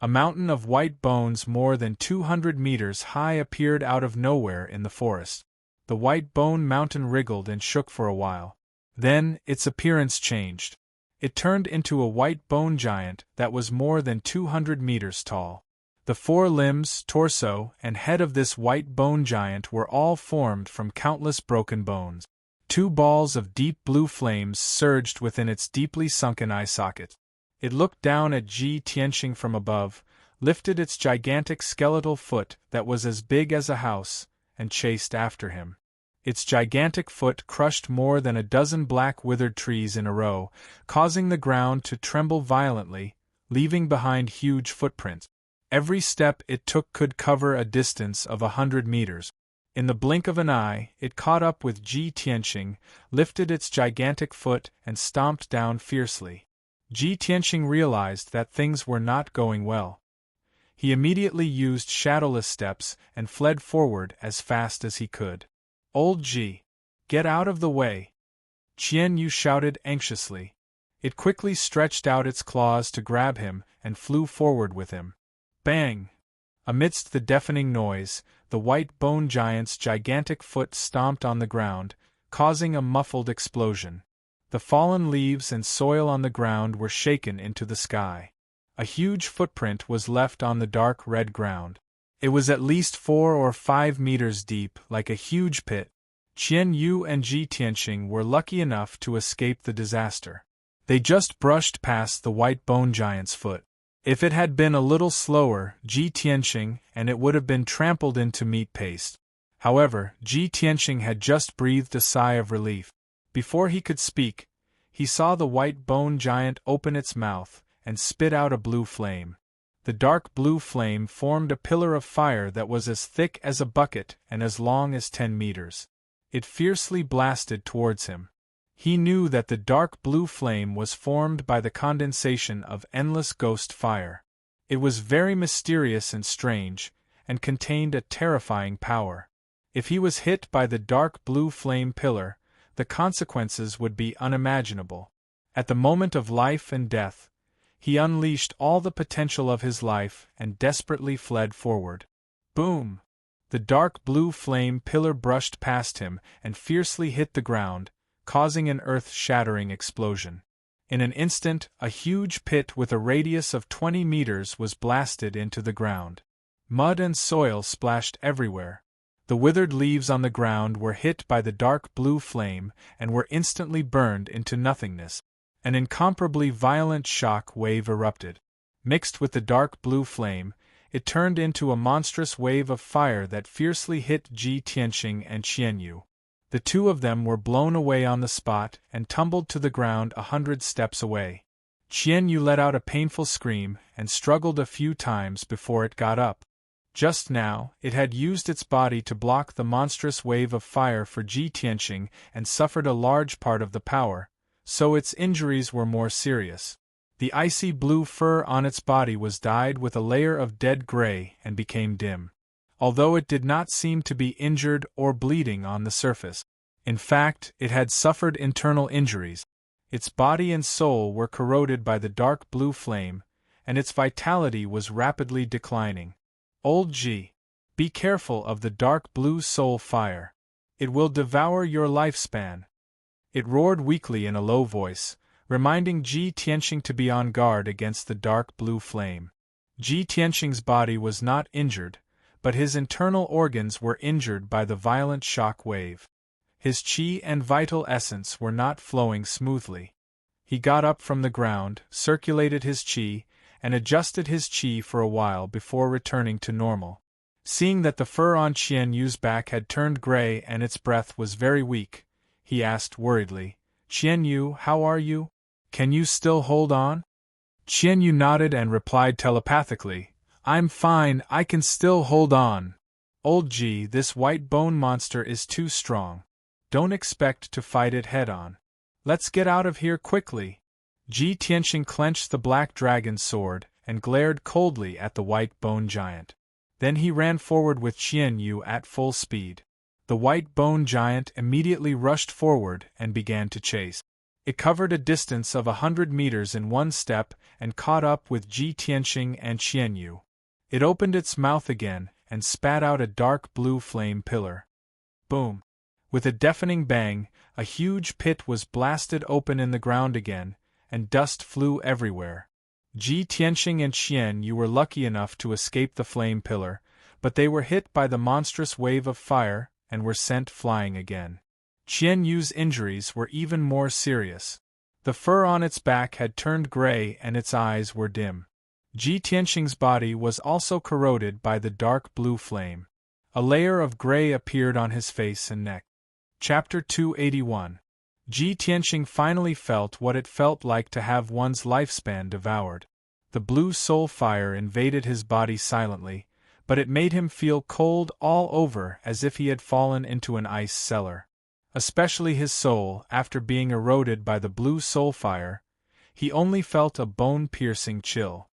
A mountain of white bones more than 200 meters high appeared out of nowhere in the forest. The white bone mountain wriggled and shook for a while. Then, its appearance changed. It turned into a white bone giant that was more than 200 meters tall. The 4 limbs, torso, and head of this white bone giant were all formed from countless broken bones. 2 balls of deep blue flames surged within its deeply sunken eye socket. It looked down at Ji Tianqing from above, lifted its gigantic skeletal foot that was as big as a house, and chased after him. Its gigantic foot crushed more than a dozen black withered trees in a row, causing the ground to tremble violently, leaving behind huge footprints. Every step it took could cover a distance of 100 meters. In the blink of an eye, it caught up with Ji Tianqing, lifted its gigantic foot and stomped down fiercely. Ji Tianqing realized that things were not going well. He immediately used shadowless steps and fled forward as fast as he could. "Old Ji! Get out of the way!" Qian Yu shouted anxiously. It quickly stretched out its claws to grab him and flew forward with him. Bang! Amidst the deafening noise, the white bone giant's gigantic foot stomped on the ground, causing a muffled explosion. The fallen leaves and soil on the ground were shaken into the sky. A huge footprint was left on the dark red ground. It was at least 4 or 5 meters deep, like a huge pit. Qian Yu and Ji Tianqing were lucky enough to escape the disaster. They just brushed past the white bone giant's foot. If it had been a little slower, Ji Tianqing and it would have been trampled into meat paste. However, Ji Tianqing had just breathed a sigh of relief. Before he could speak, he saw the white bone giant open its mouth and spit out a blue flame. The dark blue flame formed a pillar of fire that was as thick as a bucket and as long as 10 meters. It fiercely blasted towards him. He knew that the dark blue flame was formed by the condensation of endless ghost fire. It was very mysterious and strange, and contained a terrifying power. If he was hit by the dark blue flame pillar, the consequences would be unimaginable. At the moment of life and death, he unleashed all the potential of his life and desperately fled forward. Boom! The dark blue flame pillar brushed past him and fiercely hit the ground, causing an earth-shattering explosion. In an instant, a huge pit with a radius of 20 meters was blasted into the ground. Mud and soil splashed everywhere. The withered leaves on the ground were hit by the dark blue flame and were instantly burned into nothingness. An incomparably violent shock wave erupted. Mixed with the dark blue flame, it turned into a monstrous wave of fire that fiercely hit Ji Tianqing and Qian Yu. The two of them were blown away on the spot and tumbled to the ground 100 steps away. Qian Yu let out a painful scream and struggled a few times before it got up. Just now, it had used its body to block the monstrous wave of fire for Ji Tianqing and suffered a large part of the power, so its injuries were more serious. The icy blue fur on its body was dyed with a layer of dead gray and became dim. Although it did not seem to be injured or bleeding on the surface. In fact, it had suffered internal injuries. Its body and soul were corroded by the dark blue flame, and its vitality was rapidly declining. Old Ji, be careful of the dark blue soul fire. It will devour your lifespan. It roared weakly in a low voice, reminding Ji Tianqing to be on guard against the dark blue flame. Ji Tianqing's body was not injured, but his internal organs were injured by the violent shock wave. His qi and vital essence were not flowing smoothly. He got up from the ground, circulated his qi, and adjusted his qi for a while before returning to normal. Seeing that the fur on Qian Yu's back had turned gray and its breath was very weak, he asked worriedly, "Qian Yu, how are you? Can you still hold on?" Qian Yu nodded and replied telepathically, "I'm fine, I can still hold on. Old Ji, this white bone monster is too strong. Don't expect to fight it head-on. Let's get out of here quickly." Ji Tianqing clenched the black dragon's sword and glared coldly at the white bone giant. Then he ran forward with Qian Yu at full speed. The white bone giant immediately rushed forward and began to chase. It covered a distance of 100 meters in one step and caught up with Ji Tianqing and Qian Yu. It opened its mouth again and spat out a dark blue flame pillar. Boom! With a deafening bang, a huge pit was blasted open in the ground again, and dust flew everywhere. Ji Tianqing and Qian Yu were lucky enough to escape the flame pillar, but they were hit by the monstrous wave of fire and were sent flying again. Qian Yu's injuries were even more serious. The fur on its back had turned gray and its eyes were dim. Ji Tianxing's body was also corroded by the dark blue flame. A layer of gray appeared on his face and neck. Chapter 281. Ji Tianxing finally felt what it felt like to have one's lifespan devoured. The blue soul fire invaded his body silently, but it made him feel cold all over as if he had fallen into an ice cellar. Especially his soul, after being eroded by the blue soul fire, he only felt a bone-piercing chill.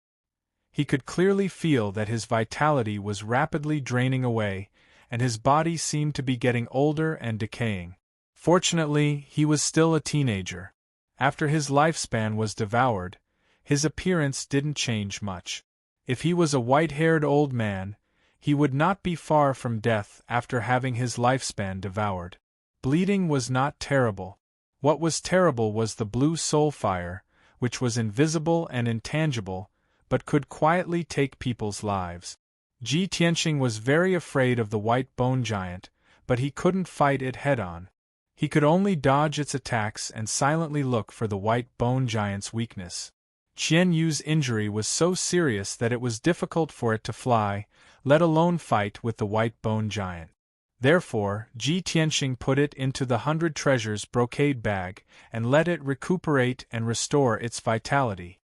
He could clearly feel that his vitality was rapidly draining away, and his body seemed to be getting older and decaying. Fortunately, he was still a teenager. After his lifespan was devoured, his appearance didn't change much. If he was a white-haired old man, he would not be far from death after having his lifespan devoured. Bleeding was not terrible. What was terrible was the blue soul fire, which was invisible and intangible, but could quietly take people's lives. Ji Tianxing was very afraid of the white bone giant, but he couldn't fight it head-on. He could only dodge its attacks and silently look for the white bone giant's weakness. Qian Yu's injury was so serious that it was difficult for it to fly, let alone fight with the white bone giant. Therefore, Ji Tianxing put it into the 100 treasures brocade bag and let it recuperate and restore its vitality.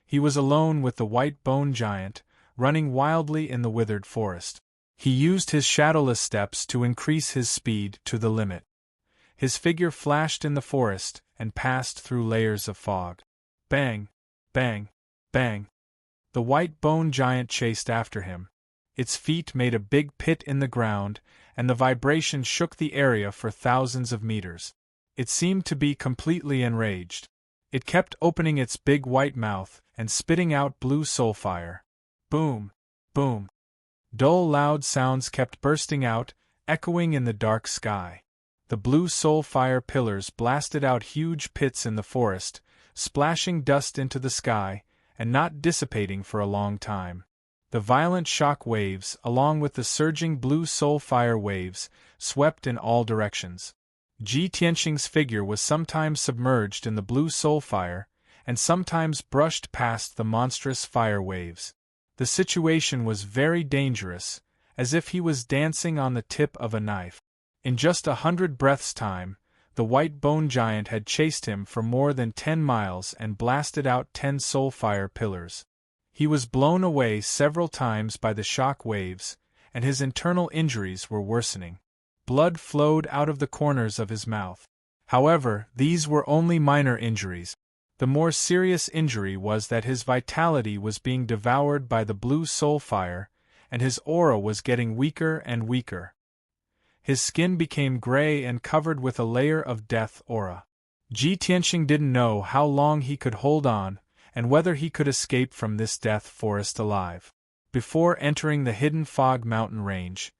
He was alone with the white bone giant, running wildly in the withered forest. He used his shadowless steps to increase his speed to the limit. His figure flashed in the forest and passed through layers of fog. Bang! Bang! Bang! The white bone giant chased after him. Its feet made a big pit in the ground, and the vibration shook the area for thousands of meters. It seemed to be completely enraged. It kept opening its big white mouth and spitting out blue soul fire. Boom! Boom! Dull loud sounds kept bursting out, echoing in the dark sky. The blue soul fire pillars blasted out huge pits in the forest, splashing dust into the sky, and not dissipating for a long time. The violent shock waves, along with the surging blue soul fire waves, swept in all directions. Ji Tianxing's figure was sometimes submerged in the blue soul fire, and sometimes brushed past the monstrous fire waves. The situation was very dangerous, as if he was dancing on the tip of a knife. In just 100 breaths' time, the white bone giant had chased him for more than 10 miles and blasted out 10 soul fire pillars. He was blown away several times by the shock waves, and his internal injuries were worsening. Blood flowed out of the corners of his mouth. However, these were only minor injuries. The more serious injury was that his vitality was being devoured by the blue soul fire, and his aura was getting weaker and weaker. His skin became gray and covered with a layer of death aura. Ji Tianxing didn't know how long he could hold on, and whether he could escape from this death forest alive. Before entering the hidden fog mountain range,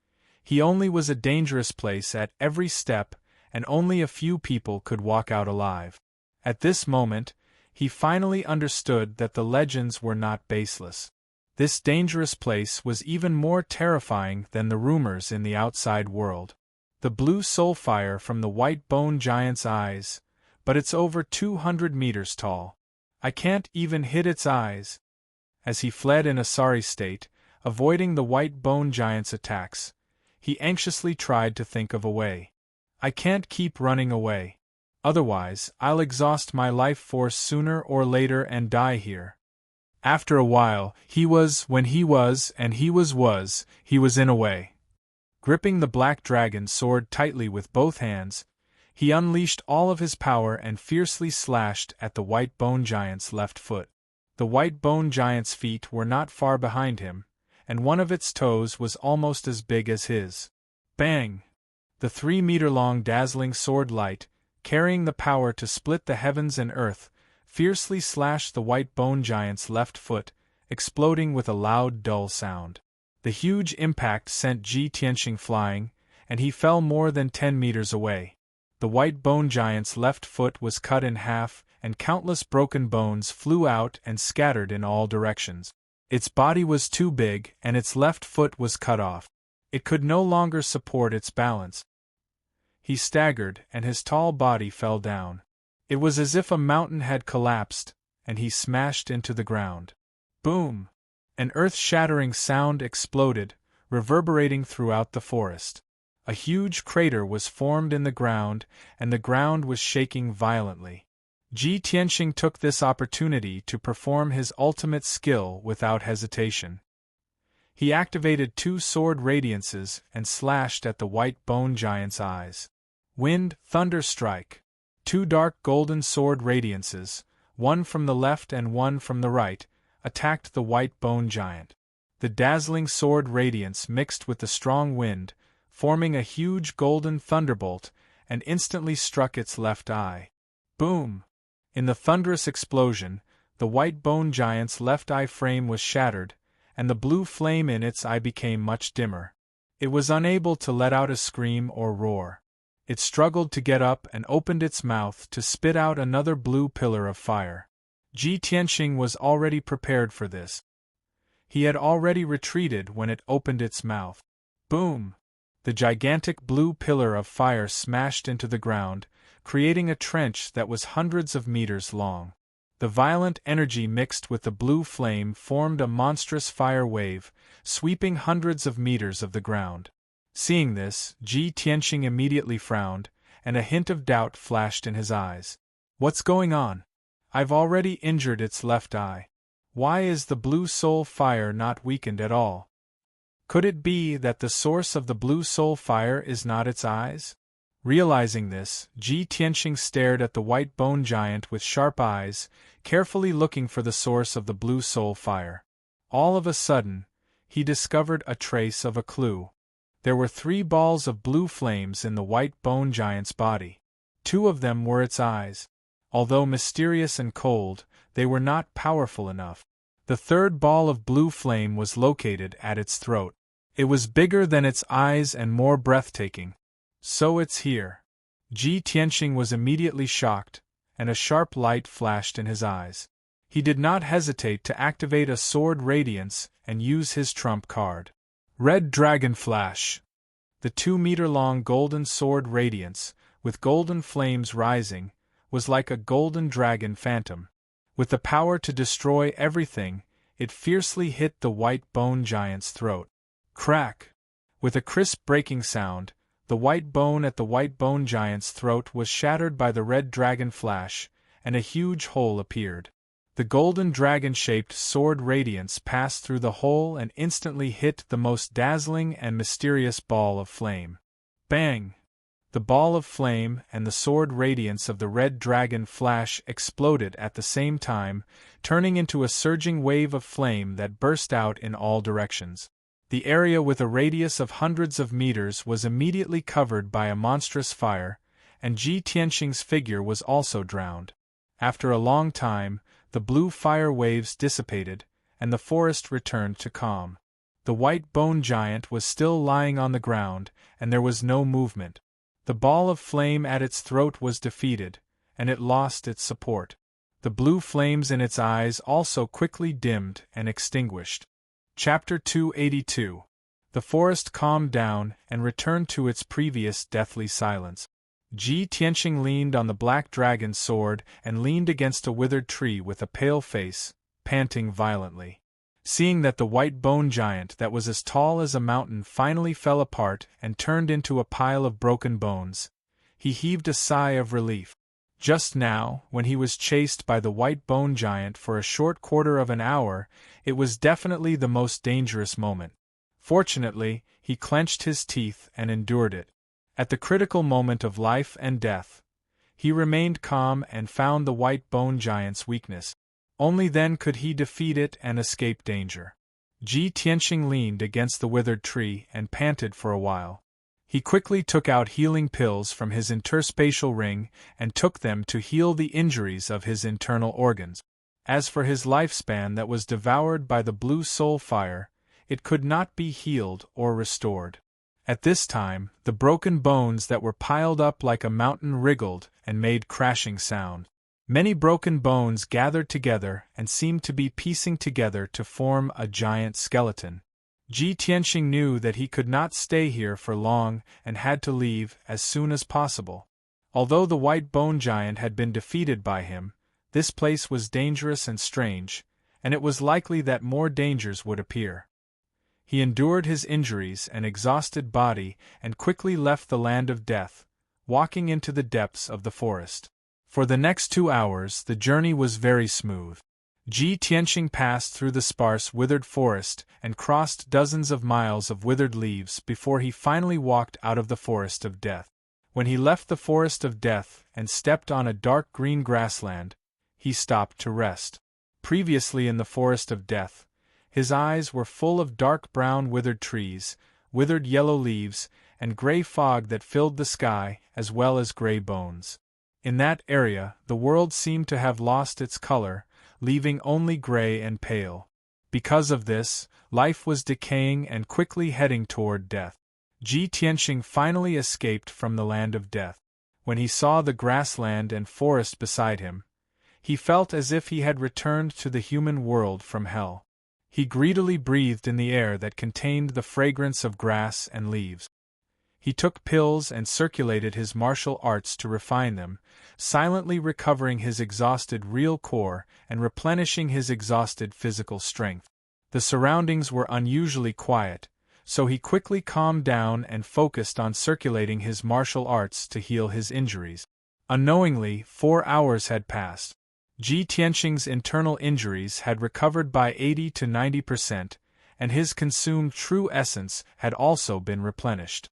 he only was a dangerous place at every step, and only a few people could walk out alive. At this moment, he finally understood that the legends were not baseless. This dangerous place was even more terrifying than the rumors in the outside world. The blue soul fire from the white bone giant's eyes, but it's over 200 meters tall. I can't even hit its eyes. As he fled in a sorry state, avoiding the white bone giant's attacks, he anxiously tried to think of a way. I can't keep running away. Otherwise, I'll exhaust my life force sooner or later and die here. After a while, he was in a way. Gripping the black dragon sword tightly with both hands, he unleashed all of his power and fiercely slashed at the white bone giant's left foot. The white bone giant's feet were not far behind him, and one of its toes was almost as big as his. Bang! The 3-meter-long dazzling sword light, carrying the power to split the heavens and earth, fiercely slashed the white bone giant's left foot, exploding with a loud, dull sound. The huge impact sent Ji Tianxing flying, and he fell more than 10 meters away. The white bone giant's left foot was cut in half, and countless broken bones flew out and scattered in all directions. Its body was too big, and its left foot was cut off. It could no longer support its balance. He staggered, and his tall body fell down. It was as if a mountain had collapsed, and he smashed into the ground. Boom! An earth-shattering sound exploded, reverberating throughout the forest. A huge crater was formed in the ground, and the ground was shaking violently. Ji Tianxing took this opportunity to perform his ultimate skill without hesitation. He activated 2 sword radiances and slashed at the white bone giant's eyes. Wind, thunder strike. 2 dark golden sword radiances, one from the left and one from the right, attacked the white bone giant. The dazzling sword radiance mixed with the strong wind, forming a huge golden thunderbolt, and instantly struck its left eye. Boom! In the thunderous explosion, the white bone giant's left eye frame was shattered, and the blue flame in its eye became much dimmer. It was unable to let out a scream or roar. It struggled to get up and opened its mouth to spit out another blue pillar of fire. Ji Tianxing was already prepared for this. He had already retreated when it opened its mouth. Boom! The gigantic blue pillar of fire smashed into the ground, creating a trench that was hundreds of meters long. The violent energy mixed with the blue flame formed a monstrous fire wave, sweeping hundreds of meters of the ground. Seeing this, Ji Tianxing immediately frowned, and a hint of doubt flashed in his eyes. What's going on? I've already injured its left eye. Why is the blue soul fire not weakened at all? Could it be that the source of the blue soul fire is not its eyes? Realizing this, Ji Tianxing stared at the white bone giant with sharp eyes, carefully looking for the source of the blue soul fire. All of a sudden, he discovered a trace of a clue. There were 3 balls of blue flames in the white bone giant's body. 2 of them were its eyes. Although mysterious and cold, they were not powerful enough. The 3rd ball of blue flame was located at its throat. It was bigger than its eyes and more breathtaking. So it's here. Ji Tianxing was immediately shocked, and a sharp light flashed in his eyes. He did not hesitate to activate a sword radiance and use his trump card. Red Dragon Flash. The 2-meter-long golden sword radiance, with golden flames rising, was like a golden dragon phantom. With the power to destroy everything, it fiercely hit the white bone giant's throat. Crack! With a crisp breaking sound, the white bone at the white bone giant's throat was shattered by the red dragon flash, and a huge hole appeared. The golden dragon-shaped sword radiance passed through the hole and instantly hit the most dazzling and mysterious ball of flame. Bang! The ball of flame and the sword radiance of the red dragon flash exploded at the same time, turning into a surging wave of flame that burst out in all directions. The area with a radius of hundreds of meters was immediately covered by a monstrous fire, and Ji Tianxing's figure was also drowned. After a long time, the blue fire waves dissipated, and the forest returned to calm. The white bone giant was still lying on the ground, and there was no movement. The ball of flame at its throat was defeated, and it lost its support. The blue flames in its eyes also quickly dimmed and extinguished. Chapter 282. The forest calmed down and returned to its previous deathly silence. Ji Tianxing leaned on the black dragon's sword and leaned against a withered tree with a pale face, panting violently. Seeing that the white bone giant that was as tall as a mountain finally fell apart and turned into a pile of broken bones, he heaved a sigh of relief. Just now, when he was chased by the white bone giant for a short quarter of an hour, it was definitely the most dangerous moment. Fortunately, he clenched his teeth and endured it. At the critical moment of life and death, he remained calm and found the white bone giant's weakness. Only then could he defeat it and escape danger. Ji Tianxing leaned against the withered tree and panted for a while. He quickly took out healing pills from his interspatial ring and took them to heal the injuries of his internal organs. As for his lifespan that was devoured by the blue soul fire, it could not be healed or restored. At this time, the broken bones that were piled up like a mountain wriggled and made crashing sound. Many broken bones gathered together and seemed to be piecing together to form a giant skeleton. Ji Tianxing knew that he could not stay here for long and had to leave as soon as possible. Although the white bone giant had been defeated by him, this place was dangerous and strange, and it was likely that more dangers would appear. He endured his injuries and exhausted body and quickly left the land of death, walking into the depths of the forest. For the next 2 hours the journey was very smooth. Ji Tianqing passed through the sparse withered forest and crossed dozens of miles of withered leaves before he finally walked out of the forest of death. When he left the forest of death and stepped on a dark green grassland, he stopped to rest. Previously in the forest of death, his eyes were full of dark brown withered trees, withered yellow leaves, and gray fog that filled the sky, as well as gray bones. In that area, the world seemed to have lost its color, leaving only gray and pale. Because of this, life was decaying and quickly heading toward death. Ji Tianqing finally escaped from the land of death. When he saw the grassland and forest beside him, he felt as if he had returned to the human world from hell. He greedily breathed in the air that contained the fragrance of grass and leaves. He took pills and circulated his martial arts to refine them, silently recovering his exhausted real core and replenishing his exhausted physical strength. The surroundings were unusually quiet, so he quickly calmed down and focused on circulating his martial arts to heal his injuries. Unknowingly, 4 hours had passed. Ji Tianqing's internal injuries had recovered by 80 to 90%, and his consumed true essence had also been replenished.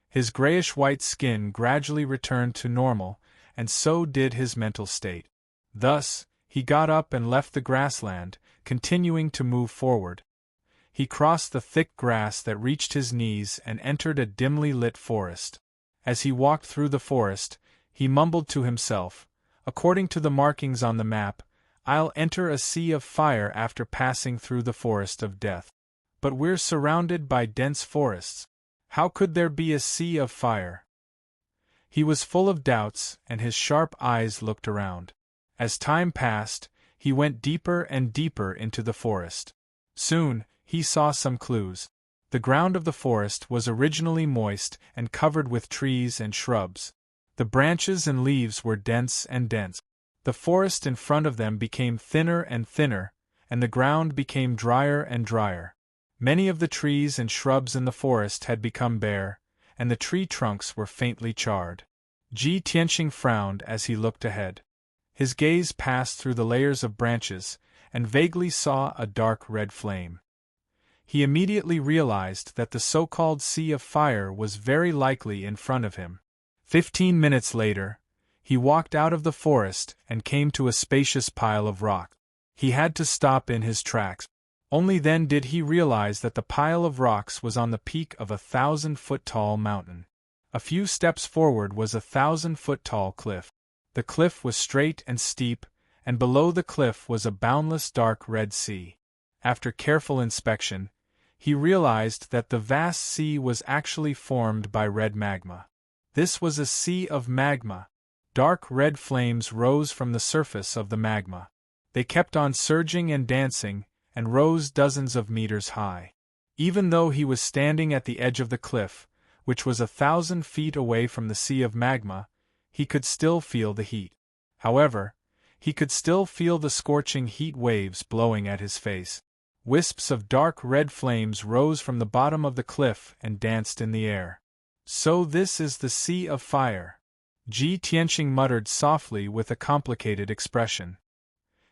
His grayish-white skin gradually returned to normal, and so did his mental state. Thus, he got up and left the grassland, continuing to move forward. He crossed the thick grass that reached his knees and entered a dimly lit forest. As he walked through the forest, he mumbled to himself, "According to the markings on the map, I'll enter a sea of fire after passing through the forest of death. But we're surrounded by dense forests. How could there be a sea of fire?" He was full of doubts, and his sharp eyes looked around. As time passed, he went deeper and deeper into the forest. Soon, he saw some clues. The ground of the forest was originally moist and covered with trees and shrubs. The branches and leaves were dense and dense. The forest in front of them became thinner and thinner, and the ground became drier and drier. Many of the trees and shrubs in the forest had become bare, and the tree trunks were faintly charred. Ji Tianqing frowned as he looked ahead. His gaze passed through the layers of branches, and vaguely saw a dark red flame. He immediately realized that the so-called sea of fire was very likely in front of him. 15 minutes later, he walked out of the forest and came to a spacious pile of rock. He had to stop in his tracks. Only then did he realize that the pile of rocks was on the peak of a 1,000-foot-tall mountain. A few steps forward was a 1,000-foot-tall cliff. The cliff was straight and steep, and below the cliff was a boundless dark red sea. After careful inspection, he realized that the vast sea was actually formed by red magma. This was a sea of magma. Dark red flames rose from the surface of the magma. They kept on surging and dancing, and rose dozens of meters high. Even though he was standing at the edge of the cliff, which was 1,000 feet away from the sea of magma, he could still feel the heat. However, he could still feel the scorching heat waves blowing at his face. Wisps of dark red flames rose from the bottom of the cliff and danced in the air. "So this is the sea of fire," Ji Tianqing muttered softly with a complicated expression.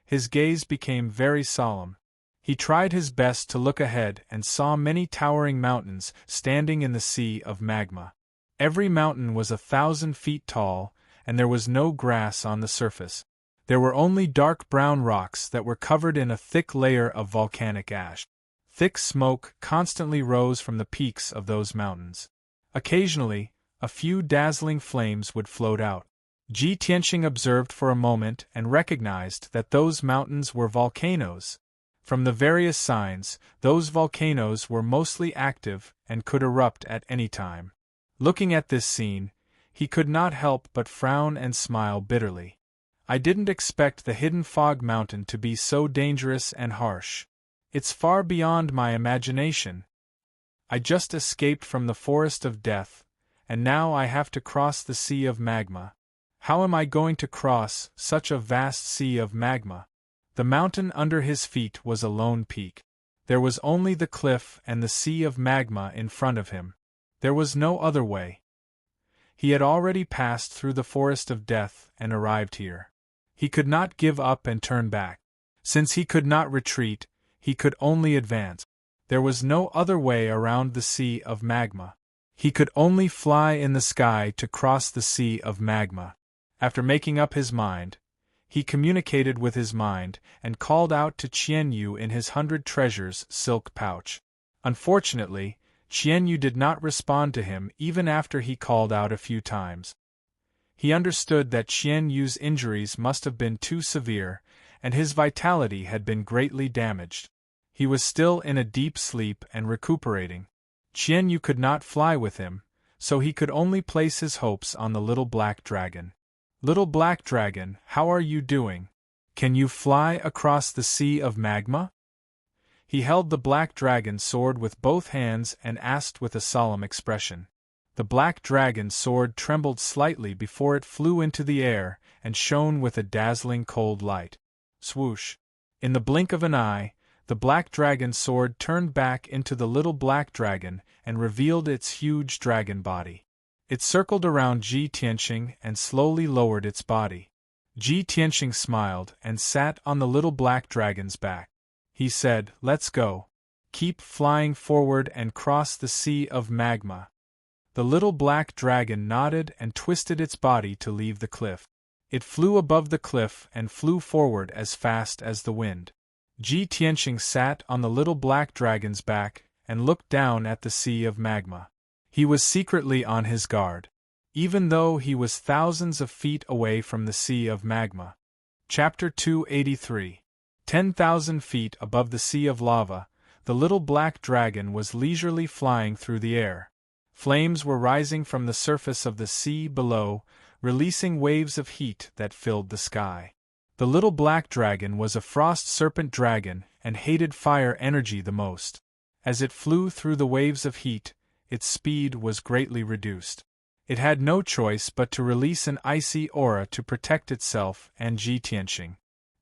His gaze became very solemn. He tried his best to look ahead and saw many towering mountains standing in the sea of magma. Every mountain was 1,000 feet tall, and there was no grass on the surface. There were only dark brown rocks that were covered in a thick layer of volcanic ash. Thick smoke constantly rose from the peaks of those mountains. Occasionally, a few dazzling flames would float out. Ji Tianqing observed for a moment and recognized that those mountains were volcanoes. From the various signs, those volcanoes were mostly active and could erupt at any time. Looking at this scene, he could not help but frown and smile bitterly. "I didn't expect the hidden fog mountain to be so dangerous and harsh. It's far beyond my imagination. I just escaped from the forest of death, and now I have to cross the sea of magma. How am I going to cross such a vast sea of magma?" The mountain under his feet was a lone peak. There was only the cliff and the sea of magma in front of him. There was no other way. He had already passed through the forest of death and arrived here. He could not give up and turn back. Since he could not retreat, he could only advance. There was no other way around the sea of magma. He could only fly in the sky to cross the sea of magma. After making up his mind, he communicated with his mind and called out to Qianyu in his 100 treasures silk pouch. Unfortunately, Qianyu did not respond to him even after he called out a few times. He understood that Qianyu's injuries must have been too severe, and his vitality had been greatly damaged. He was still in a deep sleep and recuperating. Qianyu could not fly with him, so he could only place his hopes on the little black dragon. Little black dragon, how are you doing? Can you fly across the sea of magma? He held the black dragon's sword with both hands and asked with a solemn expression. The black dragon's sword trembled slightly before it flew into the air and shone with a dazzling cold light. Swoosh! In the blink of an eye, the black dragon's sword turned back into the little black dragon and revealed its huge dragon body. It circled around Ji Tianqing and slowly lowered its body. Ji Tianqing smiled and sat on the little black dragon's back. He said, "Let's go. Keep flying forward and cross the sea of magma." The little black dragon nodded and twisted its body to leave the cliff. It flew above the cliff and flew forward as fast as the wind. Ji Tianqing sat on the little black dragon's back and looked down at the sea of magma. He was secretly on his guard, even though he was thousands of feet away from the sea of magma. Chapter 283. 10,000 feet above the sea of lava, the little black dragon was leisurely flying through the air. Flames were rising from the surface of the sea below, releasing waves of heat that filled the sky. The little black dragon was a frost serpent dragon and hated fire energy the most. As it flew through the waves of heat, its speed was greatly reduced. It had no choice but to release an icy aura to protect itself and Ji Tianqing.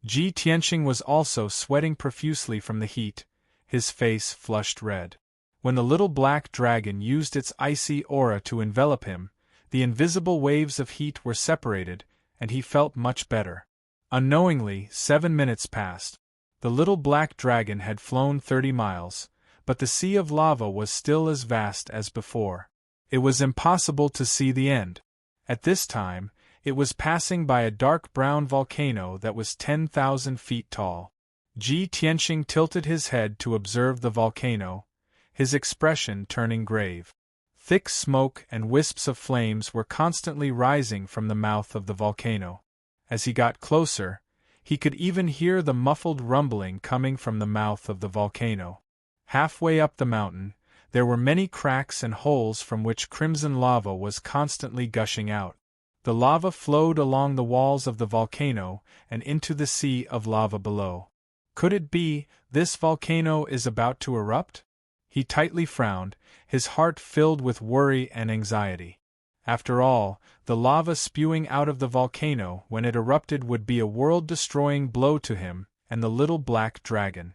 Ji Tianqing was also sweating profusely from the heat, his face flushed red. When the little black dragon used its icy aura to envelop him, the invisible waves of heat were separated, and he felt much better. Unknowingly, 7 minutes passed. The little black dragon had flown 30 miles, but the sea of lava was still as vast as before. It was impossible to see the end. At this time, it was passing by a dark brown volcano that was 10,000 feet tall. Ji Tianqing tilted his head to observe the volcano, his expression turning grave. Thick smoke and wisps of flames were constantly rising from the mouth of the volcano. As he got closer, he could even hear the muffled rumbling coming from the mouth of the volcano. Halfway up the mountain, there were many cracks and holes from which crimson lava was constantly gushing out. The lava flowed along the walls of the volcano and into the sea of lava below. Could it be, this volcano is about to erupt? He tightly frowned, his heart filled with worry and anxiety. After all, the lava spewing out of the volcano when it erupted would be a world-destroying blow to him and the little black dragon.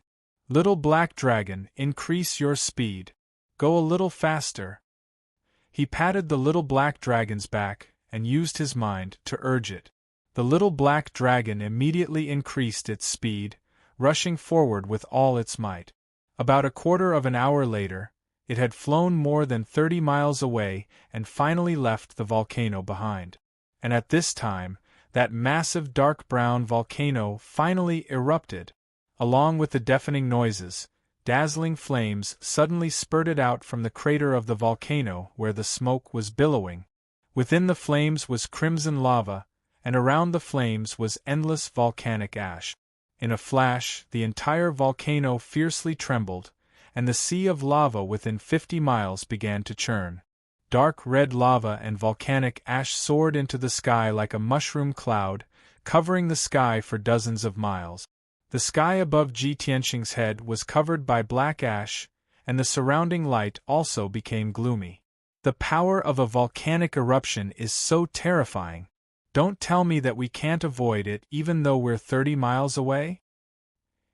Little black dragon, increase your speed. Go a little faster. He patted the little black dragon's back and used his mind to urge it. The little black dragon immediately increased its speed, rushing forward with all its might. About a quarter of an hour later, it had flown more than 30 miles away and finally left the volcano behind. And at this time, that massive dark brown volcano finally erupted. Along with the deafening noises, dazzling flames suddenly spurted out from the crater of the volcano where the smoke was billowing. Within the flames was crimson lava, and around the flames was endless volcanic ash. In a flash, the entire volcano fiercely trembled, and the sea of lava within 50 miles began to churn. Dark red lava and volcanic ash soared into the sky like a mushroom cloud, covering the sky for dozens of miles. The sky above Ji Tianqing's head was covered by black ash, and the surrounding light also became gloomy. The power of a volcanic eruption is so terrifying. Don't tell me that we can't avoid it even though we're 30 miles away?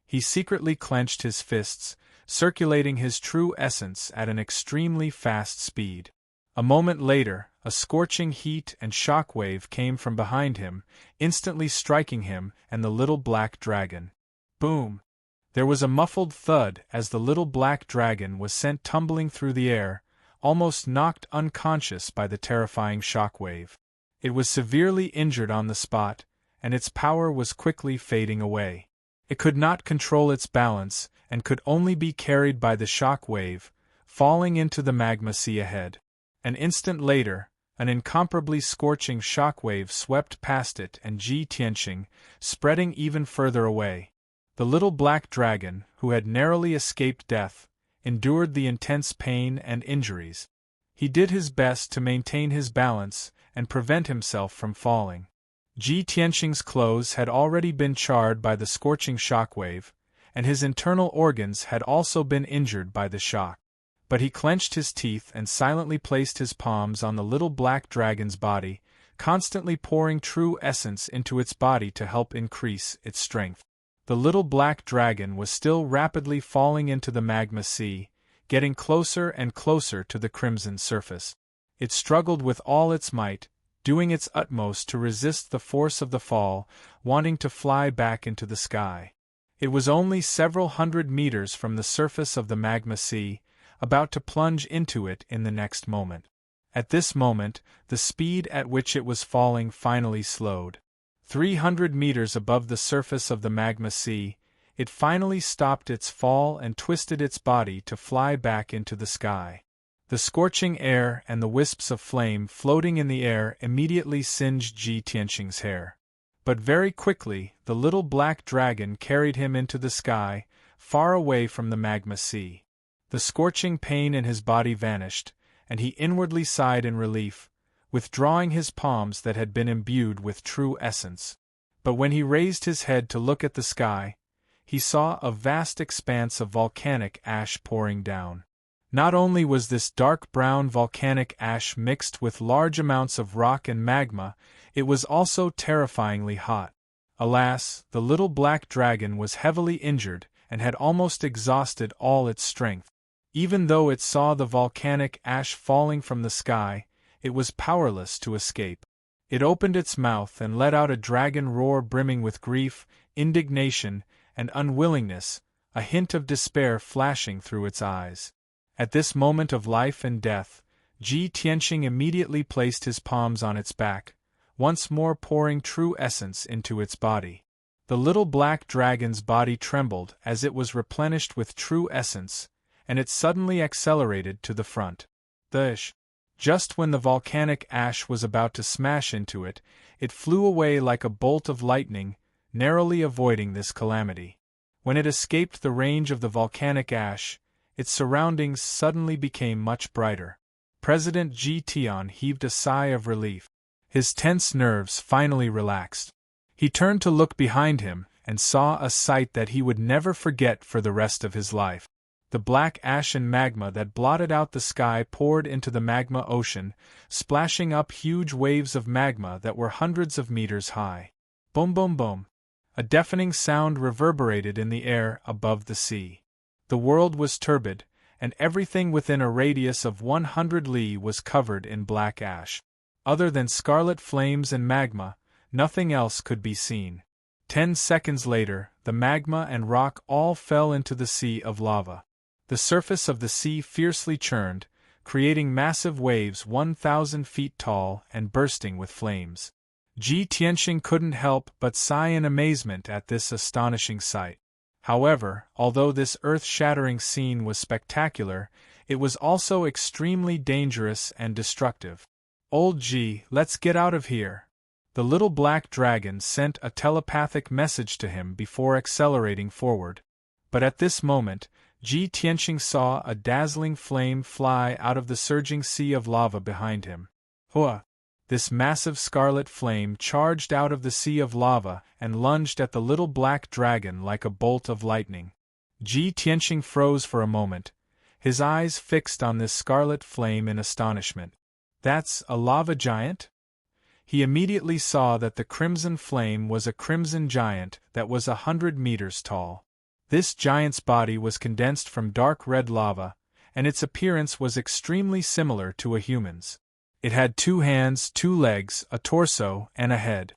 He secretly clenched his fists, circulating his true essence at an extremely fast speed. A moment later, a scorching heat and shock wave came from behind him, instantly striking him and the little black dragon. Boom! There was a muffled thud as the little black dragon was sent tumbling through the air, almost knocked unconscious by the terrifying shock wave. It was severely injured on the spot, and its power was quickly fading away. It could not control its balance, and could only be carried by the shock wave, falling into the magma sea ahead. An instant later, an incomparably scorching shock wave swept past it and Ji Tianqing, spreading even further away. The little black dragon, who had narrowly escaped death, endured the intense pain and injuries. He did his best to maintain his balance and prevent himself from falling. Ji Tianqing's clothes had already been charred by the scorching shockwave, and his internal organs had also been injured by the shock. But he clenched his teeth and silently placed his palms on the little black dragon's body, constantly pouring true essence into its body to help increase its strength. The little black dragon was still rapidly falling into the magma sea, getting closer and closer to the crimson surface. It struggled with all its might, doing its utmost to resist the force of the fall, wanting to fly back into the sky. It was only several hundred meters from the surface of the magma sea, about to plunge into it in the next moment. At this moment, the speed at which it was falling finally slowed. 300 meters above the surface of the magma sea, it finally stopped its fall and twisted its body to fly back into the sky. The scorching air and the wisps of flame floating in the air immediately singed Ji Tianqing's hair. But very quickly, the little black dragon carried him into the sky, far away from the magma sea. The scorching pain in his body vanished, and he inwardly sighed in relief, withdrawing his palms that had been imbued with true essence. But when he raised his head to look at the sky, he saw a vast expanse of volcanic ash pouring down. Not only was this dark brown volcanic ash mixed with large amounts of rock and magma, it was also terrifyingly hot. Alas, the little black dragon was heavily injured and had almost exhausted all its strength. Even though it saw the volcanic ash falling from the sky, it was powerless to escape. It opened its mouth and let out a dragon roar brimming with grief, indignation, and unwillingness, a hint of despair flashing through its eyes. At this moment of life and death, Ji Tianqing immediately placed his palms on its back, once more pouring true essence into its body. The little black dragon's body trembled as it was replenished with true essence, and it suddenly accelerated to the front. Just when the volcanic ash was about to smash into it, it flew away like a bolt of lightning, narrowly avoiding this calamity. When it escaped the range of the volcanic ash, its surroundings suddenly became much brighter. President Ji Tian heaved a sigh of relief. His tense nerves finally relaxed. He turned to look behind him and saw a sight that he would never forget for the rest of his life. The black ash and magma that blotted out the sky poured into the magma ocean, splashing up huge waves of magma that were hundreds of meters high. Boom boom boom. A deafening sound reverberated in the air above the sea. The world was turbid, and everything within a radius of 100 li was covered in black ash. Other than scarlet flames and magma, nothing else could be seen. 10 seconds later, the magma and rock all fell into the sea of lava. The surface of the sea fiercely churned, creating massive waves 1,000 feet tall and bursting with flames. Ji Tianqing couldn't help but sigh in amazement at this astonishing sight. However, although this earth-shattering scene was spectacular, it was also extremely dangerous and destructive. "Old Ji, let's get out of here." The little black dragon sent a telepathic message to him before accelerating forward. But at this moment, Ji Tianqing saw a dazzling flame fly out of the surging sea of lava behind him. Hua! This massive scarlet flame charged out of the sea of lava and lunged at the little black dragon like a bolt of lightning. Ji Tianqing froze for a moment, his eyes fixed on this scarlet flame in astonishment. "That's a lava giant?" He immediately saw that the crimson flame was a crimson giant that was 100 meters tall. This giant's body was condensed from dark red lava, and its appearance was extremely similar to a human's. It had 2 hands, 2 legs, a torso, and a head.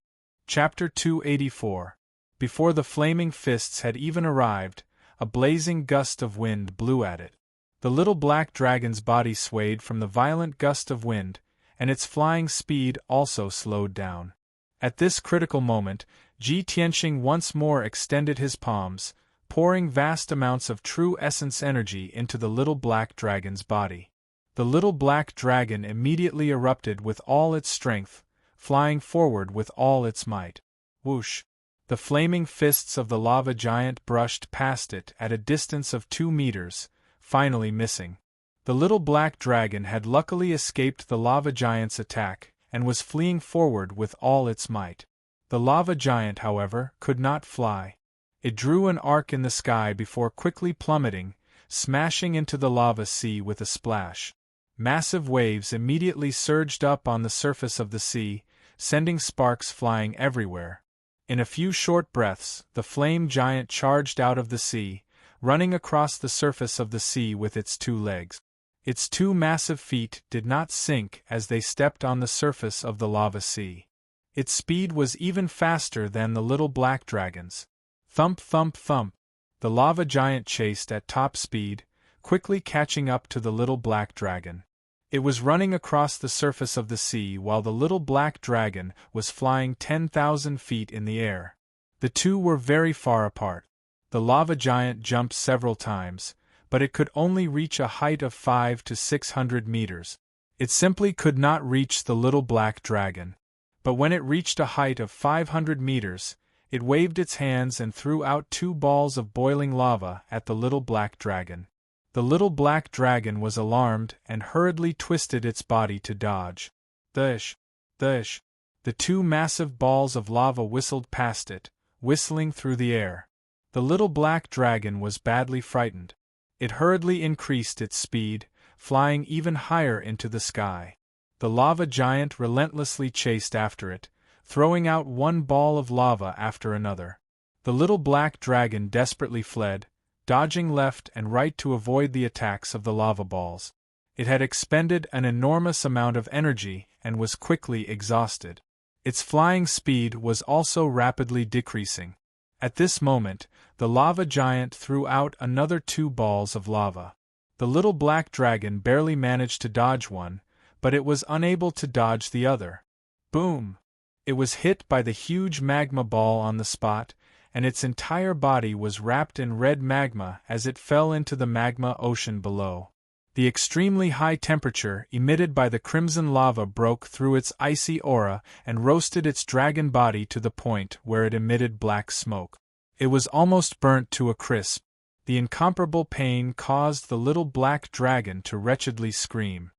Chapter 284. Before the flaming fists had even arrived, a blazing gust of wind blew at it. The little black dragon's body swayed from the violent gust of wind, and its flying speed also slowed down. At this critical moment, Ji Tianxing once more extended his palms, pouring vast amounts of true essence energy into the little black dragon's body. The little black dragon immediately erupted with all its strength, flying forward with all its might. Whoosh! The flaming fists of the lava giant brushed past it at a distance of 2 meters, finally missing. The little black dragon had luckily escaped the lava giant's attack, and was fleeing forward with all its might. The lava giant, however, could not fly. It drew an arc in the sky before quickly plummeting, smashing into the lava sea with a splash. Massive waves immediately surged up on the surface of the sea, sending sparks flying everywhere. In a few short breaths, the flame giant charged out of the sea, running across the surface of the sea with its 2 legs. Its 2 massive feet did not sink as they stepped on the surface of the lava sea. Its speed was even faster than the little black dragon's. Thump, thump, thump. The lava giant chased at top speed, quickly catching up to the little black dragon. It was running across the surface of the sea while the little black dragon was flying 10,000 feet in the air. The 2 were very far apart. The lava giant jumped several times, but it could only reach a height of 500 to 600 meters. It simply could not reach the little black dragon. But when it reached a height of 500 meters, it waved its hands and threw out 2 balls of boiling lava at the little black dragon. The little black dragon was alarmed and hurriedly twisted its body to dodge. Thush! Thush! The 2 massive balls of lava whistled past it, whistling through the air. The little black dragon was badly frightened. It hurriedly increased its speed, flying even higher into the sky. The lava giant relentlessly chased after it, throwing out 1 ball of lava after another. The little black dragon desperately fled, dodging left and right to avoid the attacks of the lava balls. It had expended an enormous amount of energy and was quickly exhausted. Its flying speed was also rapidly decreasing. At this moment, the lava giant threw out another 2 balls of lava. The little black dragon barely managed to dodge one, but it was unable to dodge the other. Boom! It was hit by the huge magma ball on the spot, and its entire body was wrapped in red magma as it fell into the magma ocean below. The extremely high temperature emitted by the crimson lava broke through its icy aura and roasted its dragon body to the point where it emitted black smoke. It was almost burnt to a crisp. The incomparable pain caused the little black dragon to wretchedly scream.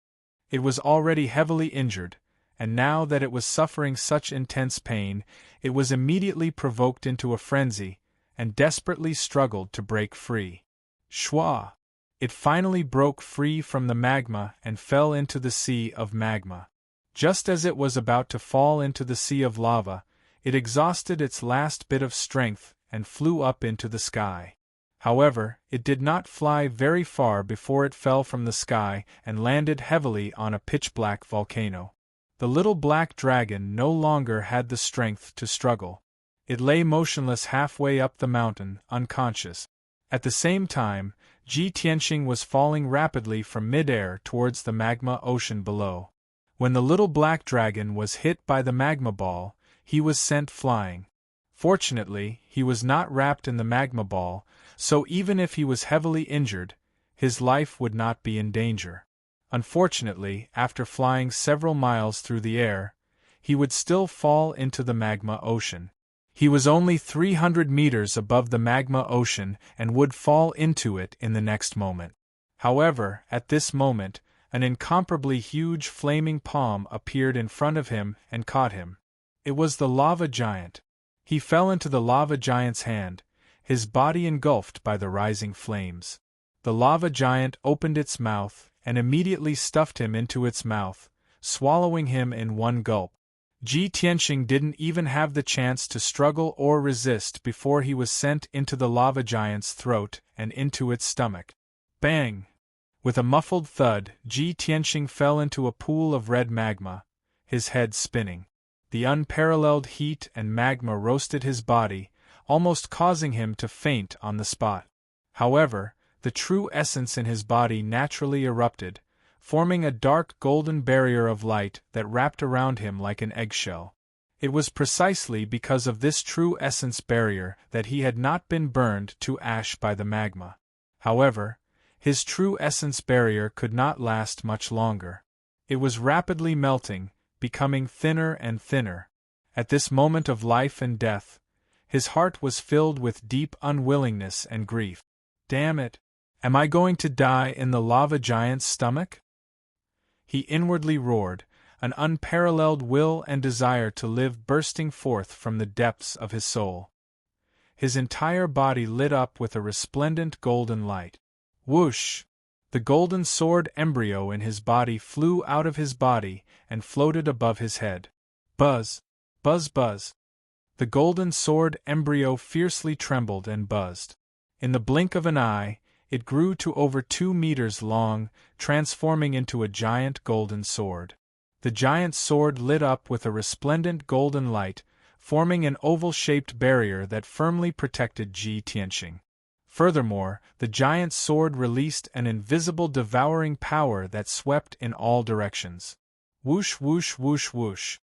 It was already heavily injured, and now that it was suffering such intense pain, it was immediately provoked into a frenzy, and desperately struggled to break free. Shwa! It finally broke free from the magma and fell into the sea of magma. Just as it was about to fall into the sea of lava, it exhausted its last bit of strength and flew up into the sky. However, it did not fly very far before it fell from the sky and landed heavily on a pitch-black volcano. The little black dragon no longer had the strength to struggle. It lay motionless halfway up the mountain, unconscious. At the same time, Ji Tianxing was falling rapidly from mid-air towards the magma ocean below. When the little black dragon was hit by the magma ball, he was sent flying. Fortunately, he was not wrapped in the magma ball, so even if he was heavily injured, his life would not be in danger. Unfortunately, after flying several miles through the air, he would still fall into the magma ocean. He was only 300 meters above the magma ocean and would fall into it in the next moment. However, at this moment, an incomparably huge flaming palm appeared in front of him and caught him. It was the lava giant. He fell into the lava giant's hand, his body engulfed by the rising flames. The lava giant opened its mouth and immediately stuffed him into its mouth, swallowing him in one gulp. Ji Tianxing didn't even have the chance to struggle or resist before he was sent into the lava giant's throat and into its stomach. Bang! With a muffled thud, Ji Tianxing fell into a pool of red magma, his head spinning. The unparalleled heat and magma roasted his body, almost causing him to faint on the spot. However, the true essence in his body naturally erupted, forming a dark golden barrier of light that wrapped around him like an eggshell. It was precisely because of this true essence barrier that he had not been burned to ash by the magma. However, his true essence barrier could not last much longer. It was rapidly melting, becoming thinner and thinner. At this moment of life and death, his heart was filled with deep unwillingness and grief. Damn it! Am I going to die in the lava giant's stomach? He inwardly roared, an unparalleled will and desire to live bursting forth from the depths of his soul. His entire body lit up with a resplendent golden light. Whoosh! The golden sword embryo in his body flew out of his body and floated above his head. Buzz! Buzz buzz! The golden sword embryo fiercely trembled and buzzed. In the blink of an eye, it grew to over 2 meters long, transforming into a giant golden sword. The giant sword lit up with a resplendent golden light, forming an oval-shaped barrier that firmly protected Ji Tianxing. Furthermore, the giant sword released an invisible devouring power that swept in all directions. Whoosh whoosh whoosh whoosh.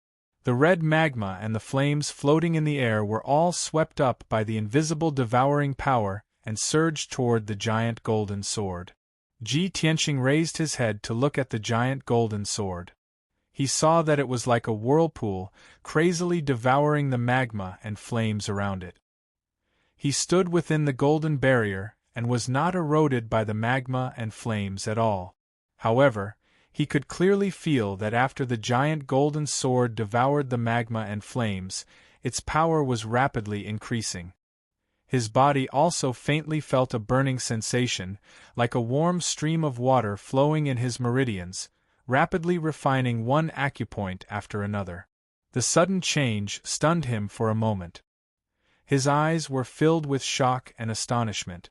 The red magma and the flames floating in the air were all swept up by the invisible devouring power and surged toward the giant golden sword. Ji Tianxing raised his head to look at the giant golden sword. He saw that it was like a whirlpool, crazily devouring the magma and flames around it. He stood within the golden barrier and was not eroded by the magma and flames at all. However, he could clearly feel that after the giant golden sword devoured the magma and flames, its power was rapidly increasing. His body also faintly felt a burning sensation, like a warm stream of water flowing in his meridians, rapidly refining one acupoint after another. The sudden change stunned him for a moment. His eyes were filled with shock and astonishment.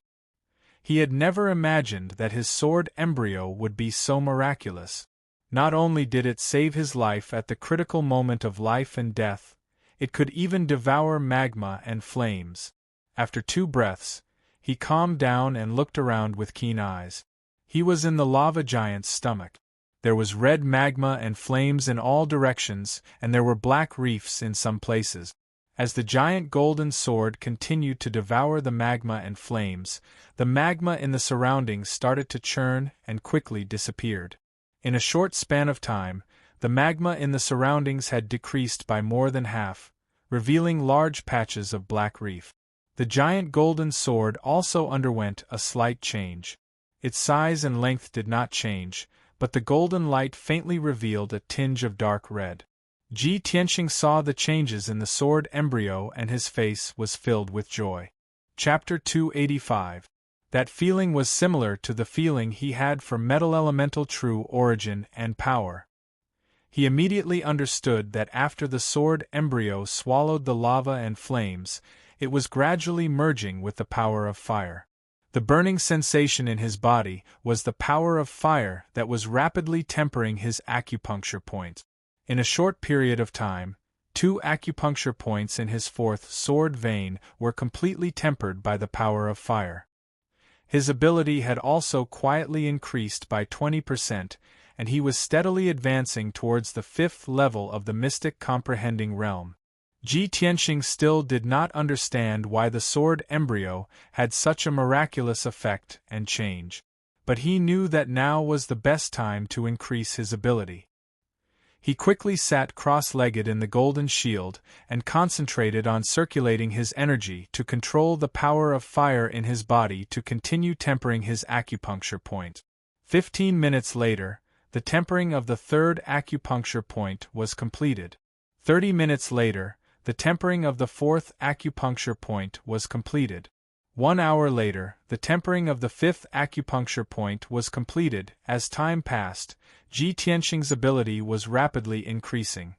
He had never imagined that his sword embryo would be so miraculous. Not only did it save his life at the critical moment of life and death, it could even devour magma and flames. After 2 breaths, he calmed down and looked around with keen eyes. He was in the lava giant's stomach. There was red magma and flames in all directions, and there were black reefs in some places. As the giant golden sword continued to devour the magma and flames, the magma in the surroundings started to churn and quickly disappeared. In a short span of time, the magma in the surroundings had decreased by more than half, revealing large patches of black reef. The giant golden sword also underwent a slight change. Its size and length did not change, but the golden light faintly revealed a tinge of dark red. Ji Tianxing saw the changes in the sword embryo and his face was filled with joy. Chapter 285. That feeling was similar to the feeling he had for metal elemental true origin and power. He immediately understood that after the sword embryo swallowed the lava and flames, it was gradually merging with the power of fire. The burning sensation in his body was the power of fire that was rapidly tempering his acupuncture point. In a short period of time, 2 acupuncture points in his 4th sword vein were completely tempered by the power of fire. His ability had also quietly increased by 20%, and he was steadily advancing towards the 5th level of the mystic comprehending realm. Ji Tianxing still did not understand why the sword embryo had such a miraculous effect and change, but he knew that now was the best time to increase his ability. He quickly sat cross-legged in the golden shield and concentrated on circulating his energy to control the power of fire in his body to continue tempering his acupuncture point. 15 minutes later, the tempering of the 3rd acupuncture point was completed. 30 minutes later, the tempering of the 4th acupuncture point was completed. 1 hour later, the tempering of the 5th acupuncture point was completed. As time passed, Ji Tianxing's ability was rapidly increasing.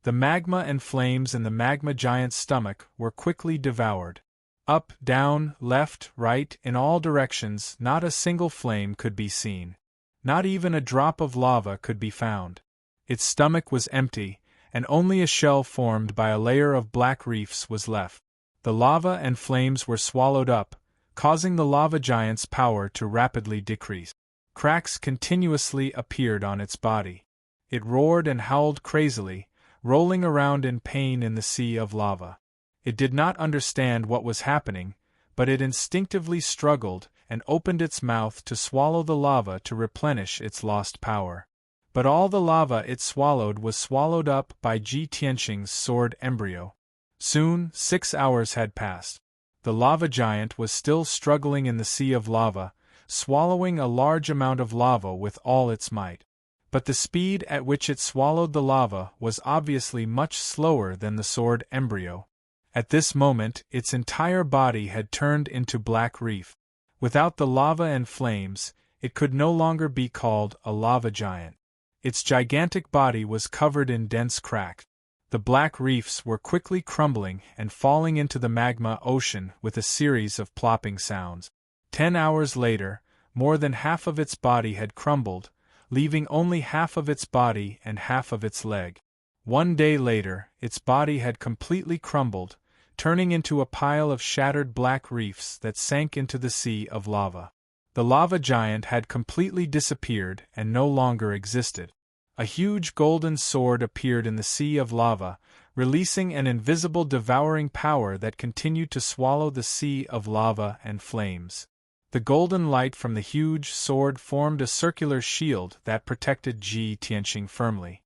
The magma and flames in the magma giant's stomach were quickly devoured. Up, down, left, right, in all directions, not a single flame could be seen. Not even a drop of lava could be found. Its stomach was empty, and only a shell formed by a layer of black reefs was left. The lava and flames were swallowed up, causing the lava giant's power to rapidly decrease. Cracks continuously appeared on its body. It roared and howled crazily, rolling around in pain in the sea of lava. It did not understand what was happening, but it instinctively struggled and opened its mouth to swallow the lava to replenish its lost power. But all the lava it swallowed was swallowed up by Ji Tianqing's sword embryo. Soon, 6 hours had passed. The lava giant was still struggling in the sea of lava, swallowing a large amount of lava with all its might. But the speed at which it swallowed the lava was obviously much slower than the sword embryo. At this moment, its entire body had turned into black reef. Without the lava and flames, it could no longer be called a lava giant. Its gigantic body was covered in dense cracks. The black reefs were quickly crumbling and falling into the magma ocean with a series of plopping sounds. 10 hours later, more than half of its body had crumbled, leaving only half of its body and half of its leg. 1 day later, its body had completely crumbled, turning into a pile of shattered black reefs that sank into the sea of lava. The lava giant had completely disappeared and no longer existed. A huge golden sword appeared in the sea of lava, releasing an invisible devouring power that continued to swallow the sea of lava and flames. The golden light from the huge sword formed a circular shield that protected Ji Tianqing firmly.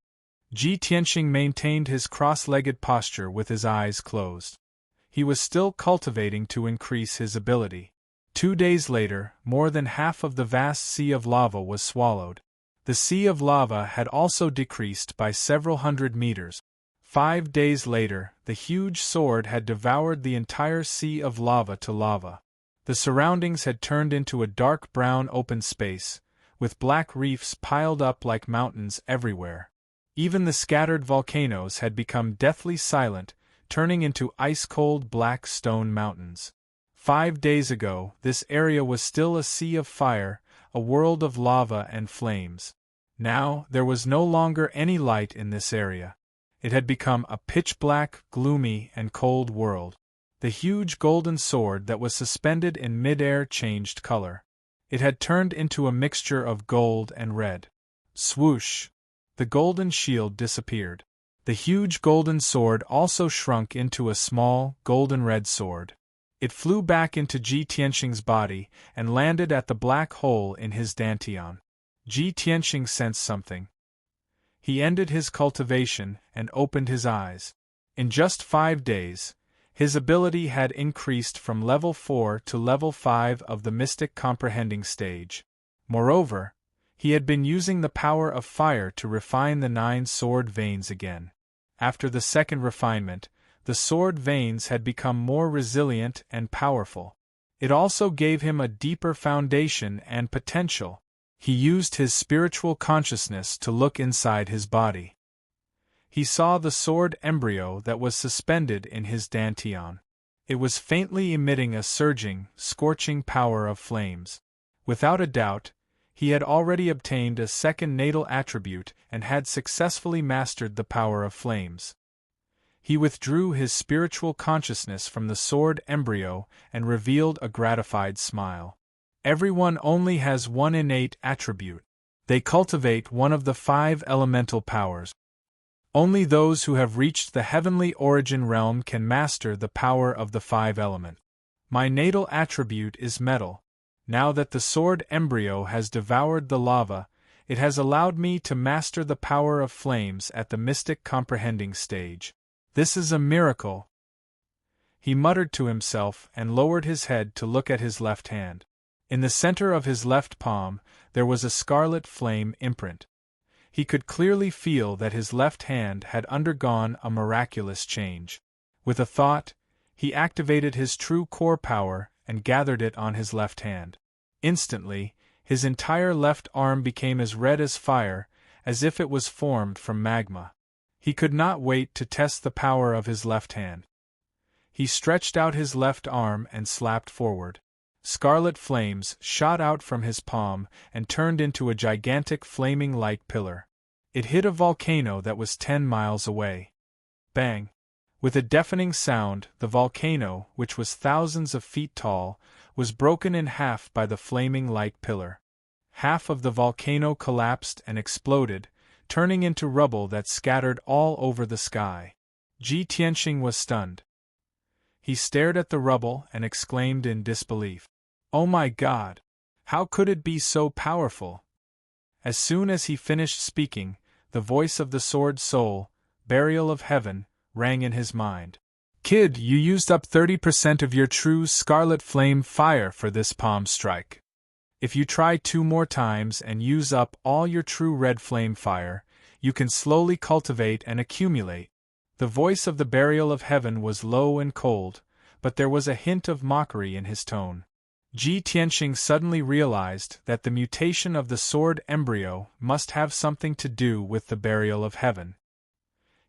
Ji Tianqing maintained his cross-legged posture with his eyes closed. He was still cultivating to increase his ability. 2 days later, more than half of the vast sea of lava was swallowed. The sea of lava had also decreased by several hundred meters. 5 days later, the huge sword had devoured the entire sea of lava to lava. The surroundings had turned into a dark brown open space, with black reefs piled up like mountains everywhere. Even the scattered volcanoes had become deathly silent, turning into ice-cold black stone mountains. 5 days ago, this area was still a sea of fire, a world of lava and flames. Now, there was no longer any light in this area. It had become a pitch-black, gloomy, and cold world. The huge golden sword that was suspended in mid-air changed color. It had turned into a mixture of gold and red. Swoosh! The golden shield disappeared. The huge golden sword also shrunk into a small, golden-red sword. It flew back into Ji Tianqing's body and landed at the black hole in his dantian. Ji Tianqing sensed something. He ended his cultivation and opened his eyes. In just 5 days, his ability had increased from level 4 to level 5 of the mystic comprehending stage. Moreover, he had been using the power of fire to refine the 9 sword veins again. After the second refinement, the sword veins had become more resilient and powerful. It also gave him a deeper foundation and potential. He used his spiritual consciousness to look inside his body. He saw the sword embryo that was suspended in his dantian. It was faintly emitting a surging, scorching power of flames. Without a doubt, he had already obtained a second natal attribute and had successfully mastered the power of flames. He withdrew his spiritual consciousness from the sword embryo and revealed a gratified smile. Everyone only has one innate attribute. They cultivate one of the 5 elemental powers. Only those who have reached the heavenly origin realm can master the power of the 5 elements. My natal attribute is metal. Now that the sword embryo has devoured the lava, it has allowed me to master the power of flames at the mystic comprehending stage. This is a miracle. He muttered to himself and lowered his head to look at his left hand. In the center of his left palm, there was a scarlet flame imprint. He could clearly feel that his left hand had undergone a miraculous change. With a thought, he activated his true core power and gathered it on his left hand. Instantly, his entire left arm became as red as fire, as if it was formed from magma. He could not wait to test the power of his left hand. He stretched out his left arm and slapped forward. Scarlet flames shot out from his palm and turned into a gigantic flaming light pillar. It hit a volcano that was 10 miles away. Bang! With a deafening sound, the volcano, which was thousands of feet tall, was broken in half by the flaming light pillar. Half of the volcano collapsed and exploded, turning into rubble that scattered all over the sky. Ji Tianxing was stunned. He stared at the rubble and exclaimed in disbelief, "Oh my God! How could it be so powerful?" As soon as he finished speaking, the voice of the Sword Soul, Burial of Heaven, rang in his mind. "Kid, you used up 30% of your true scarlet flame fire for this palm strike. If you try 2 more times and use up all your true red flame fire, you can slowly cultivate and accumulate." The voice of the Burial of Heaven was low and cold, but there was a hint of mockery in his tone. Ji Tianxing suddenly realized that the mutation of the sword embryo must have something to do with the Burial of Heaven.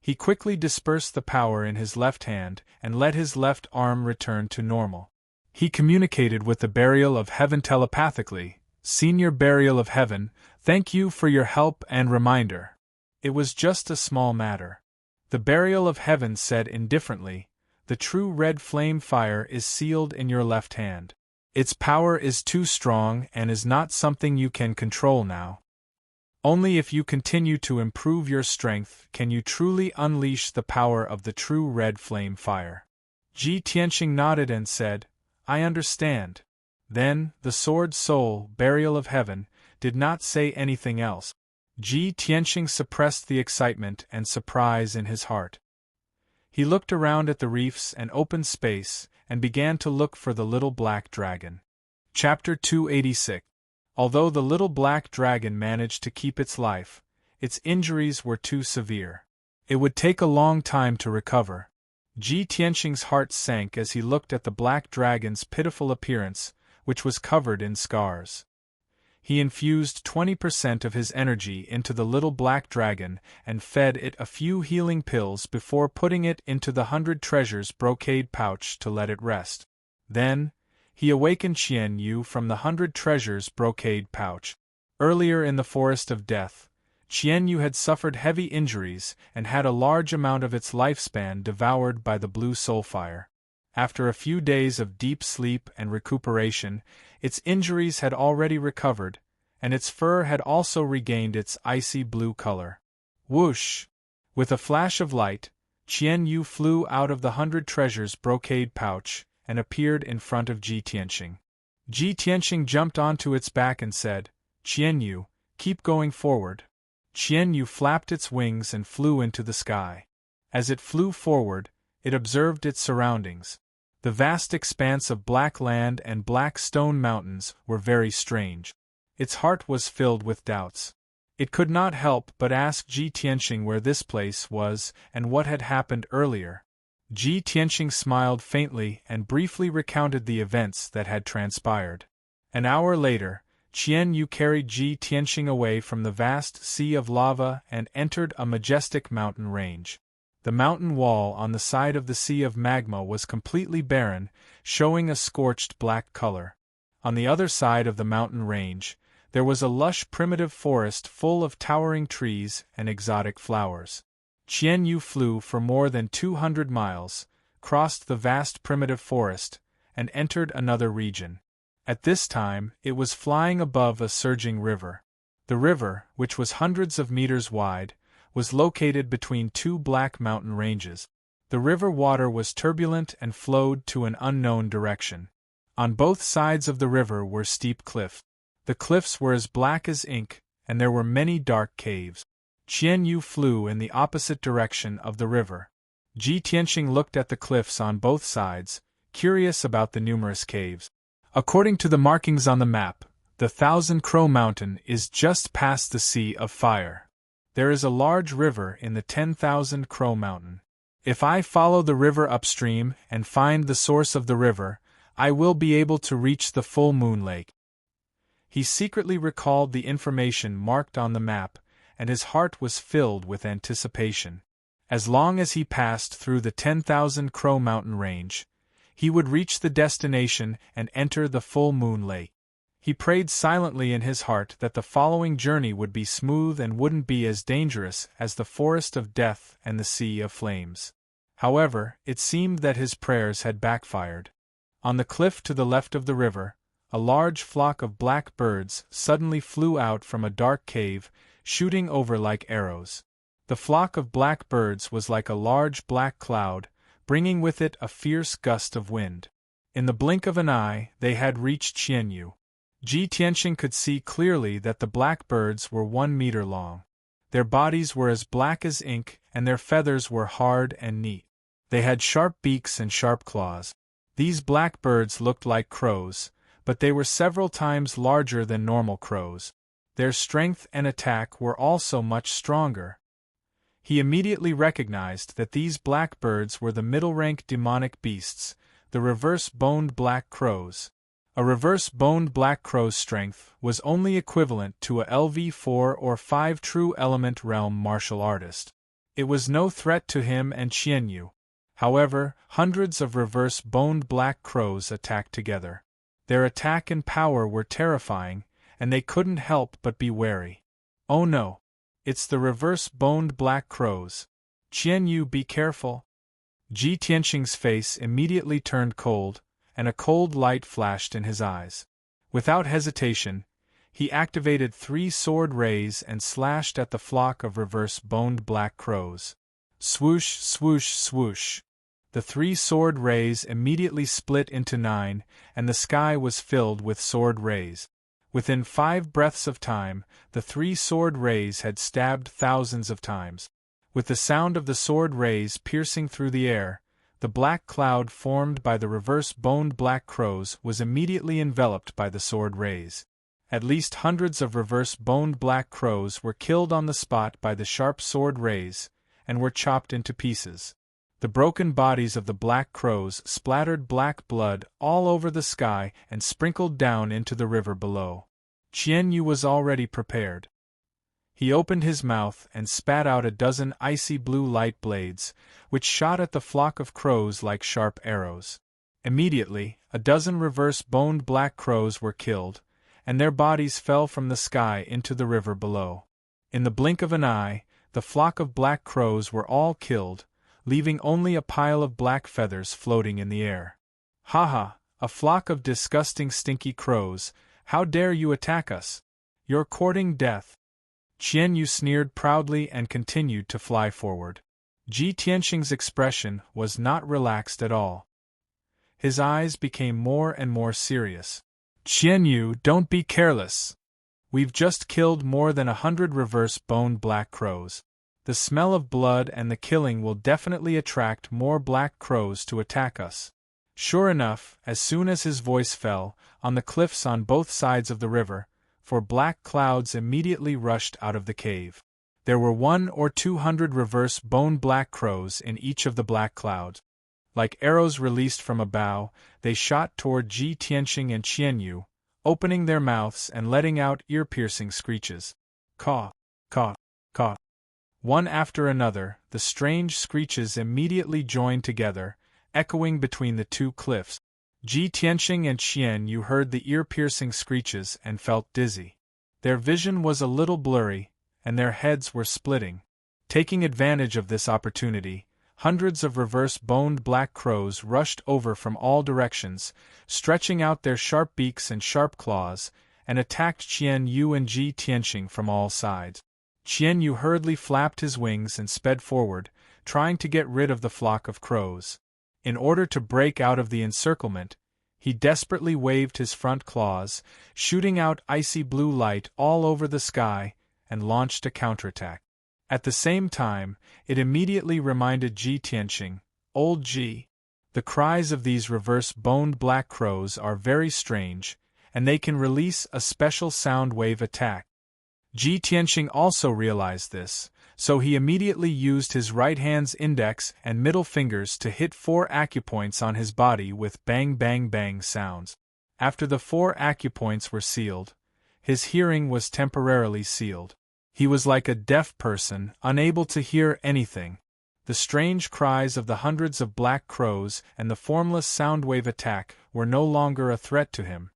He quickly dispersed the power in his left hand and let his left arm return to normal. He communicated with the Burial of Heaven telepathically. "Senior Burial of Heaven, thank you for your help and reminder. It was just a small matter." The Burial of Heaven said indifferently, "The true red flame fire is sealed in your left hand. Its power is too strong and is not something you can control now. Only if you continue to improve your strength can you truly unleash the power of the true red flame fire." Ji Tianxing nodded and said, "I understand." Then, the Sword Soul, Burial of Heaven, did not say anything else. Ji Tianxing suppressed the excitement and surprise in his heart. He looked around at the reefs and open space, and began to look for the little black dragon. Chapter 286. Although the little black dragon managed to keep its life, its injuries were too severe. It would take a long time to recover. Ji Tianxing's heart sank as he looked at the black dragon's pitiful appearance, which was covered in scars. He infused 20% of his energy into the little black dragon and fed it a few healing pills before putting it into the 100 treasures brocade pouch to let it rest. Then, he awakened Qian Yu from the 100 treasures brocade pouch. Earlier in the Forest of Death, Qian Yu had suffered heavy injuries and had a large amount of its lifespan devoured by the blue soul fire. After a few days of deep sleep and recuperation, its injuries had already recovered, and its fur had also regained its icy blue color. Whoosh! With a flash of light, Qian Yu flew out of the 100 treasures brocade pouch and appeared in front of Ji Tianxing. Ji Tianxing jumped onto its back and said, "Qian Yu, keep going forward." Qian Yu flapped its wings and flew into the sky. As it flew forward, it observed its surroundings. The vast expanse of black land and black stone mountains were very strange. Its heart was filled with doubts. It could not help but ask Ji Tianxing where this place was and what had happened earlier. Ji Tianxing smiled faintly and briefly recounted the events that had transpired. An hour later, Qian Yu carried Ji Tianxing away from the vast sea of lava and entered a majestic mountain range. The mountain wall on the side of the sea of magma was completely barren, showing a scorched black color. On the other side of the mountain range, there was a lush primitive forest full of towering trees and exotic flowers. Qian Yu flew for more than 200 miles, crossed the vast primitive forest, and entered another region. At this time, it was flying above a surging river. The river, which was hundreds of meters wide, was located between 2 black mountain ranges. The river water was turbulent and flowed to an unknown direction. On both sides of the river were steep cliffs. The cliffs were as black as ink, and there were many dark caves. Qian Yu flew in the opposite direction of the river. Ji Tianxing looked at the cliffs on both sides, curious about the numerous caves. According to the markings on the map, the 1,000 Crow Mountain is just past the Sea of Fire. There is a large river in the 10,000 Crow Mountain. If I follow the river upstream and find the source of the river, I will be able to reach the full moon lake. He secretly recalled the information marked on the map, and his heart was filled with anticipation. As long as he passed through the 10,000 Crow Mountain range, he would reach the destination and enter the full moon lake. He prayed silently in his heart that the following journey would be smooth and wouldn't be as dangerous as the forest of death and the sea of flames. However, it seemed that his prayers had backfired. On the cliff to the left of the river, a large flock of black birds suddenly flew out from a dark cave, shooting over like arrows. The flock of black birds was like a large black cloud, bringing with it a fierce gust of wind. In the blink of an eye, they had reached Qianyu. Ji Tianxing could see clearly that the black birds were 1 meter long. Their bodies were as black as ink, and their feathers were hard and neat. They had sharp beaks and sharp claws. These black birds looked like crows, but they were several times larger than normal crows. Their strength and attack were also much stronger. He immediately recognized that these black birds were the middle-rank demonic beasts, the reverse-boned black crows. A reverse-boned black crow's strength was only equivalent to a LV4 or 5 true element realm martial artist. It was no threat to him and Qianyu. However, hundreds of reverse-boned black crows attacked together. Their attack and power were terrifying, and they couldn't help but be wary. Oh no! It's the reverse-boned black crows. Qianyu, be careful! Ji Tianxing's face immediately turned cold, and a cold light flashed in his eyes. Without hesitation, he activated 3 sword rays and slashed at the flock of reverse-boned black crows. Swoosh, swoosh, swoosh. The 3 sword rays immediately split into 9, and the sky was filled with sword rays. Within 5 breaths of time, the 3 sword rays had stabbed thousands of times. With the sound of the sword rays piercing through the air, the black cloud formed by the reverse-boned black crows was immediately enveloped by the sword rays. At least hundreds of reverse-boned black crows were killed on the spot by the sharp sword rays, and were chopped into pieces. The broken bodies of the black crows splattered black blood all over the sky and sprinkled down into the river below. Qianyu was already prepared. He opened his mouth and spat out a dozen icy blue light blades, which shot at the flock of crows like sharp arrows. Immediately, a dozen reverse-boned black crows were killed, and their bodies fell from the sky into the river below. In the blink of an eye, the flock of black crows were all killed, leaving only a pile of black feathers floating in the air. "Ha ha, a flock of disgusting stinky crows, how dare you attack us? You're courting death." Qianyu sneered proudly and continued to fly forward. Ji Tianxing's expression was not relaxed at all. His eyes became more and more serious. "Qianyu, don't be careless. We've just killed more than 100 reverse-boned black crows. The smell of blood and the killing will definitely attract more black crows to attack us." Sure enough, as soon as his voice fell, on the cliffs on both sides of the river, 4 black clouds immediately rushed out of the cave. There were 100 or 200 reverse-boned black crows in each of the black clouds. Like arrows released from a bow, they shot toward Ji Tianxing and Qianyu, opening their mouths and letting out ear-piercing screeches. Caw, caw, caw. One after another, the strange screeches immediately joined together, echoing between the 2 cliffs. Ji Tianxing and Qianyu heard the ear-piercing screeches and felt dizzy. Their vision was a little blurry, and their heads were splitting. Taking advantage of this opportunity, hundreds of reverse-boned black crows rushed over from all directions, stretching out their sharp beaks and sharp claws, and attacked Qianyu and Ji Tianxing from all sides. Qianyu hurriedly flapped his wings and sped forward, trying to get rid of the flock of crows. In order to break out of the encirclement, he desperately waved his front claws, shooting out icy blue light all over the sky, and launched a counterattack. At the same time, it immediately reminded Ji Tianxing, "Old Ji, the cries of these reverse-boned black crows are very strange, and they can release a special sound wave attack." Ji Tianxing also realized this, so he immediately used his right hand's index and middle fingers to hit 4 acupoints on his body with bang bang bang sounds. After the 4 acupoints were sealed, his hearing was temporarily sealed. He was like a deaf person, unable to hear anything. The strange cries of the hundreds of black crows and the formless soundwave attack were no longer a threat to him.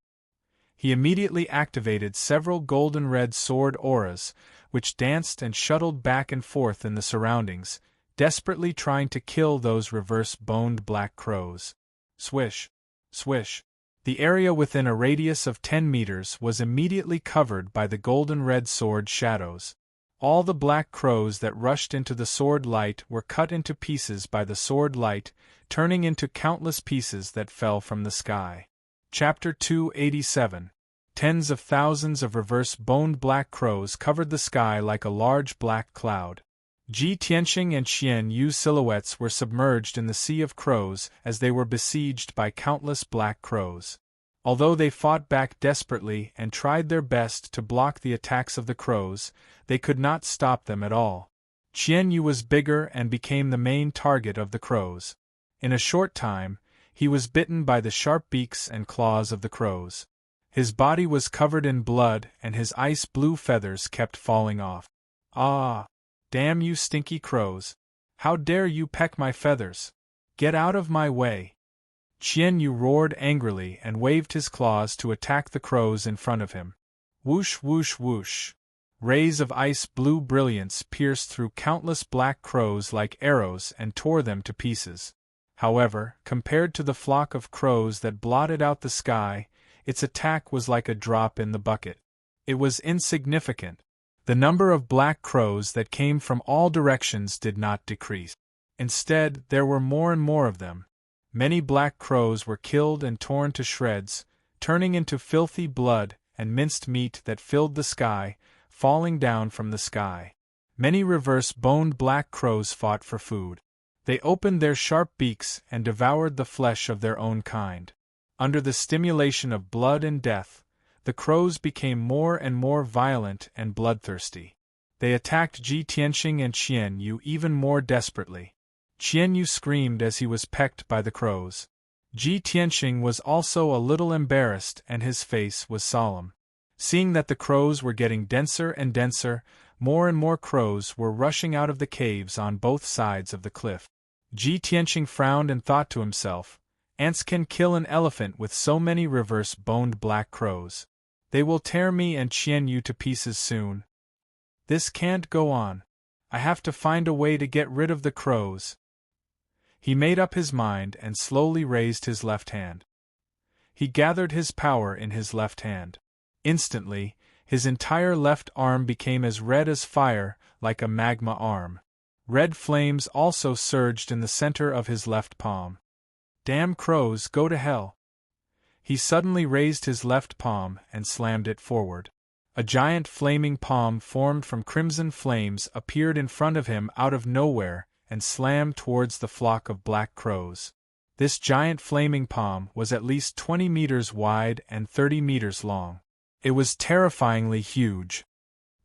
He immediately activated several golden-red sword auras, which danced and shuttled back and forth in the surroundings, desperately trying to kill those reverse-boned black crows. Swish! Swish! The area within a radius of 10 meters was immediately covered by the golden-red sword shadows. All the black crows that rushed into the sword light were cut into pieces by the sword light, turning into countless pieces that fell from the sky. Chapter 287. Tens of thousands of reverse-boned black crows covered the sky like a large black cloud. Ji Tianqing and Qian Yu's silhouettes were submerged in the sea of crows as they were besieged by countless black crows. Although they fought back desperately and tried their best to block the attacks of the crows, they could not stop them at all. Qian Yu was bigger and became the main target of the crows. In a short time, he was bitten by the sharp beaks and claws of the crows. His body was covered in blood and his ice-blue feathers kept falling off. "Ah! Damn you stinky crows! How dare you peck my feathers! Get out of my way!" Qian Yu roared angrily and waved his claws to attack the crows in front of him. Whoosh whoosh whoosh! Rays of ice-blue brilliance pierced through countless black crows like arrows and tore them to pieces. However, compared to the flock of crows that blotted out the sky, its attack was like a drop in the bucket. It was insignificant. The number of black crows that came from all directions did not decrease. Instead, there were more and more of them. Many black crows were killed and torn to shreds, turning into filthy blood and minced meat that filled the sky, falling down from the sky. Many reverse-boned black crows fought for food. They opened their sharp beaks and devoured the flesh of their own kind. Under the stimulation of blood and death, the crows became more and more violent and bloodthirsty. They attacked Ji Tianqing and Qian Yu even more desperately. Qian Yu screamed as he was pecked by the crows. Ji Tianqing was also a little embarrassed and his face was solemn. Seeing that the crows were getting denser and denser, more and more crows were rushing out of the caves on both sides of the cliff. Ji Tianqing frowned and thought to himself, "Ants can kill an elephant with so many reverse-boned black crows. They will tear me and Qian Yu to pieces soon. This can't go on. I have to find a way to get rid of the crows." He made up his mind and slowly raised his left hand. He gathered his power in his left hand. Instantly, his entire left arm became as red as fire, like a magma arm. Red flames also surged in the center of his left palm. "Damn crows, go to hell!" He suddenly raised his left palm and slammed it forward. A giant flaming palm formed from crimson flames appeared in front of him out of nowhere and slammed towards the flock of black crows. This giant flaming palm was at least 20 meters wide and 30 meters long. It was terrifyingly huge.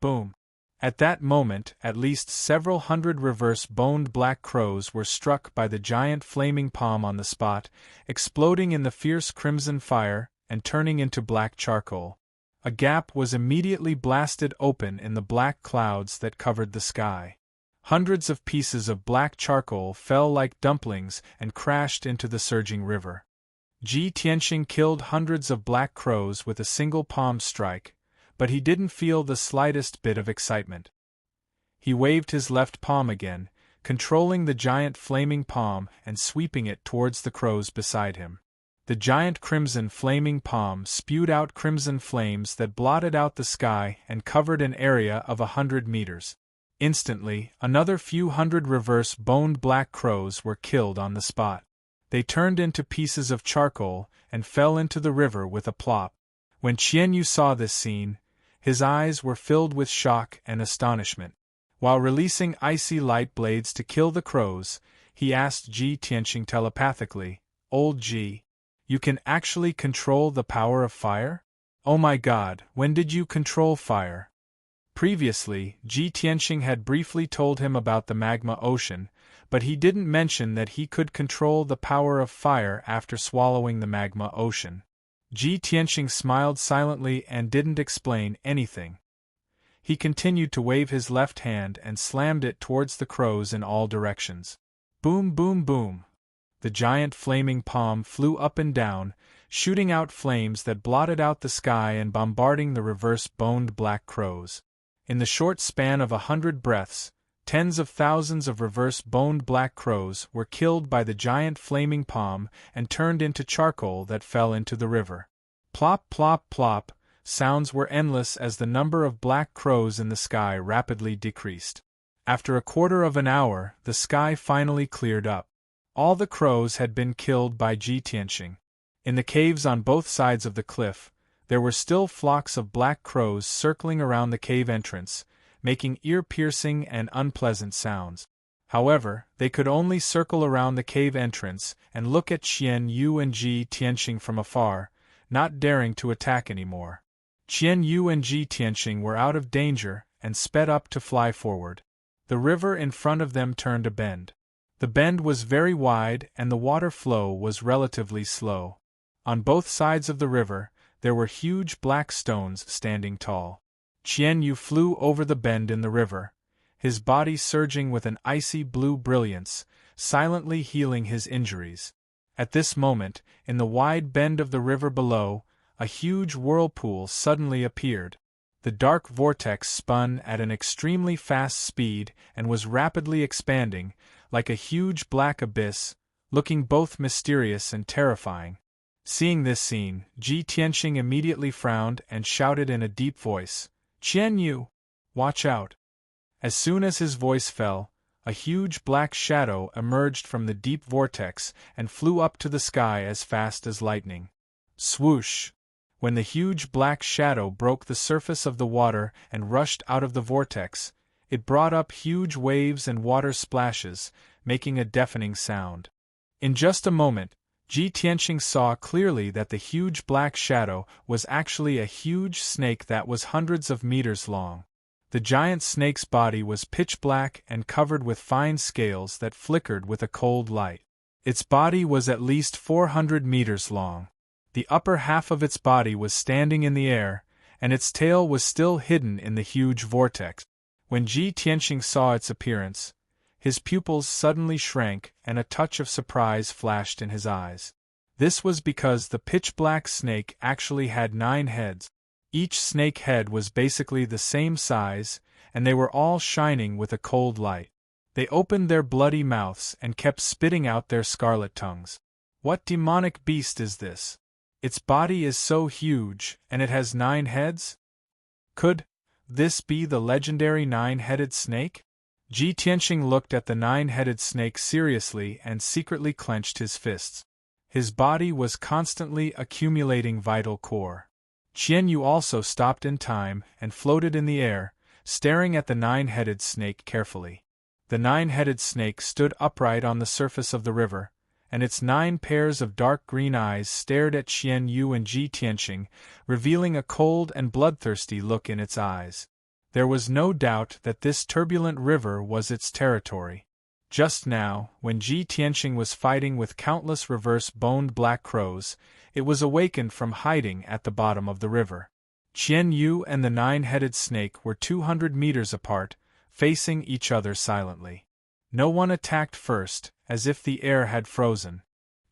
Boom! At that moment, at least several hundred reverse-boned black crows were struck by the giant flaming palm on the spot, exploding in the fierce crimson fire and turning into black charcoal. A gap was immediately blasted open in the black clouds that covered the sky. Hundreds of pieces of black charcoal fell like dumplings and crashed into the surging river. Ji Tianqing killed hundreds of black crows with a single palm strike, but he didn't feel the slightest bit of excitement. He waved his left palm again, controlling the giant flaming palm and sweeping it towards the crows beside him. The giant crimson flaming palm spewed out crimson flames that blotted out the sky and covered an area of 100 meters. Instantly, another few hundred reverse-boned black crows were killed on the spot. They turned into pieces of charcoal and fell into the river with a plop. When Qian Yu saw this scene, his eyes were filled with shock and astonishment. While releasing icy light blades to kill the crows, he asked Ji Tianqing telepathically, "Old Ji, you can actually control the power of fire? Oh my god, when did you control fire?" Previously, Ji Tianqing had briefly told him about the magma ocean, but he didn't mention that he could control the power of fire after swallowing the magma ocean. Ji Tianqing smiled silently and didn't explain anything. He continued to wave his left hand and slammed it towards the crows in all directions. Boom, boom, boom. The giant flaming palm flew up and down, shooting out flames that blotted out the sky and bombarding the reverse-boned black crows. In the short span of 100 breaths, tens of thousands of reverse-boned black crows were killed by the giant flaming palm and turned into charcoal that fell into the river. Plop, plop, plop, sounds were endless as the number of black crows in the sky rapidly decreased. After a quarter of an hour, the sky finally cleared up. All the crows had been killed by Ji Tianqing. In the caves on both sides of the cliff, there were still flocks of black crows circling around the cave entrance, making ear-piercing and unpleasant sounds. However, they could only circle around the cave entrance and look at Qian Yu and Ji Tianqing from afar, not daring to attack anymore. Qian Yu and Ji Tianqing were out of danger and sped up to fly forward. The river in front of them turned a bend. The bend was very wide and the water flow was relatively slow. On both sides of the river, there were huge black stones standing tall. Qian Yu flew over the bend in the river, his body surging with an icy blue brilliance, silently healing his injuries. At this moment, in the wide bend of the river below, a huge whirlpool suddenly appeared. The dark vortex spun at an extremely fast speed and was rapidly expanding, like a huge black abyss, looking both mysterious and terrifying. Seeing this scene, Ji Tianqing immediately frowned and shouted in a deep voice, "Qian Yu, watch out!" As soon as his voice fell, a huge black shadow emerged from the deep vortex and flew up to the sky as fast as lightning. Swoosh! When the huge black shadow broke the surface of the water and rushed out of the vortex, it brought up huge waves and water splashes, making a deafening sound. In just a moment, Ji Tianqing saw clearly that the huge black shadow was actually a huge snake that was hundreds of meters long. The giant snake's body was pitch black and covered with fine scales that flickered with a cold light. Its body was at least 400 meters long. The upper half of its body was standing in the air, and its tail was still hidden in the huge vortex. When Ji Tianqing saw its appearance, his pupils suddenly shrank and a touch of surprise flashed in his eyes. This was because the pitch-black snake actually had 9 heads. Each snake head was basically the same size, and they were all shining with a cold light. They opened their bloody mouths and kept spitting out their scarlet tongues. What demonic beast is this? Its body is so huge, and it has 9 heads? Could this be the legendary 9-headed snake? Ji Tianqing looked at the 9-headed snake seriously and secretly clenched his fists. His body was constantly accumulating vital core. Qian Yu also stopped in time and floated in the air, staring at the 9-headed snake carefully. The 9-headed snake stood upright on the surface of the river, and its 9 pairs of dark green eyes stared at Qian Yu and Ji Tianqing, revealing a cold and bloodthirsty look in its eyes. There was no doubt that this turbulent river was its territory. Just now, when Ji Tianqing was fighting with countless reverse-boned black crows, it was awakened from hiding at the bottom of the river. Qian Yu and the 9-headed snake were 200 meters apart, facing each other silently. No one attacked first, as if the air had frozen.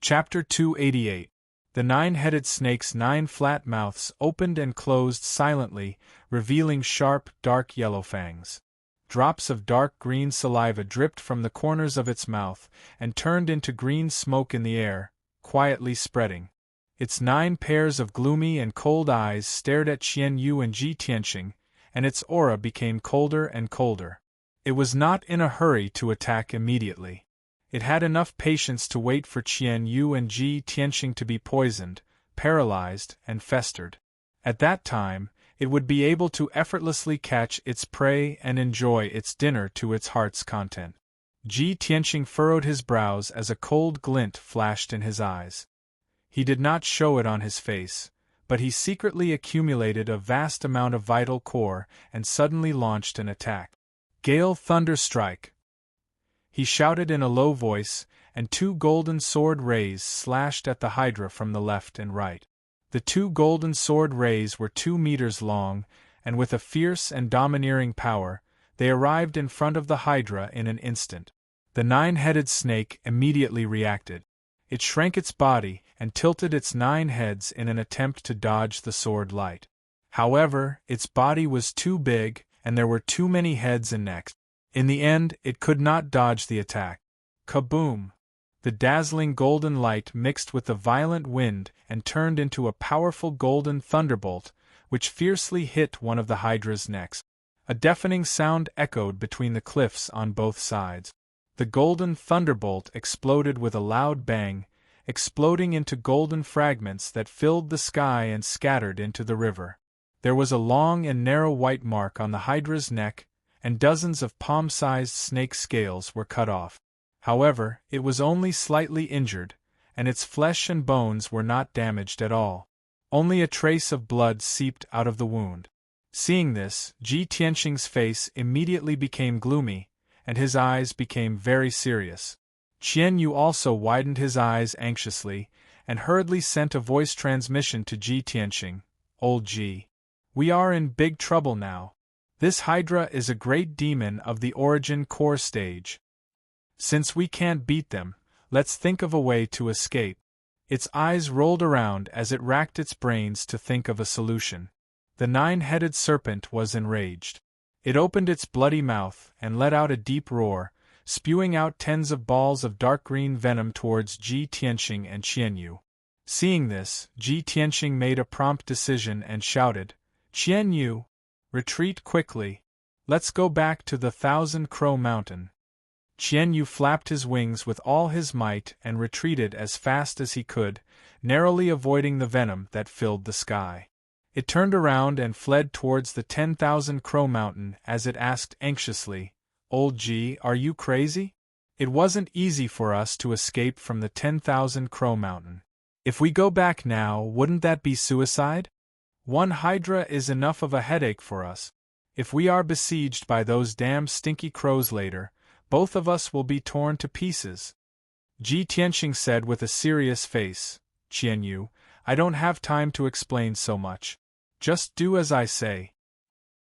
Chapter 288. The 9-headed snake's 9 flat mouths opened and closed silently, revealing sharp, dark yellow fangs. Drops of dark green saliva dripped from the corners of its mouth and turned into green smoke in the air, quietly spreading. Its 9 pairs of gloomy and cold eyes stared at Qian Yu and Ji Tianqing, and its aura became colder and colder. It was not in a hurry to attack immediately. It had enough patience to wait for Qian Yu and Ji Tianqing to be poisoned, paralyzed, and festered. At that time, it would be able to effortlessly catch its prey and enjoy its dinner to its heart's content. Ji Tianqing furrowed his brows as a cold glint flashed in his eyes. He did not show it on his face, but he secretly accumulated a vast amount of vital core and suddenly launched an attack. Gale Thunder Strike! He shouted in a low voice, and 2 golden sword rays slashed at the Hydra from the left and right. The 2 golden sword rays were 2 meters long, and with a fierce and domineering power, they arrived in front of the Hydra in an instant. The nine-headed snake immediately reacted. It shrank its body and tilted its 9 heads in an attempt to dodge the sword light. However, its body was too big, and there were too many heads and necks. In the end, it could not dodge the attack. Kaboom! The dazzling golden light mixed with the violent wind and turned into a powerful golden thunderbolt, which fiercely hit one of the Hydra's necks. A deafening sound echoed between the cliffs on both sides. The golden thunderbolt exploded with a loud bang, exploding into golden fragments that filled the sky and scattered into the river. There was a long and narrow white mark on the Hydra's neck, and dozens of palm-sized snake scales were cut off. However, it was only slightly injured, and its flesh and bones were not damaged at all. Only a trace of blood seeped out of the wound. Seeing this, Ji Tianqing's face immediately became gloomy, and his eyes became very serious. Qian Yu also widened his eyes anxiously, and hurriedly sent a voice transmission to Ji Tianqing. "Old Ji. We are in big trouble now. This Hydra is a great demon of the origin core stage. Since we can't beat them, let's think of a way to escape." Its eyes rolled around as it racked its brains to think of a solution. The 9-headed serpent was enraged. It opened its bloody mouth and let out a deep roar, spewing out tens of balls of dark green venom towards Ji Tianqing and Qian Yu. Seeing this, Ji Tianqing made a prompt decision and shouted, "Qian Yu, retreat quickly. Let's go back to the 1,000-Crow Mountain." Qian Yu flapped his wings with all his might and retreated as fast as he could, narrowly avoiding the venom that filled the sky. It turned around and fled towards the 10,000-Crow Mountain as it asked anxiously, "Old Ji, are you crazy? It wasn't easy for us to escape from the 10,000-Crow Mountain. If we go back now, wouldn't that be suicide? One Hydra is enough of a headache for us. If we are besieged by those damn stinky crows later, both of us will be torn to pieces." Ji Tianqing said with a serious face, "Qian Yu, I don't have time to explain so much. Just do as I say.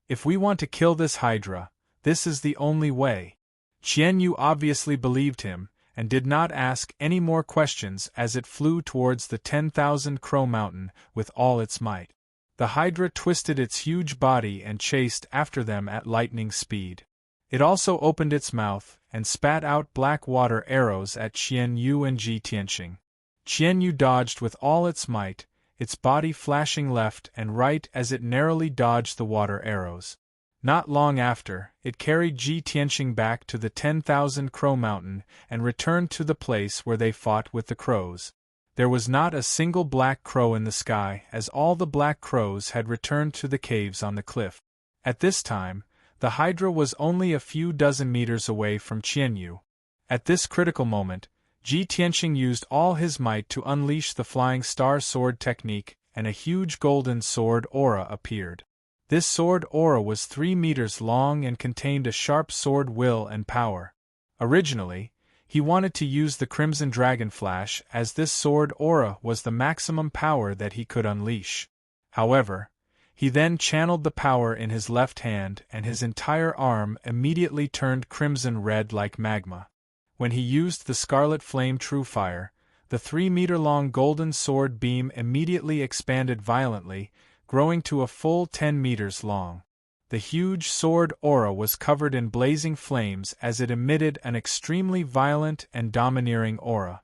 If we want to kill this Hydra, this is the only way." Qian Yu obviously believed him, and did not ask any more questions as it flew towards the 10,000-Crow Mountain with all its might. The Hydra twisted its huge body and chased after them at lightning speed. It also opened its mouth and spat out black water arrows at Qian Yu and Ji Tianqing. Qian Yu dodged with all its might, its body flashing left and right as it narrowly dodged the water arrows. Not long after, it carried Ji Tianqing back to the 10,000-Crow Mountain and returned to the place where they fought with the crows. There was not a single black crow in the sky, as all the black crows had returned to the caves on the cliff. At this time, the Hydra was only a few dozen meters away from Qian Yu. At this critical moment, Ji Tianqing used all his might to unleash the Flying Star Sword technique, and a huge golden sword aura appeared. This sword aura was 3 meters long and contained a sharp sword will and power. Originally, he wanted to use the Crimson Dragon Flash, as this sword aura was the maximum power that he could unleash. However, he then channeled the power in his left hand and his entire arm immediately turned crimson red like magma. When he used the Scarlet Flame True Fire, the 3-meter-long golden sword beam immediately expanded violently, growing to a full 10 meters long. The huge sword aura was covered in blazing flames as it emitted an extremely violent and domineering aura.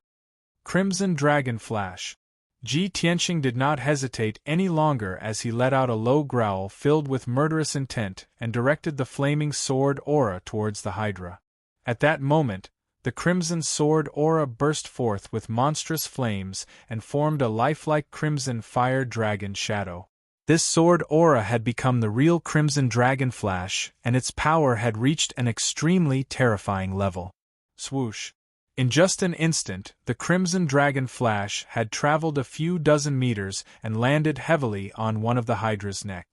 Crimson Dragon Flash. Ji Tianqing did not hesitate any longer as he let out a low growl filled with murderous intent and directed the flaming sword aura towards the Hydra. At that moment, the crimson sword aura burst forth with monstrous flames and formed a lifelike crimson fire dragon shadow. This sword aura had become the real Crimson Dragon Flash, and its power had reached an extremely terrifying level. Swoosh! In just an instant, the Crimson Dragon Flash had traveled a few dozen meters and landed heavily on one of the Hydra's neck.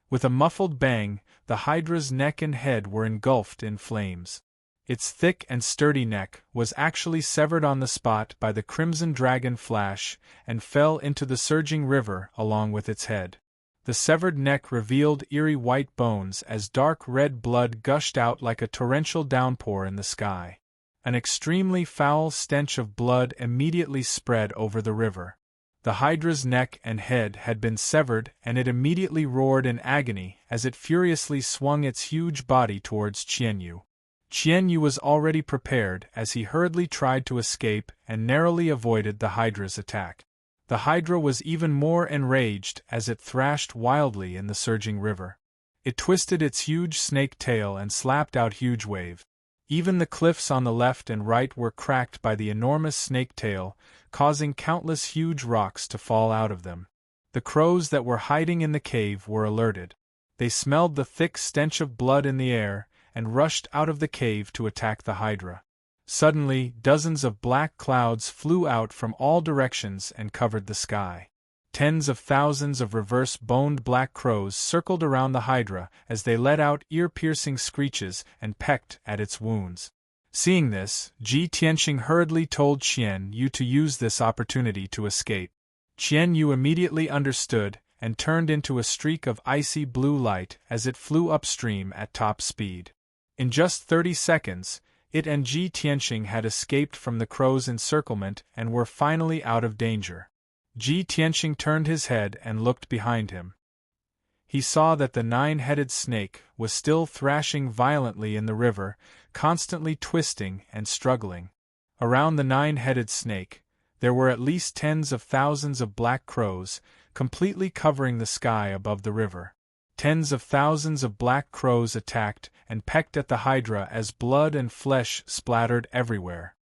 With a muffled bang, the Hydra's neck and head were engulfed in flames. Its thick and sturdy neck was actually severed on the spot by the Crimson Dragon Flash and fell into the surging river along with its head. The severed neck revealed eerie white bones as dark red blood gushed out like a torrential downpour in the sky. An extremely foul stench of blood immediately spread over the river. The Hydra's neck and head had been severed, and it immediately roared in agony as it furiously swung its huge body towards Qianyu. Qianyu was already prepared as he hurriedly tried to escape and narrowly avoided the Hydra's attack. The Hydra was even more enraged as it thrashed wildly in the surging river. It twisted its huge snake tail and slapped out huge waves. Even the cliffs on the left and right were cracked by the enormous snake tail, causing countless huge rocks to fall out of them. The crows that were hiding in the cave were alerted. They smelled the thick stench of blood in the air and rushed out of the cave to attack the Hydra. Suddenly, dozens of black clouds flew out from all directions and covered the sky. Tens of thousands of reverse-boned black crows circled around the Hydra as they let out ear-piercing screeches and pecked at its wounds. Seeing this, Ji Tianqing hurriedly told Qian Yu to use this opportunity to escape. Qian Yu immediately understood and turned into a streak of icy blue light as it flew upstream at top speed. In just 30 seconds, it and Ji Tianqing had escaped from the crow's encirclement and were finally out of danger. Ji Tianqing turned his head and looked behind him. He saw that the 9-headed snake was still thrashing violently in the river, constantly twisting and struggling. Around the 9-headed snake, there were at least tens of thousands of black crows, completely covering the sky above the river. Tens of thousands of black crows attacked and pecked at the Hydra as blood and flesh splattered everywhere.